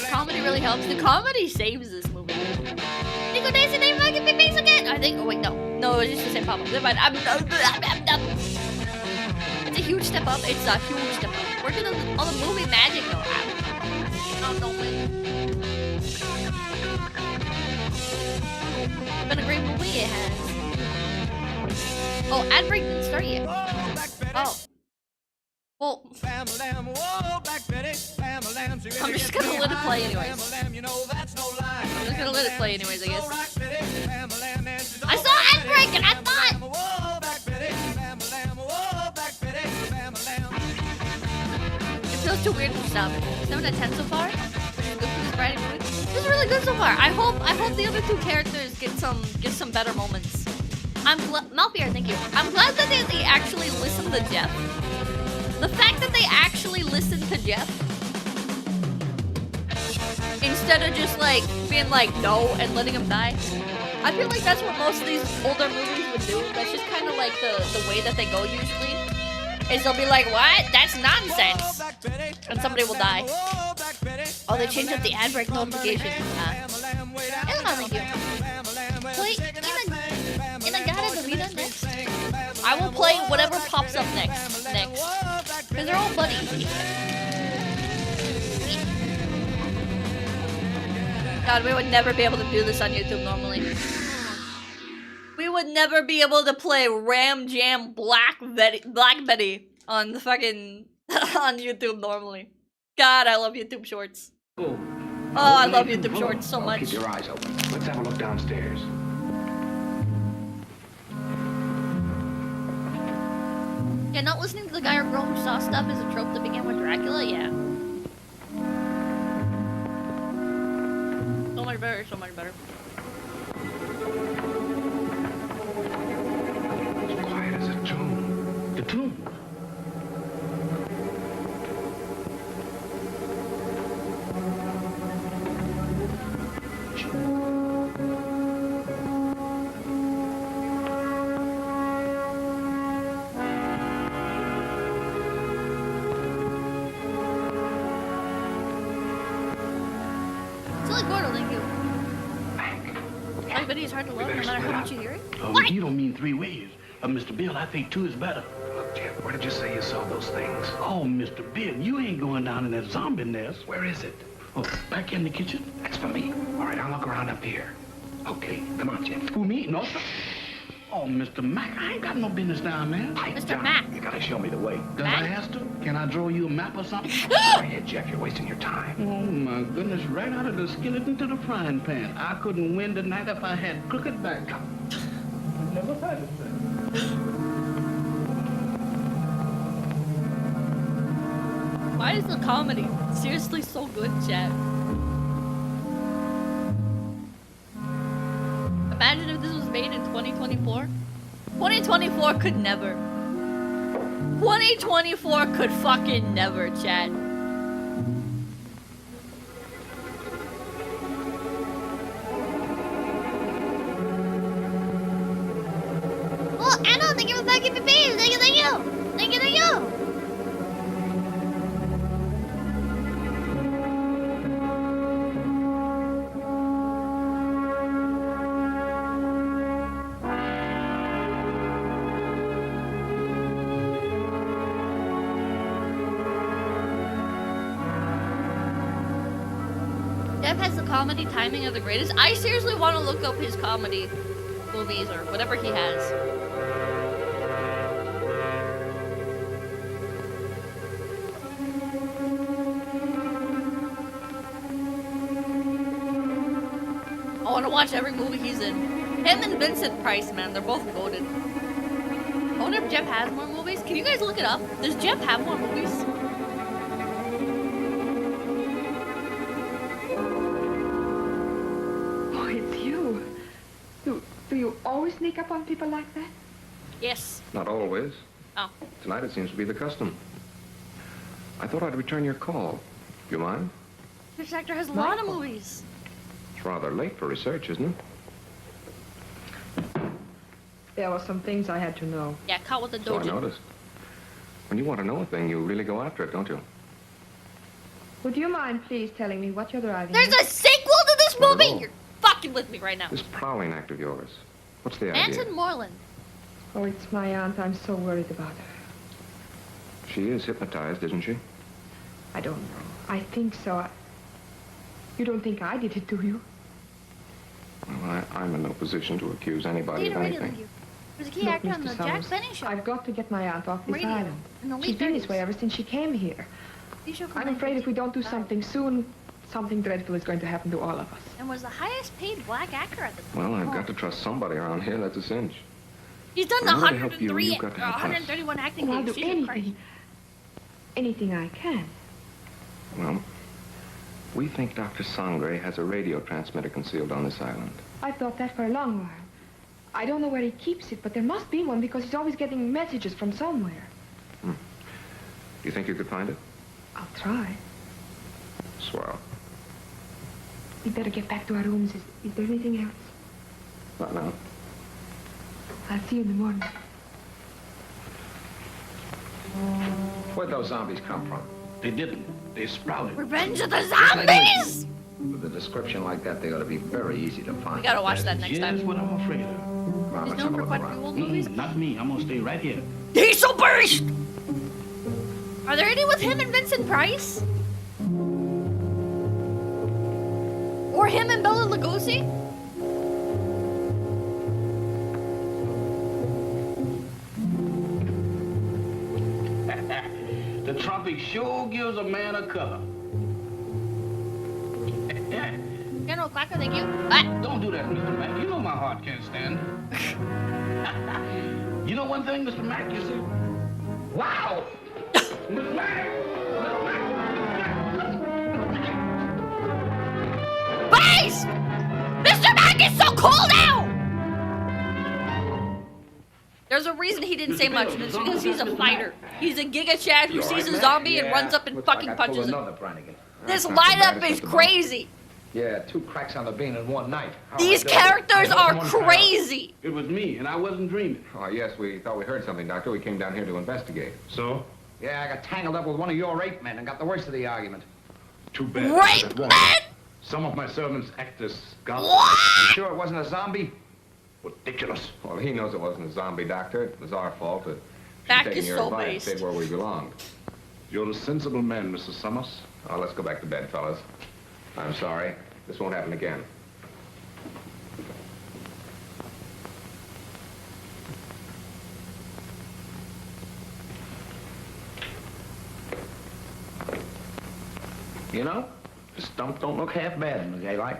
Comedy really helps. The comedy saves this movie. Nico Daisy, thank you for giving me again. I think. Oh wait, no. No, it's just the same problem. Never mind. I'm done. It's a huge step up. It's a huge step up. We're doing all the movie magic though. I don't win. It's been a great movie. It has. Oh, ad break didn't start yet. Oh. Well, I'm just gonna let it play anyways. I'm just gonna let it play anyways, I guess. I saw ad break and I thought. It feels too weird to stop. 7 out of 10 so far. This is really good so far. I hope the other two characters get some better moments. Malpier, thank you. I'm glad that they actually listen to Jeff. The fact that they actually listen to Jeff instead of just like being like no and letting him die. I feel like that's what most of these older movies would do. That's just kind of like the way that they go usually. Is they'll be like, what? That's nonsense. And somebody will die. Oh, they changed up the ad break notification. Play Inagata the Vita next. I will play whatever pops up next. Because they're all buddies. God, we would never be able to do this on YouTube normally. We would never be able to play Ram Jam Black Betty on the fucking on YouTube normally. God, I love YouTube Shorts. Oh, I love YouTube Shorts so much. Keep your eyes open. Let's have a look downstairs. Yeah, not listening to the guy or girl who saw stuff is a trope that began with Dracula. Yeah. So much better. So much better. Quiet as a tomb. The tomb? Silly Gordo, thank you. Everybody is hard to love no matter how much you hear it. What? You don't mean 3 ways. Mr. Bill, I think 2 is better. Look, Jim, where did you say you saw those things? Oh, Mr. Bill, you ain't going down in that zombie nest. Where is it? Oh, back in the kitchen? That's for me. All right, I'll look around up here. Okay, come on, Jim. Who, me? No, sir. Oh, Mr. Mac, I ain't got no business down there. Mr. Mac. You gotta show me the way. Does I have to? Can I draw you a map or something? Go ahead, Jeff. You're wasting your time. Oh, my goodness. Right out of the skillet into the frying pan. I couldn't win tonight if I had crooked back. Never had it, sir. Why is the comedy seriously so good, chat? Imagine if this was made in 2024. 2024 could never. 2024 could fucking never, chat. Oh, Anna, thank you for packing the beans. Thank you, thank you. Thank you, thank you. Jeff has the comedy timing of the greatest. I seriously want to look up his comedy movies or whatever he has. I want to watch every movie he's in. Him and Vincent Price, man, they're both goated. I wonder if Jeff has more movies. Can you guys look it up? Does Jeff have more movies? Oh, it's you. Do you always sneak up on people like that? Yes. Not always. Oh. Tonight it seems to be the custom. I thought I'd return your call. You mind? This actor has a lot of movies. It's rather late for research, isn't it? There were some things I had to know. Yeah, caught with the So I doji. noticed. When you want to know a thing, you really go after it, don't you? Would you mind please telling me what you're driving? There's a sequel to this Not at movie? all. You're fucking with me right now. This prowling act of yours. What's the idea? Anton Moreland. Oh, it's my aunt. I'm so worried about her. She is hypnotized, isn't she? I don't know. I think so. You don't think I did it, do you? Well, I'm in no position to accuse anybody Lead of a radio anything. thank you. He was a key Look, actor on Mr. the Jack Summers, Benny show. I've got to get my aunt off this Radio. island. In the She's late been this 30s. way ever since she came here. He show I'm afraid if we don't do something soon, something dreadful is going to happen to all of us. And was the highest paid black actor at the time. Well, I've got to trust somebody around here. That's a cinch. He's done the In order to help you, 103, you've got to help us. 131 acting Oh, I'll gigs. do Jesus Christ. anything. Anything I can. Well, we think Dr. Sangre has a radio transmitter concealed on this island. I've thought that for a long while. I don't know where he keeps it, but there must be one because he's always getting messages from somewhere. Do you think you could find it? I'll try. Swell. We better get back to our rooms. Is there anything else? Not now. I'll see you in the morning. Where'd those zombies come from? They didn't. They sprouted. Revenge of the Zombies! With a description like that, they ought to be very easy to find. We gotta watch that next time. That's what I'm afraid of. Well, He's let's known have a for look quite a around. few old movies. Not me. I'm gonna stay right here. Diesel Beast! Are there any with him and Vincent Price? Or him and Bela Lugosi? The tropic sure gives a man a cover. General Quacker, thank you. Ah. Don't do that, Mr. Mack. You know my heart can't stand. You know one thing, Mr. Mack, you see? Wow! Mr. Mack! Mr. Mack! Base! Mr. Mack is so cool now! There's a reason he didn't say much, and it's because he's a fighter. He's a Giga Chad who sees a zombie and runs up and fucking punches him. This lineup is crazy. Yeah, 2 cracks on the bean in one night. These characters are crazy. It was me, and I wasn't dreaming. Oh, yes, we thought we heard something, Doctor. We came down here to investigate. So? Yeah, I got tangled up with one of your rape men and got the worst of the argument. Too bad. Rape men? Some of my servants act as guards. You sure it wasn't a zombie? Ridiculous. Well, he knows it wasn't a zombie, Doctor. It was our fault. Back taking is your so advice, based. stayed where we belonged. You're a sensible man, Mr. Summers. Oh, let's go back to bed, fellas. I'm sorry. This won't happen again. You know, the stump don't look half bad in the daylight.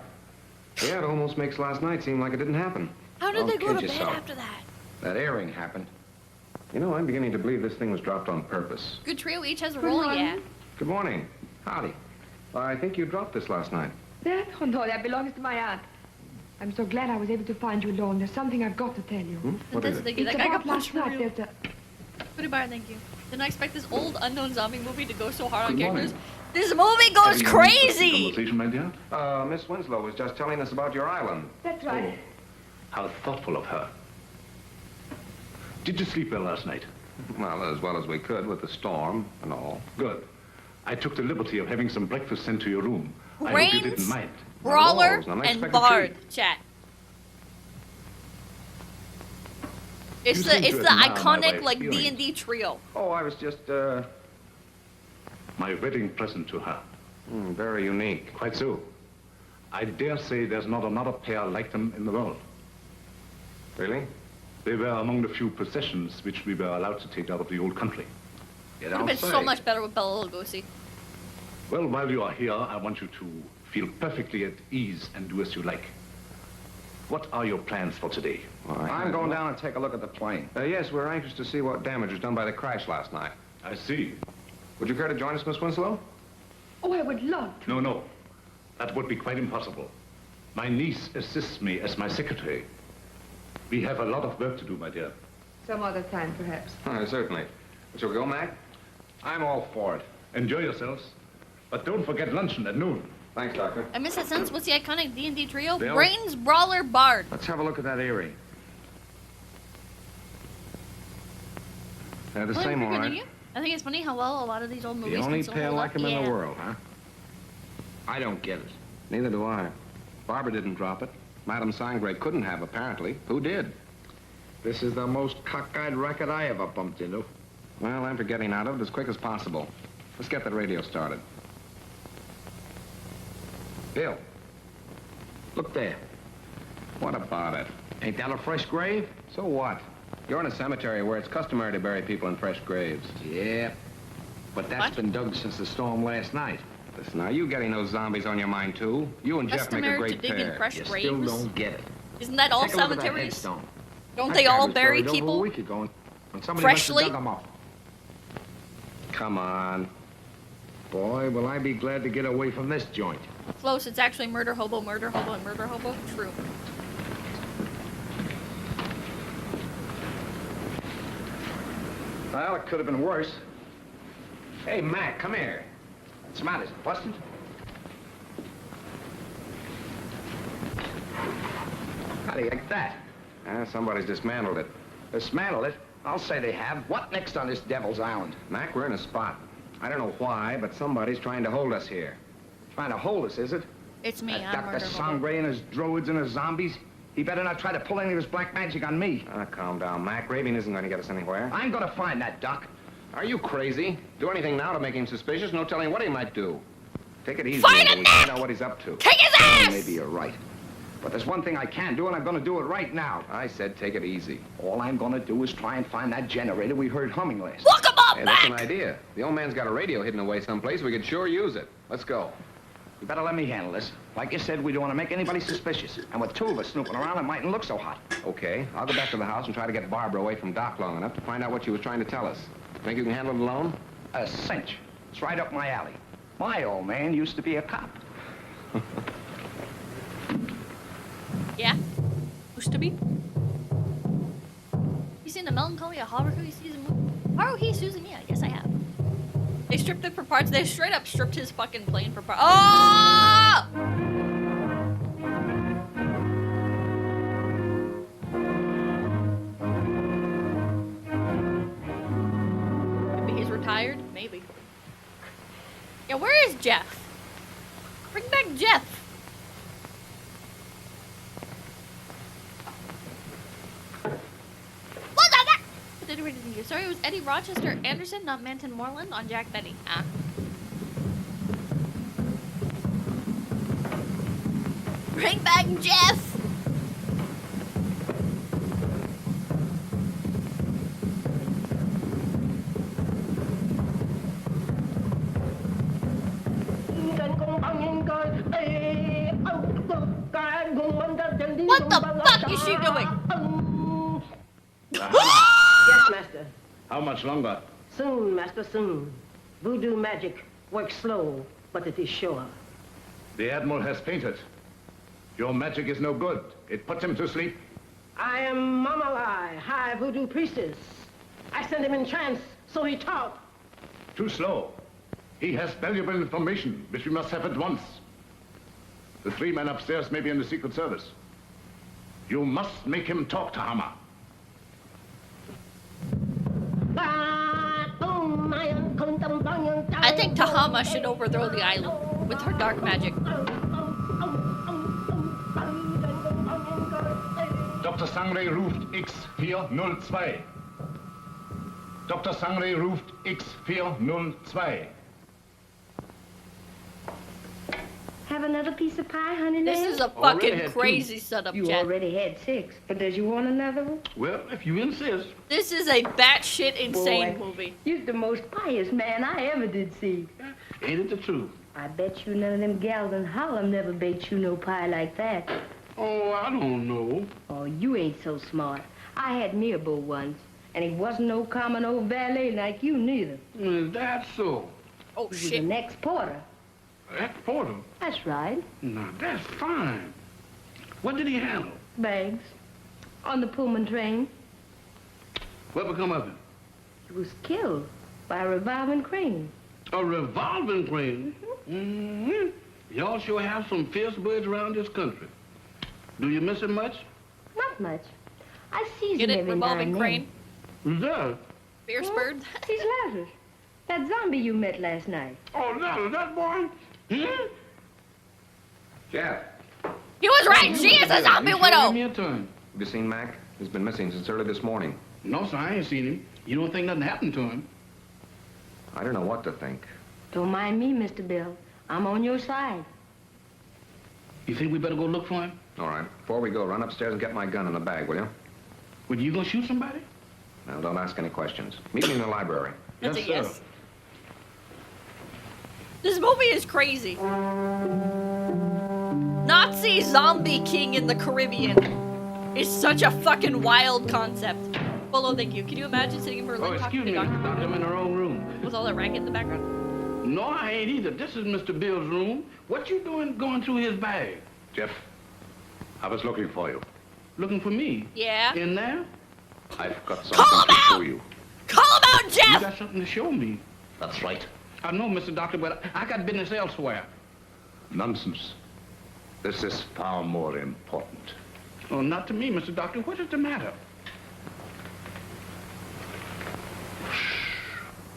Yeah, it almost makes last night seem like it didn't happen. How did Don't they go to kid bed yourself. after that? That earring happened. You know, I'm beginning to believe this thing was dropped on purpose. Good trio each has a role, yeah. Good morning. Howdy. I think you dropped this last night. That? Oh, no, that belongs to my aunt. I'm so glad I was able to find you alone. There's something I've got to tell you. What is it? Thank you. It's That guy got about last punched for night. real. There's a... Pretty bad, thank you. Didn't I expect this old unknown zombie movie to go so hard on Good characters? morning. This movie goes crazy! Conversation, my dear? Miss Winslow was just telling us about your island. That's right. How thoughtful of her. Did you sleep well last night? Well as we could with the storm and all. Good. I took the liberty of having some breakfast sent to your room. I hope you didn't Reigns, mind. Brawler, Not at all. It was an and unexpected Bard. treat. Chat. It's You the seem it's to the admire my iconic wife's like feelings. D&D trio. Oh, I was just, My wedding present to her. very unique. Quite so. I dare say there's not another pair like them in the world. Really? They were among the few possessions which we were allowed to take out of the old country. You Would have been so much better with Bela Lugosi. Well, while you are here, I want you to feel perfectly at ease and do as you like. What are your plans for today? I'm going down and take a look at the plane. Yes, we're anxious to see what damage was done by the crash last night. I see. Would you care to join us, Miss Winslow? Oh, I would love to. No. That would be quite impossible. My niece assists me as my secretary. We have a lot of work to do, my dear. Some other time, perhaps. Certainly. Shall we go, Mac? I'm all for it. Enjoy yourselves. But don't forget luncheon at noon. Thanks, Doctor. I miss that sense. What's the iconic D&D trio? Bill? Reigns, Brawler, Bard. Let's have a look at that earring. The Well, same, all quicker than right. you. I think it's funny how well a lot of these old movies The only can still pair hold like up. him in Yeah. the world, huh? I don't get it. Neither do I. Barbara didn't drop it. Madame Sangre couldn't have, apparently. Who did? This is the most cockeyed racket I ever bumped into. Well, I'm for getting out of it as quick as possible. Let's get that radio started. Bill. Look there. What about it? Ain't that a fresh grave? So what? You're in a cemetery where it's customary to bury people in fresh graves. Yeah. But that's been dug since the storm last night. Listen, are you getting those zombies on your mind, too? You and Jeff make a Customary to great dig in pair. fresh You graves. still don't get it. Isn't that all Take a look at that cemeteries? headstone. Don't That they guy all was bury buried over people? a week ago, and somebody freshly? must have dug him up. Come on. Boy, will I be glad to get away from this joint. Close. It's actually murder hobo, and murder hobo. True. Well, it could have been worse. Hey, Mac, come here. What's the matter? Is it busted? body like that. Somebody's dismantled it. Dismantled it? I'll say they have. What next on this Devil's Island? Mac, we're in a spot. I don't know why, but somebody's trying to hold us here. Trying to hold us, is it? It's me, I'm Dr. Murder Sangre and his druids and his zombies? He better not try to pull any of his black magic on me. Calm down, Mac. Raving isn't going to get us anywhere. I'm going to find that, Doc. Are you crazy? Do anything now to make him suspicious? No telling what he might do. Take it easy until we find out what he's up to. Take his ass! Maybe you're right. But there's one thing I can do, and I'm going to do it right now. I said take it easy. All I'm going to do is try and find that generator we heard humming last. Look him up, Hey, that's an idea. The old man's got a radio hidden away someplace. We could sure use it. Let's go. You better let me handle this. Like you said, we don't want to make anybody suspicious. And with two of us snooping around, it mightn't look so hot. Okay, I'll go back to the house and try to get Barbara away from Doc long enough to find out what she was trying to tell us. Think you can handle it alone? A cinch. It's right up my alley. My old man used to be a cop. Yeah? Used to be? You seen the Melancholy of Haruhi season one? Haruhi Suzumiya? Yes, I have. They stripped it for parts. They straight up stripped his fucking plane for parts. Oh! Maybe he's retired? Maybe. Yeah, where is Jeff? Bring back Jeff. Sorry, it was Eddie Rochester Anderson, not Manton Moreland, on Jack Benny. Ah. Bring back Jeff! What the fuck is she doing? Yes, Master. How much longer? Soon, Master, soon. Voodoo magic works slow, but it is sure. The Admiral has fainted. Your magic is no good. It puts him to sleep. I am Mamalai, High Voodoo Priestess. I sent him in trance, so he talked. Too slow. He has valuable information, which we must have at once. The three men upstairs may be in the Secret Service. You must make him talk, Tahama. I think Tahama should overthrow the island with her dark magic. Dr. Sangre ruft X402. Dr. Sangre ruft X402. Have another piece of pie, honey? This is a fucking crazy setup, You Jack. already had 6, but does you want another one? Well, if you insist. This is a batshit insane Boy, movie. You're the most pious man I ever did see. Ain't it the truth? I bet you none of them gals in Harlem never baked you no pie like that. Oh, I don't know. Oh, you ain't so smart. I had me a beau once, and he wasn't no common old valet like you neither. Is that so? Oh, he was an ex-porter. Ex-porter? That's right. Now, that's fine. What did he handle? Bags. On the Pullman train. What become of him? He was killed by a revolving crane. A revolving crane? Mm-hmm. Y'all sure have some fierce birds around this country. Do you miss him much? Not much. I sees Get him it, every now revolving and then. crane? Who's that? Fierce bird? He's Lazarus. That zombie you met last night. Oh, Lazarus, that boy? Hmm? Jeff. He was right. She is a zombie widow. Give me a turn. Have you seen Mac? He's been missing since early this morning. No, sir, I ain't seen him. You don't think nothing happened to him? I don't know what to think. Don't mind me, Mr. Bill. I'm on your side. You think we better go look for him? All right. Before we go, run upstairs and get my gun in the bag, will you? Well, you gonna shoot somebody? Now, don't ask any questions. Meet me in the library. That's Yes, a yes. sir. This movie is crazy. Nazi zombie king in the Caribbean is such a fucking wild concept. Polo, thank you. Can you imagine sitting in Berlin Oh, talking excuse to me, Dr. Mr. Doctor. I'm in the wrong room. with all that racket in the background? No, I ain't either. This is Mr. Bill's room. What you doing going through his bag? Jeff, I was looking for you. Looking for me? Yeah. In there? I've got Call something him to out! show you. Call him out, You Jeff! got something to show me. That's right. I know, Mr. Doctor, but I got business elsewhere. Nonsense. This is far more important. Oh, not to me, Mr. Doctor. What is the matter?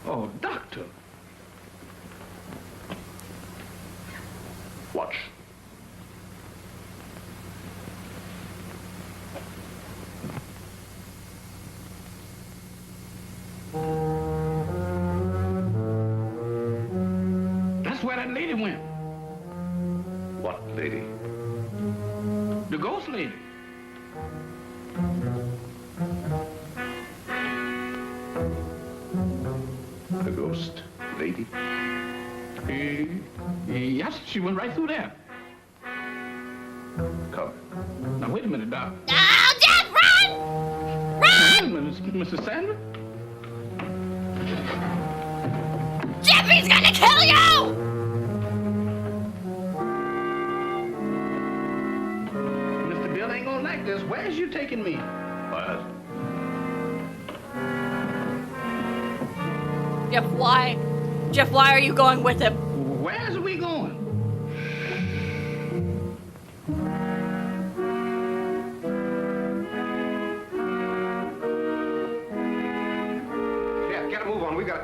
Oh, Doctor. Watch. That's where that lady went. What lady? The ghost lady. The ghost lady? Yes, she went right through there. Come. Now, wait a minute, Doc. Oh, Jeff, run! Run! Wait a minute, Mrs. Sandra. Jeffy's gonna kill you! Mr. Bill ain't gonna like this. Where's you taking me? What? Jeff, why? Jeff, why are you going with him? Where's we going? Jeff, get a move on. We got...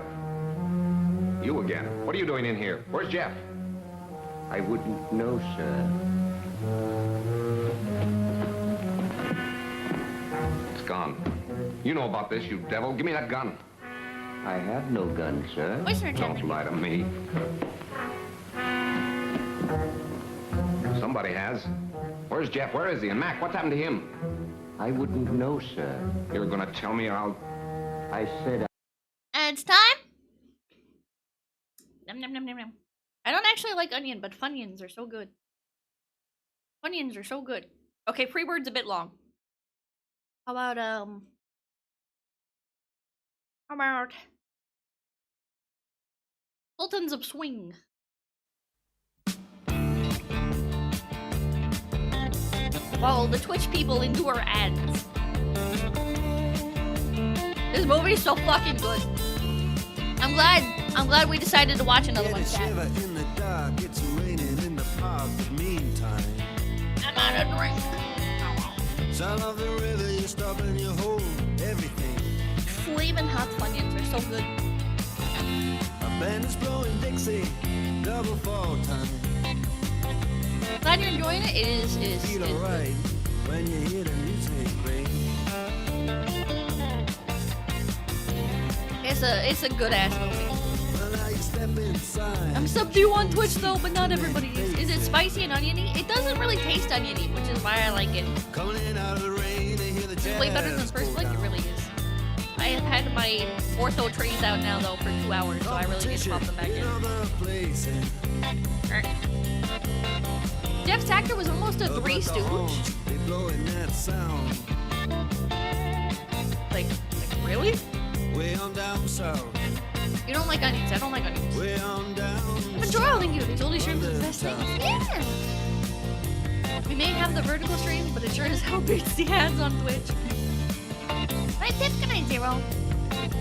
You again. What are you doing in here? Where's Jeff? I wouldn't know, sir. It's gone. You know about this, you devil. Give me that gun. I have no gun, sir. Don't lie to me. Somebody has. Where's Jeff? Where is he? And Mac, what's happened to him? I wouldn't know, sir. You're gonna tell me or I'll... I said... And it's time? Nom nom nom nom nom. I don't actually like onion, but Funyuns are so good. Funyuns are so good. Okay, Freebird's a bit long. How about Sultans of Swing? While the Twitch people endure ads. This movie's so fucking good. I'm glad we decided to watch another one. In the dark, it's raining in the park, but meantime, I'm out of drink. sound of the river, you stop and you hold everything. Flamin' hot Funyuns are so good. A band is blowing Dixie, double fall time. Glad you're enjoying it. It is Feel alright when you hear the music ring. It's a good ass movie. Well, now you step inside. I'm sub to you on Twitch though, but not everybody is. Is it spicy and oniony? It doesn't really taste oniony, which is why I like it. Coming in out of the rain, they hear the It's way better than the first flick. It really is. I have had my ortho trays out now though for 2 hours, so I really need to pop them back in. Jeff's actor was almost a Three Stooge. Like really? Way on down south. You don't like onions. I don't like onions. Way on down. Enjoy all you. These only shrimp is the best thing. Yeah. We may have the vertical stream, but it sure as hell beats the ads on Twitch. My tip can I zero?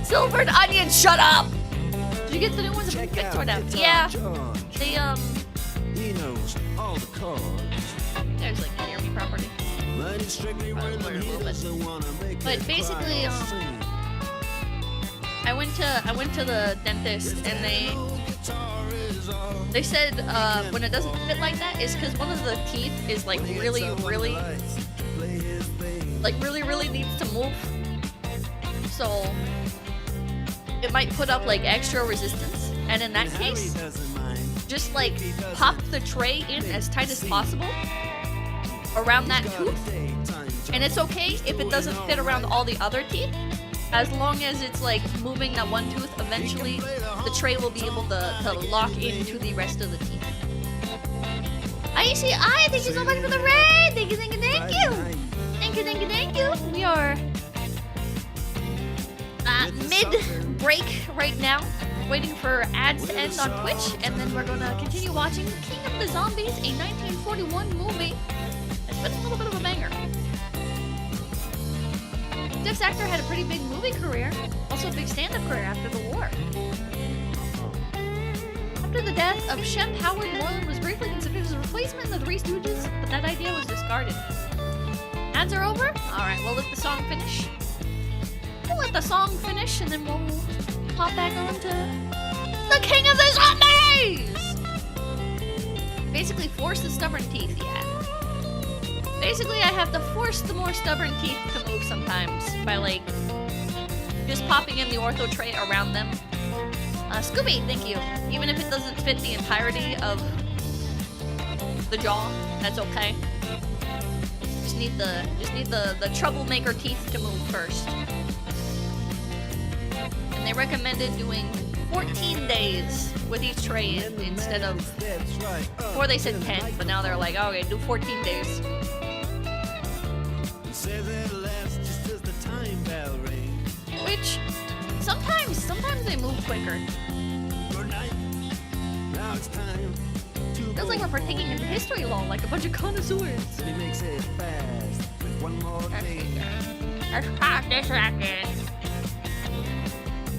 Silvered onion, shut up! Did you get the new ones? Check sort out. Yeah. They He knows all the chords. There's like hear me properly. But basically, I went to the dentist and they said when it doesn't fit like that is because one of the teeth is like really needs to move, so it might put up like extra resistance, and in that case just like pop the tray in as tight as possible around that tooth, and it's okay if it doesn't fit around all the other teeth. As long as it's like moving that one tooth, eventually the tray will be able to lock into the rest of the teeth. ICI, thank you so much for the raid! Thank you, thank you, thank you! Thank you, thank you, thank you! We are mid-break right now, waiting for ads to end on Twitch, and then we're gonna continue watching King of the Zombies, a 1941 movie. It's been a little bit of a banger. Jeff's actor had a pretty big movie career, also a big stand-up career after the war. After the death of Shemp, Howard Moreland was briefly considered as a replacement in the Three Stooges, but that idea was discarded. Ads are over? Alright, we'll let the song finish. We'll let the song finish and then we'll pop back on to the king of the zombies! Basically, force the stubborn teeth, yeah. Basically, I have to force the more stubborn teeth to move sometimes by, like, just popping in the ortho tray around them. Scooby, thank you. Even if it doesn't fit the entirety of the jaw, that's okay. Just need the troublemaker teeth to move first. And they recommended doing 14 days with each tray instead of, before they said 10, but now they're like, oh, okay, do 14 days. Which, sometimes they move quicker. Feels like we're partaking in history law, like a bunch of connoisseurs. Let's pop this racket.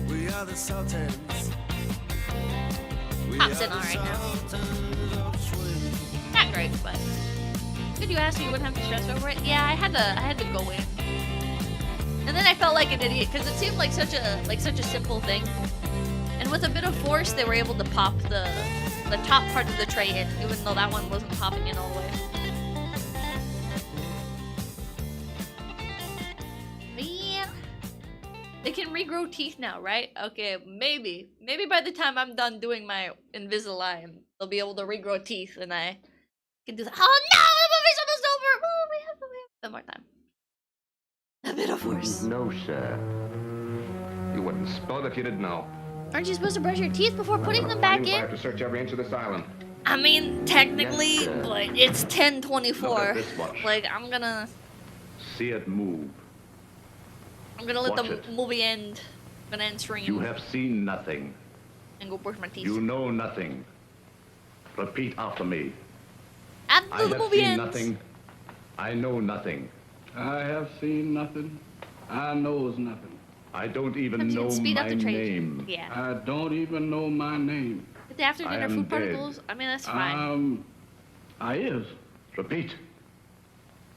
We are the Sultans. Pop's in alright now. Not great, but good you asked me, you wouldn't have to stress over it. Yeah, I had to go in. And then I felt like an idiot because it seemed like such a simple thing. And with a bit of force, they were able to pop the top part of the tray in, even though that one wasn't popping in all the way. Man, they can regrow teeth now, right? Okay, maybe by the time I'm done doing my Invisalign, they'll be able to regrow teeth, and I can do that. Oh no, the movie's almost over. Oh, we have one more time. A bit of force. No, sir. You wouldn't spill it if you didn't know. Aren't you supposed to brush your teeth before putting them back I in? have to search every inch of this island. I mean, technically, but it's 10:24. Like, I'm gonna See it move. let Watch the it. movie end. I'm gonna end stream You have seen nothing. and go brush my teeth. You know nothing. Repeat after me. After I the have movie seen ends. nothing. I know nothing. I have seen nothing. I knows nothing. I don't even Sometimes you know can speed up my the trade. name. Yeah. I don't even know my name. But the after I dinner am food dead. particles, I mean, that's fine. I is. Repeat.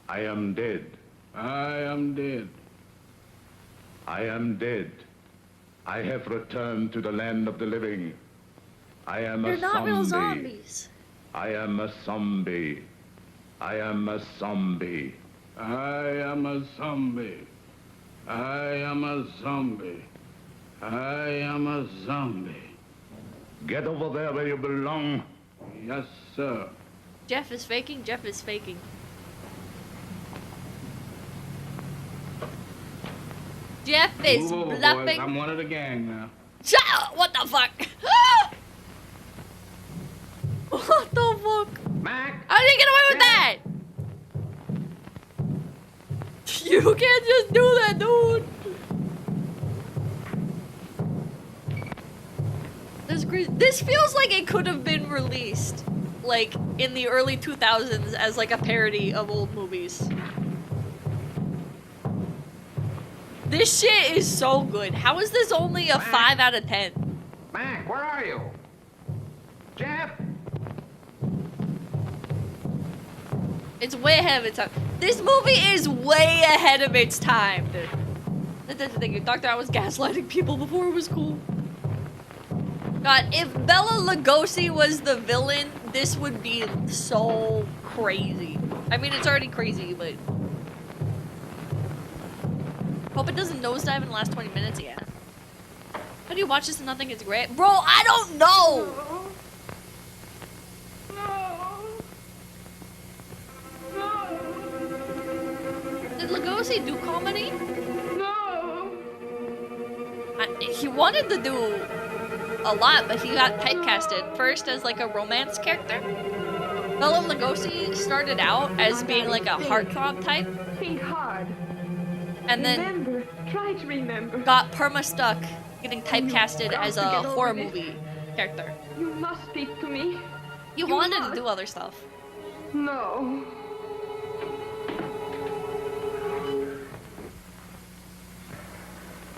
I am dead. I am dead. I am dead. I have returned to the land of the living. I am They're a not zombie. real zombies. I am a zombie. I am a zombie. I am a zombie. I am a zombie. I am a zombie. Get over there where you belong. Yes, sir. Jeff is faking. Jeff is faking. Jeff is Move over, boys. bluffing. I'm one of the gang now. Shut up! What the fuck? What the fuck? Mac! How did you get away with that? You can't just do that, dude. This is crazy. This feels like it could have been released, like, in the early 2000s as, like, a parody of old movies. This shit is so good. How is this only a 5 out of 10? Mac, where are you? Jeff? It's way ahead of its time. This movie is way ahead of its time, dude. That's the thing. You thought I was gaslighting people before it was cool. God, if Bela Lugosi was the villain, this would be so crazy. I mean, it's already crazy, but... Hope it doesn't nosedive in the last 20 minutes, yeah. How do you watch this and not think it's great? Bro, I don't know! Did Lugosi do comedy? No! He wanted to do a lot, but he got typecasted. First as like a romance character. Bela Lugosi started out as being like a heartthrob type. Think hard. And then Remember. Try to remember. got perma-stuck getting typecasted got as to a get over horror this. movie character. You must speak to me. You You wanted to must. do other stuff. No.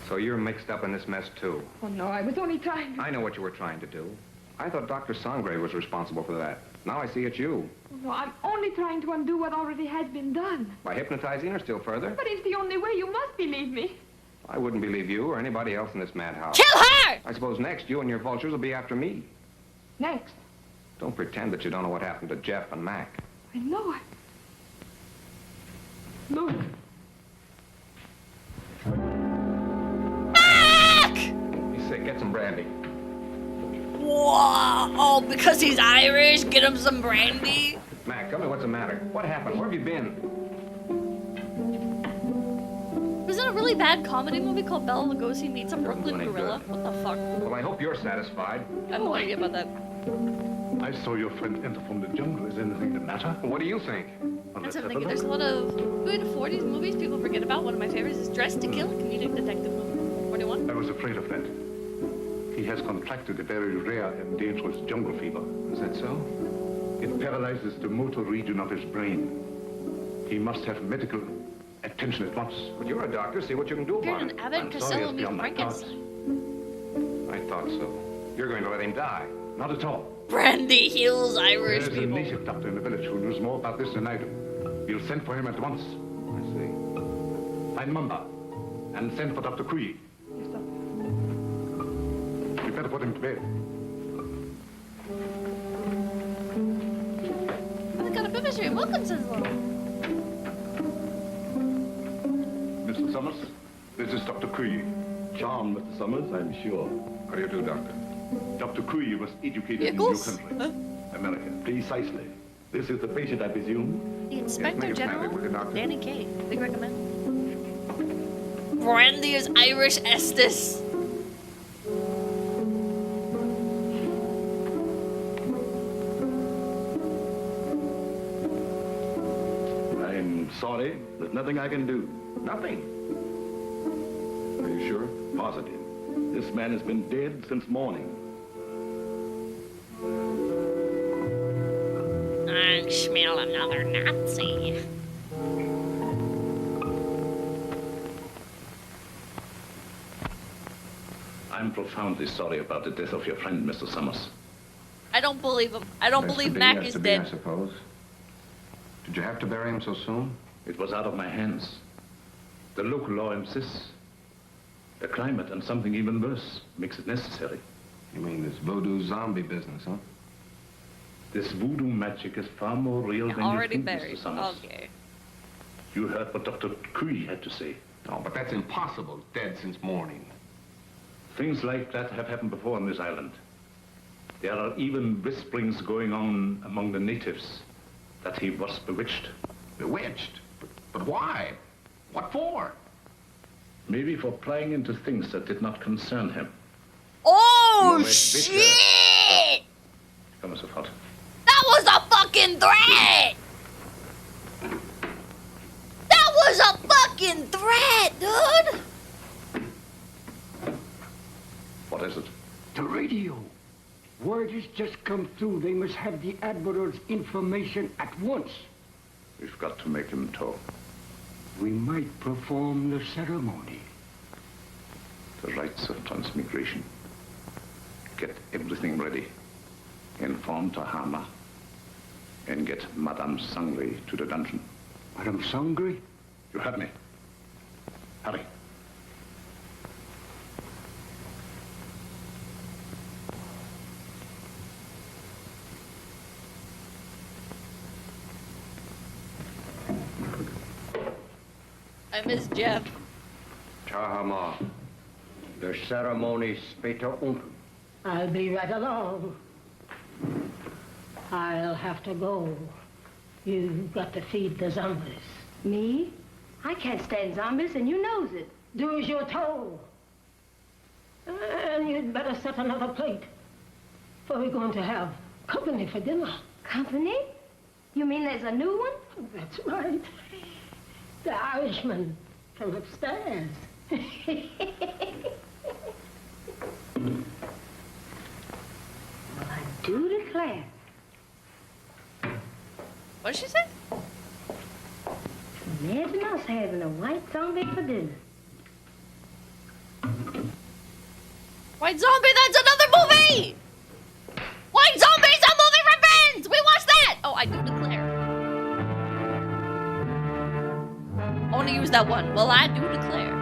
So you're mixed up in this mess, too. Oh, no, I was only trying to... I know what you were trying to do. I thought Dr. Sangre was responsible for that. Now I see it's you. No, I'm only trying to undo what already has been done. By hypnotizing her still further? But it's the only way. You must believe me. I wouldn't believe you or anybody else in this madhouse. Kill her! I suppose next you and your vultures will be after me. Next. Don't pretend that you don't know what happened to Jeff and Mac. I know it. Look. Mac! He's sick. Get some brandy. Whoa! Oh, because he's Irish? Get him some brandy? Mac, tell me what's the matter. What happened? Where have you been? Was it a really bad comedy movie called Bela Lugosi Meets a Brooklyn Gorilla? What the fuck? Well, I hope you're satisfied. I have no idea about that. I saw your friend enter from the jungle. Is anything the matter? What do you think? That's what I'm thinking. There's a lot of good 40s movies people forget about. One of my favorites is Dressed to Kill, a comedic detective movie. 41. I was afraid of that. He has contracted a very rare and dangerous jungle fever. Is that so? It paralyzes the motor region of his brain. He must have medical attention at once. But you're a doctor. See what you can do You're about an it. Abbott Costello meets Frankenstein. I thought so. You're going to let him die. Not at all. Brandy heals Irish There's people. a native doctor in the village who knows more about this than I do. You'll send for him at once. I see. Find Mamba and send for Dr. Kui. Yes, doctor. You better put him to bed. I've got a Bibistry. Welcome, says Little. Mr. Summers, this is Dr. Kui. Charmed, Mr. Summers, I'm sure. How do you do, Doctor? Dr. Kui was educated Vehicles? in your country, America. Precisely. This is the patient, I presume? The Inspector Yes, General, with the doctor. Danny Kaye. Big recommend. Brandy is Irish Estes. I'm sorry. There's nothing I can do. Nothing. Are you sure? Positive. This man has been dead since morning. I smell another Nazi. I'm profoundly sorry about the death of your friend, Mr. Summers. I don't believe him. I don't Has to believe be, Mac has is to be, I dead. suppose. Did you have to bury him so soon? It was out of my hands. The local law insists. The climate and something even worse makes it necessary. You mean this voodoo zombie business, huh? This voodoo magic is far more real than you Already think, buried. Mr. Summers. Okay. You heard what Dr. Kui had to say. No, but that's impossible. Dead since morning. Things like that have happened before on this island. There are even whisperings going on among the natives that he was bewitched. Bewitched? But why? What for? Maybe for prying into things that did not concern him. Oh, No, it's bitter. shit! Come, Mr. Hot. That was a fucking threat! That was a fucking threat, dude! What is it? The radio. Word has just come through. They must have the Admiral's information at once. We've got to make him talk. We might perform the ceremony. The rites of transmigration. Get everything ready. Inform Tahama. And get Madame Sangre to the dungeon. Madame Sangre? You heard me. Hurry. I miss Jeff. Tahama. The ceremony später unten. I'll be right along. I'll have to go. You've got to feed the zombies. Me? I can't stand zombies, and you knows it. Do as you're told. And you'd better set another plate. For we're going to have company for dinner. Company? You mean there's a new one? That's right. The Irishman from upstairs. Well, I do declare. What did she say? Imagine us having a white zombie for dinner. White Zombie, that's another movie! White Zombie's a movie from Friends! We watched Well, I do declare. I want to use that one. Well, I do declare.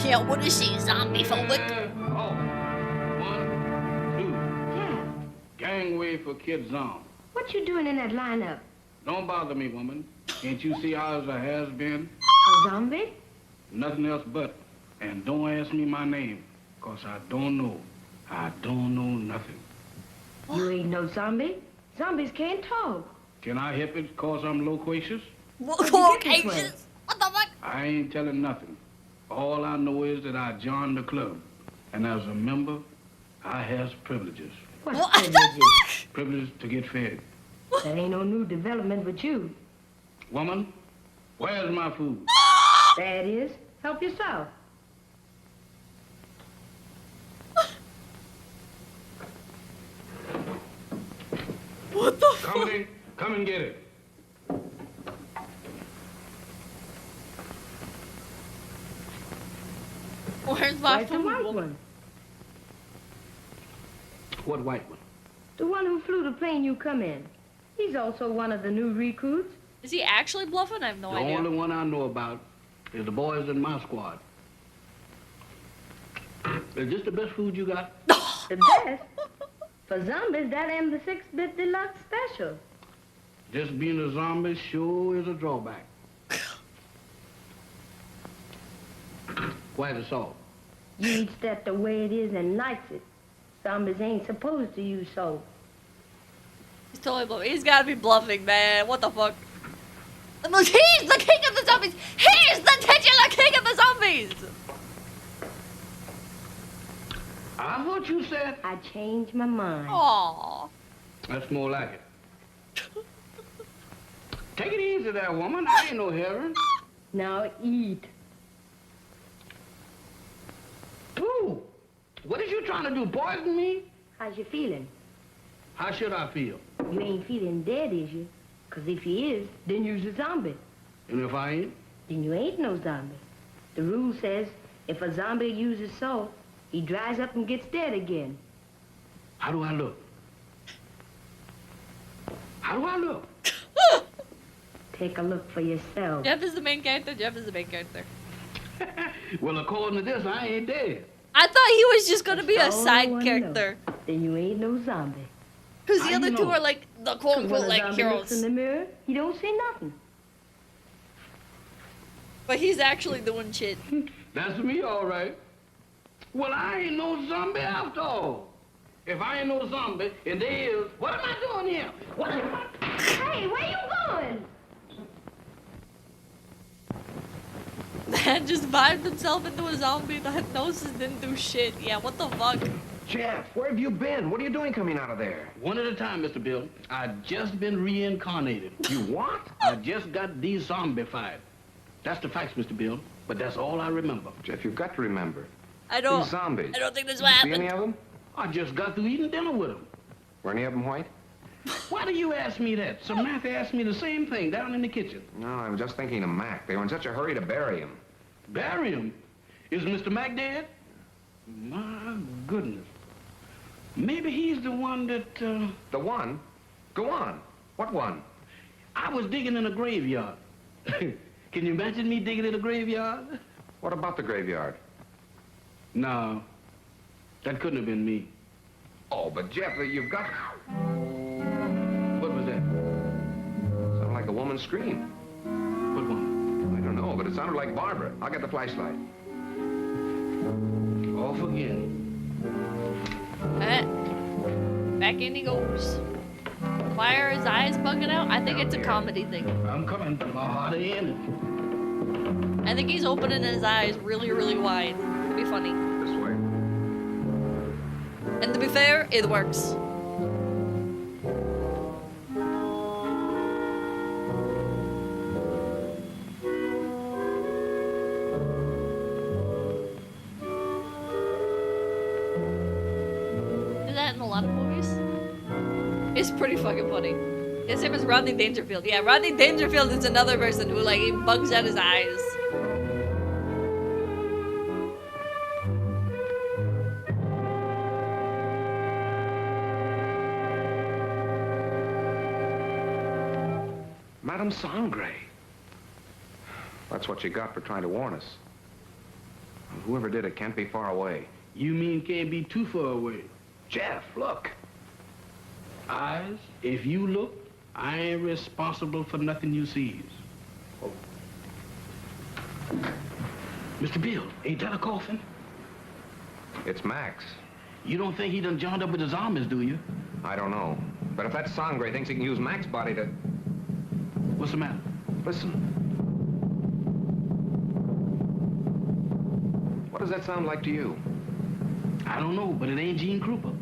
Yeah, what is she, zombie phobic? Oh, 1, 2. Yeah. Gangway for Kid Zom. What you doing in that lineup? Don't bother me, woman. Can't you see how as I has been? A zombie? Nothing else but. And don't ask me my name, 'cause I don't know. I don't know nothing. You ain't no zombie. Zombies can't talk. Can I help it 'cause I'm loquacious? Loquacious? What the fuck? I ain't telling nothing. All I know is that I joined the club. And as a member, I has privileges. What privileges? Privilege to get fed. That ain't no new development with you. Woman, where's my food? There it is. Help yourself. What the fuck? Come and get it. Where's my Where's food? the white one? What white one? The one who flew the plane you come in. He's also one of the new recruits. Is he actually bluffing? I have no The idea. only one I know about is the boys in my squad. Is this the best food you got? The best? For zombies, that am the 6-bit deluxe special. Just being a zombie sure is a drawback. Why the salt? You eats that the way it is and likes it. Zombies ain't supposed to use salt. He's totally bluffing. He's gotta be bluffing, man. What the fuck? Look, he's the king of the zombies! He's the titular king of the zombies! I thought you said... I changed my mind. Aww. That's more like it. Take it easy there, woman. I ain't no heron. Now eat. Ooh, what is you trying to do, poison me? How's you feeling? How should I feel? You ain't feeling dead, is you? 'Cause if you is, then you's a zombie. And if I ain't? Then you ain't no zombie. The rule says if a zombie uses salt, he dries up and gets dead again. How do I look? How do I look? Take a look for yourself. Jeff is the main character. Jeff is the main character. Well, according to this, I ain't dead. I thought he was just gonna be a That's all side I character. know. Then you ain't no zombie. Because the How other you two know? are like the 'Cause quote-unquote when a like zombie looks in heroes. the mirror, he don't see nothing. But he's actually doing shit. That's me, all right. Well, I ain't no zombie after all. If I ain't no zombie, and there is, what am I doing here? What am I... Hey, where you going? Man just vibed himself into a zombie. The hypnosis didn't do shit. Yeah, what the fuck? Jeff, where have you been? What are you doing coming out of there? One at a time, Mr. Bill. I just been reincarnated. You what? I just got de-zombified. That's the facts, Mr. Bill. But that's all I remember. Jeff, you've got to remember. I don't. These zombies. I don't think that's Did what you see happened. any of them? I just got through eating dinner with them. Were any of them white? Why do you ask me that? Samantha asked me the same thing down in the kitchen. No, I was just thinking of Mac. They were in such a hurry to bury him. Bury him? Is Mr. Mac dead? My goodness. Maybe he's the one that, The one? Go on. What one? I was digging in a graveyard. Can you imagine me digging in a graveyard? What about the graveyard? No, that couldn't have been me. Oh, but Jeff, you've got... What was that? Sounded like a woman's scream. What one? I don't know, but it sounded like Barbara. I'll get the flashlight. Off again. Back in he goes. Why are his eyes bugging out? I think it's a comedy thing. I'm coming. My heart in. I think he's opening his eyes really, really wide. It'd be funny. This way. And to be fair, it works. Is that in a lot of movies? It's pretty fucking funny. His name is Rodney Dangerfield. Yeah, Rodney Dangerfield is another person who like he bugs out his eyes. Madame Sangre. That's what you got for trying to warn us. Whoever did it can't be far away. You mean can't be too far away? Jeff, look. Eyes, if you look, I ain't responsible for nothing you sees. Oh. Mr. Bill, ain't that a coffin? It's Max. You don't think he done joined up with his armies, do you? I don't know. But if that Sangre thinks he can use Max's body to... What's the matter? Listen. What does that sound like to you? I don't know, but it ain't Gene Krupa.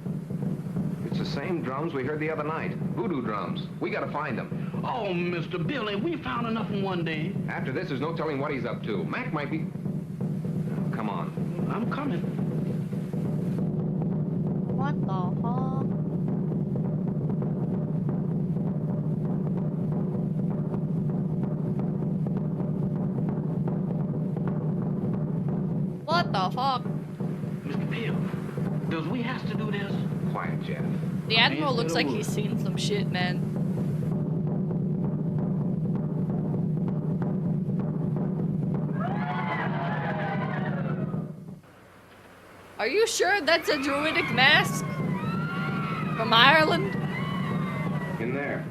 It's the same drums we heard the other night. Voodoo drums. We gotta find them. Oh, Mr. Bill, ain't we found enough in one day? After this, there's no telling what he's up to. Mac might be... Come on. I'm coming. What the fuck? What the fuck? Mr. Bill, does we have to do this? Quiet, Jeff. The Admiral looks like he's seen some shit, man. Are you sure that's a druidic mask? From Ireland? In there.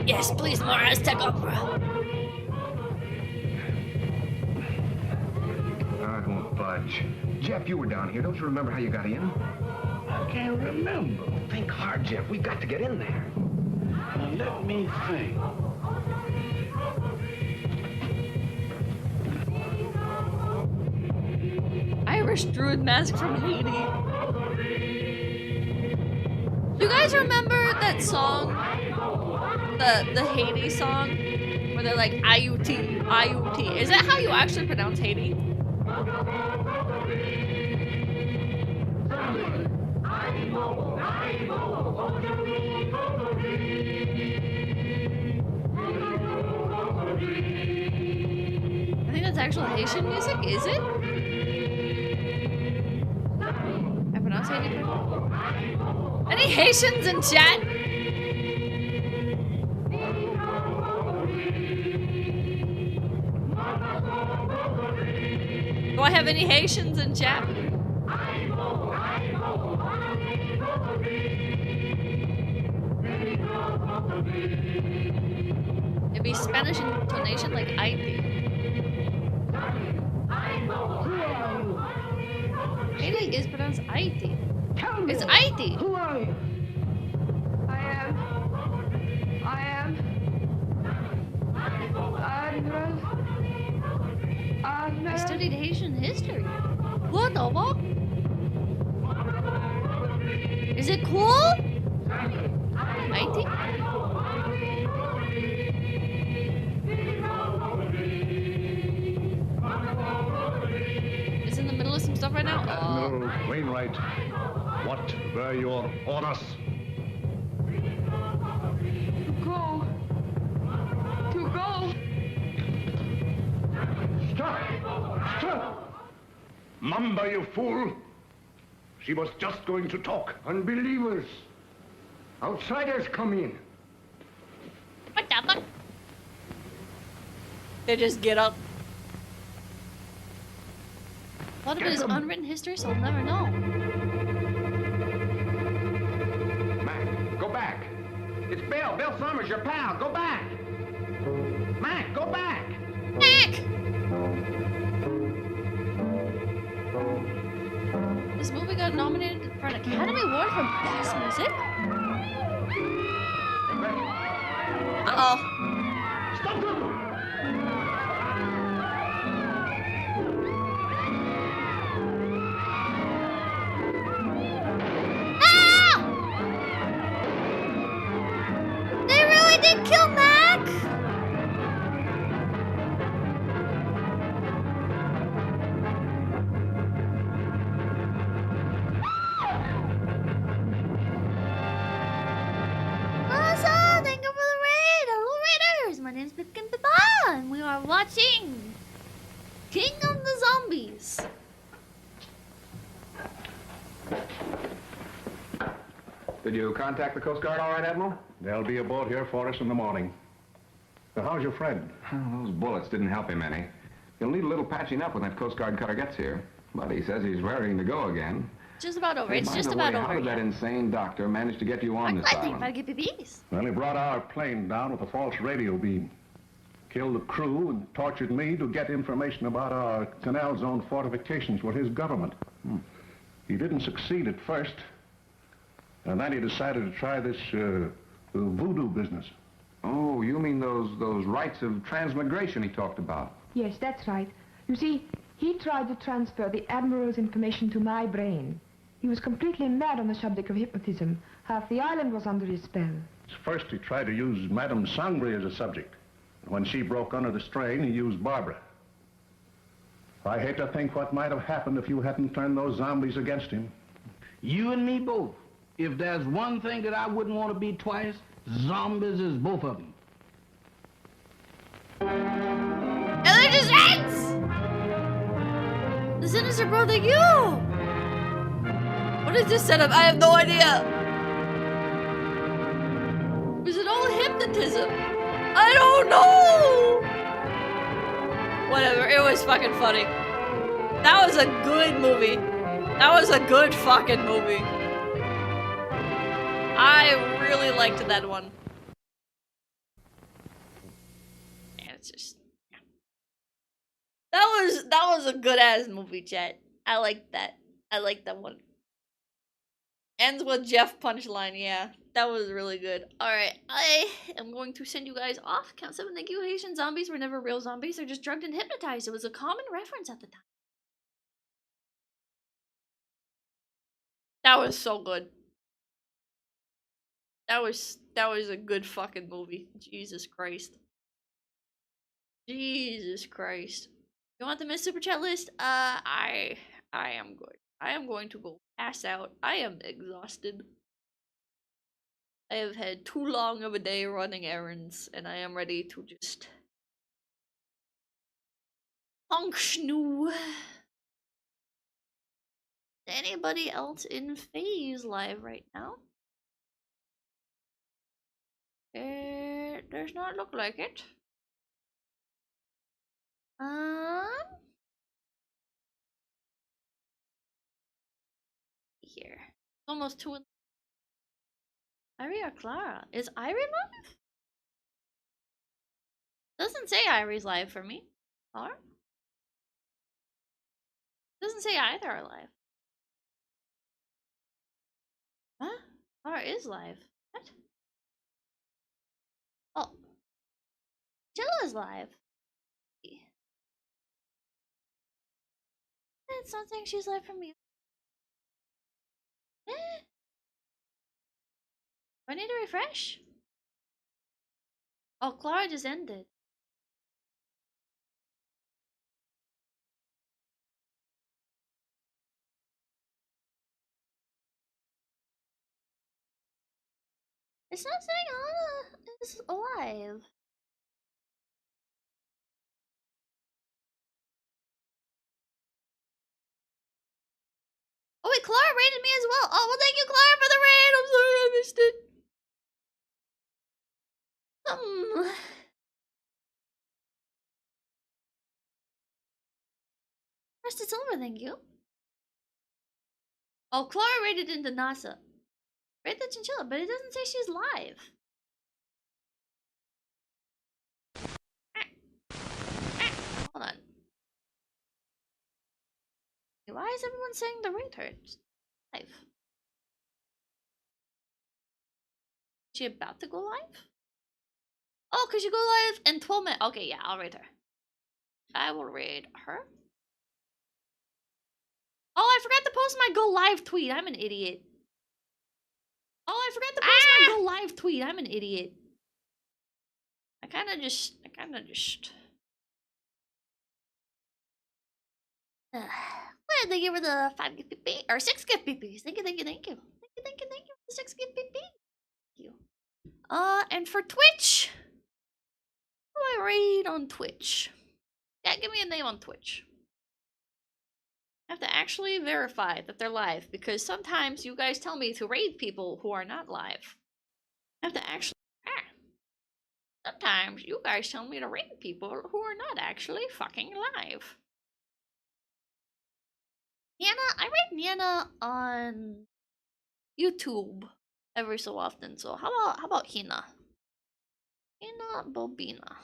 Yes, please, more Aztec opera. I won't budge. Jeff, you were down here. Don't you remember how you got in? I can't remember. Think hard, Jeff. We've got to get in there. Now, let me think. Irish druid mask from Haiti. Do you guys remember that song? The Haiti song? Where they're like, IUT, IUT. Is that how you actually pronounce Haiti? I think that's actual Haitian music, is it? I pronounce Haiti correctly? Any Haitians in chat? Do I have any Haitians in chat? It'd be Spanish intonation like IT. Haiti is pronounced IT. It's IT. Who are you? I am I studied Haitian history. What the fuck? Is it cool? IT? It's in the middle of some stuff right now? Admiral Wainwright, what were your orders? To go. Stop! Mamba, you fool! She was just going to talk. Unbelievers. Outsiders come in. What the fuck? They just get up. A lot of it is unwritten history, so I'll never know. Mac, go back. It's Bill. Bill Summers, your pal. Go back. Mac, go back. Mac! This movie got nominated for an Academy Award for Best Music? Uh-oh. Stop them! Ah! watching King of the Zombies. Did you contact the Coast Guard all right, Admiral? They'll be aboard here for us in the morning. So how's your friend? Oh, those bullets didn't help him any. He'll need a little patching up when that Coast Guard cutter gets here. But he says he's raring to go again. Just about over. Hey, It's by just the about way, over. How did that insane doctor manage to get you on this island? Well, he brought our plane down with a false radio beam. Killed the crew and tortured me to get information about our canal zone fortifications with his government. He didn't succeed at first. And then he decided to try this voodoo business. Oh, you mean those rites of transmigration he talked about? Yes, that's right. You see, he tried to transfer the Admiral's information to my brain. He was completely mad on the subject of hypnotism. Half the island was under his spell. First, he tried to use Madame Sangre as a subject. When she broke under the strain, he used Barbara. I hate to think what might have happened if you hadn't turned those zombies against him. You and me both. If there's one thing that I wouldn't want to be twice, zombies is both of them. And they're just ants! The Sinister Brother, you! What is this setup? I have no idea. Is it all hypnotism? I don't know! Whatever, it was fucking funny. That was a good movie. That was a good fucking movie. I really liked that one. Yeah, it's just... Yeah. That was a good ass movie, chat. I liked that. I liked that one. Ends with Jeff punchline, yeah. That was really good. Alright, I am going to send you guys off. Count 7, thank you. Haitian zombies were never real zombies. They're just drugged and hypnotized. It was a common reference at the time. That was so good. That was a good fucking movie. Jesus Christ. Jesus Christ. You want the Miss Super Chat list? I am good. I am going to go pass out. I am exhausted. I have had too long of a day running errands, and I am ready to just honk schnoo. Anybody else in phase live right now? It does not look like it. Here. Almost 2. Irie or Clara? Is Irie live? Doesn't say Irie's live for me. Or? Doesn't say either are live. Huh? Clara is live. What? Oh. Jilla's live. It's not saying she's live for me. Do I need to refresh? Oh, Clara just ended. It's not saying Anna is alive. Oh wait, Clara rated me as well. Oh, well thank you, Clara, for the raid. I'm sorry I missed it. Rusted Silver, thank you. Oh, Clara rated into NASA. Rate the chinchilla, but it doesn't say she's live. Hold on. Why is everyone saying the rate hurts? Live. Is she about to go live? Oh, because you go live in 12 minutes. Okay, yeah, I'll rate her. I will rate her. Oh, I forgot to post my go live tweet. I'm an idiot. Oh, I forgot to post my go live tweet. I'm an idiot. I kind of just. Well, thank you for the 5 gift PP or 6 gift PPs. Thank you. Thank you for the 6 gift PP. Thank you. And for Twitch, what do I rate on Twitch? Yeah, give me a name on Twitch. I have to actually verify that they're live, because sometimes you guys tell me to raid people who are not live. I have to actually... Sometimes you guys tell me to raid people who are not actually fucking live. Niana, I raid Niana on YouTube every so often, so how about Hina? Hina Bobina.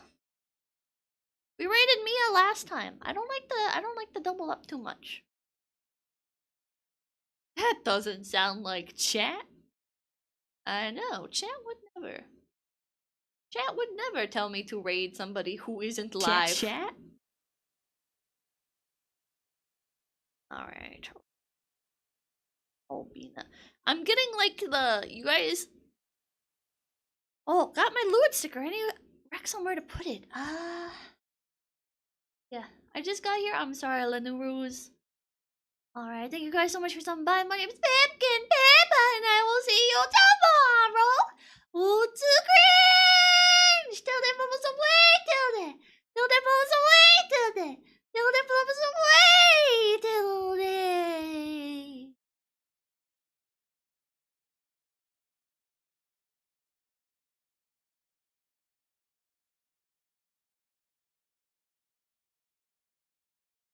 We raided Mia last time. I don't like the double up too much. That doesn't sound like chat. I know, chat would never. Chat would never tell me to raid somebody who isn't live. Chat? Alright. Bobina. I'm getting like you guys. Oh, got my Lewd sticker. I need to wreck somewhere to put it. Yeah, I just got here. I'm sorry, Lenurus. Alright, thank you guys so much for stopping by. My name is Pipkin Pip, and I will see you tomorrow.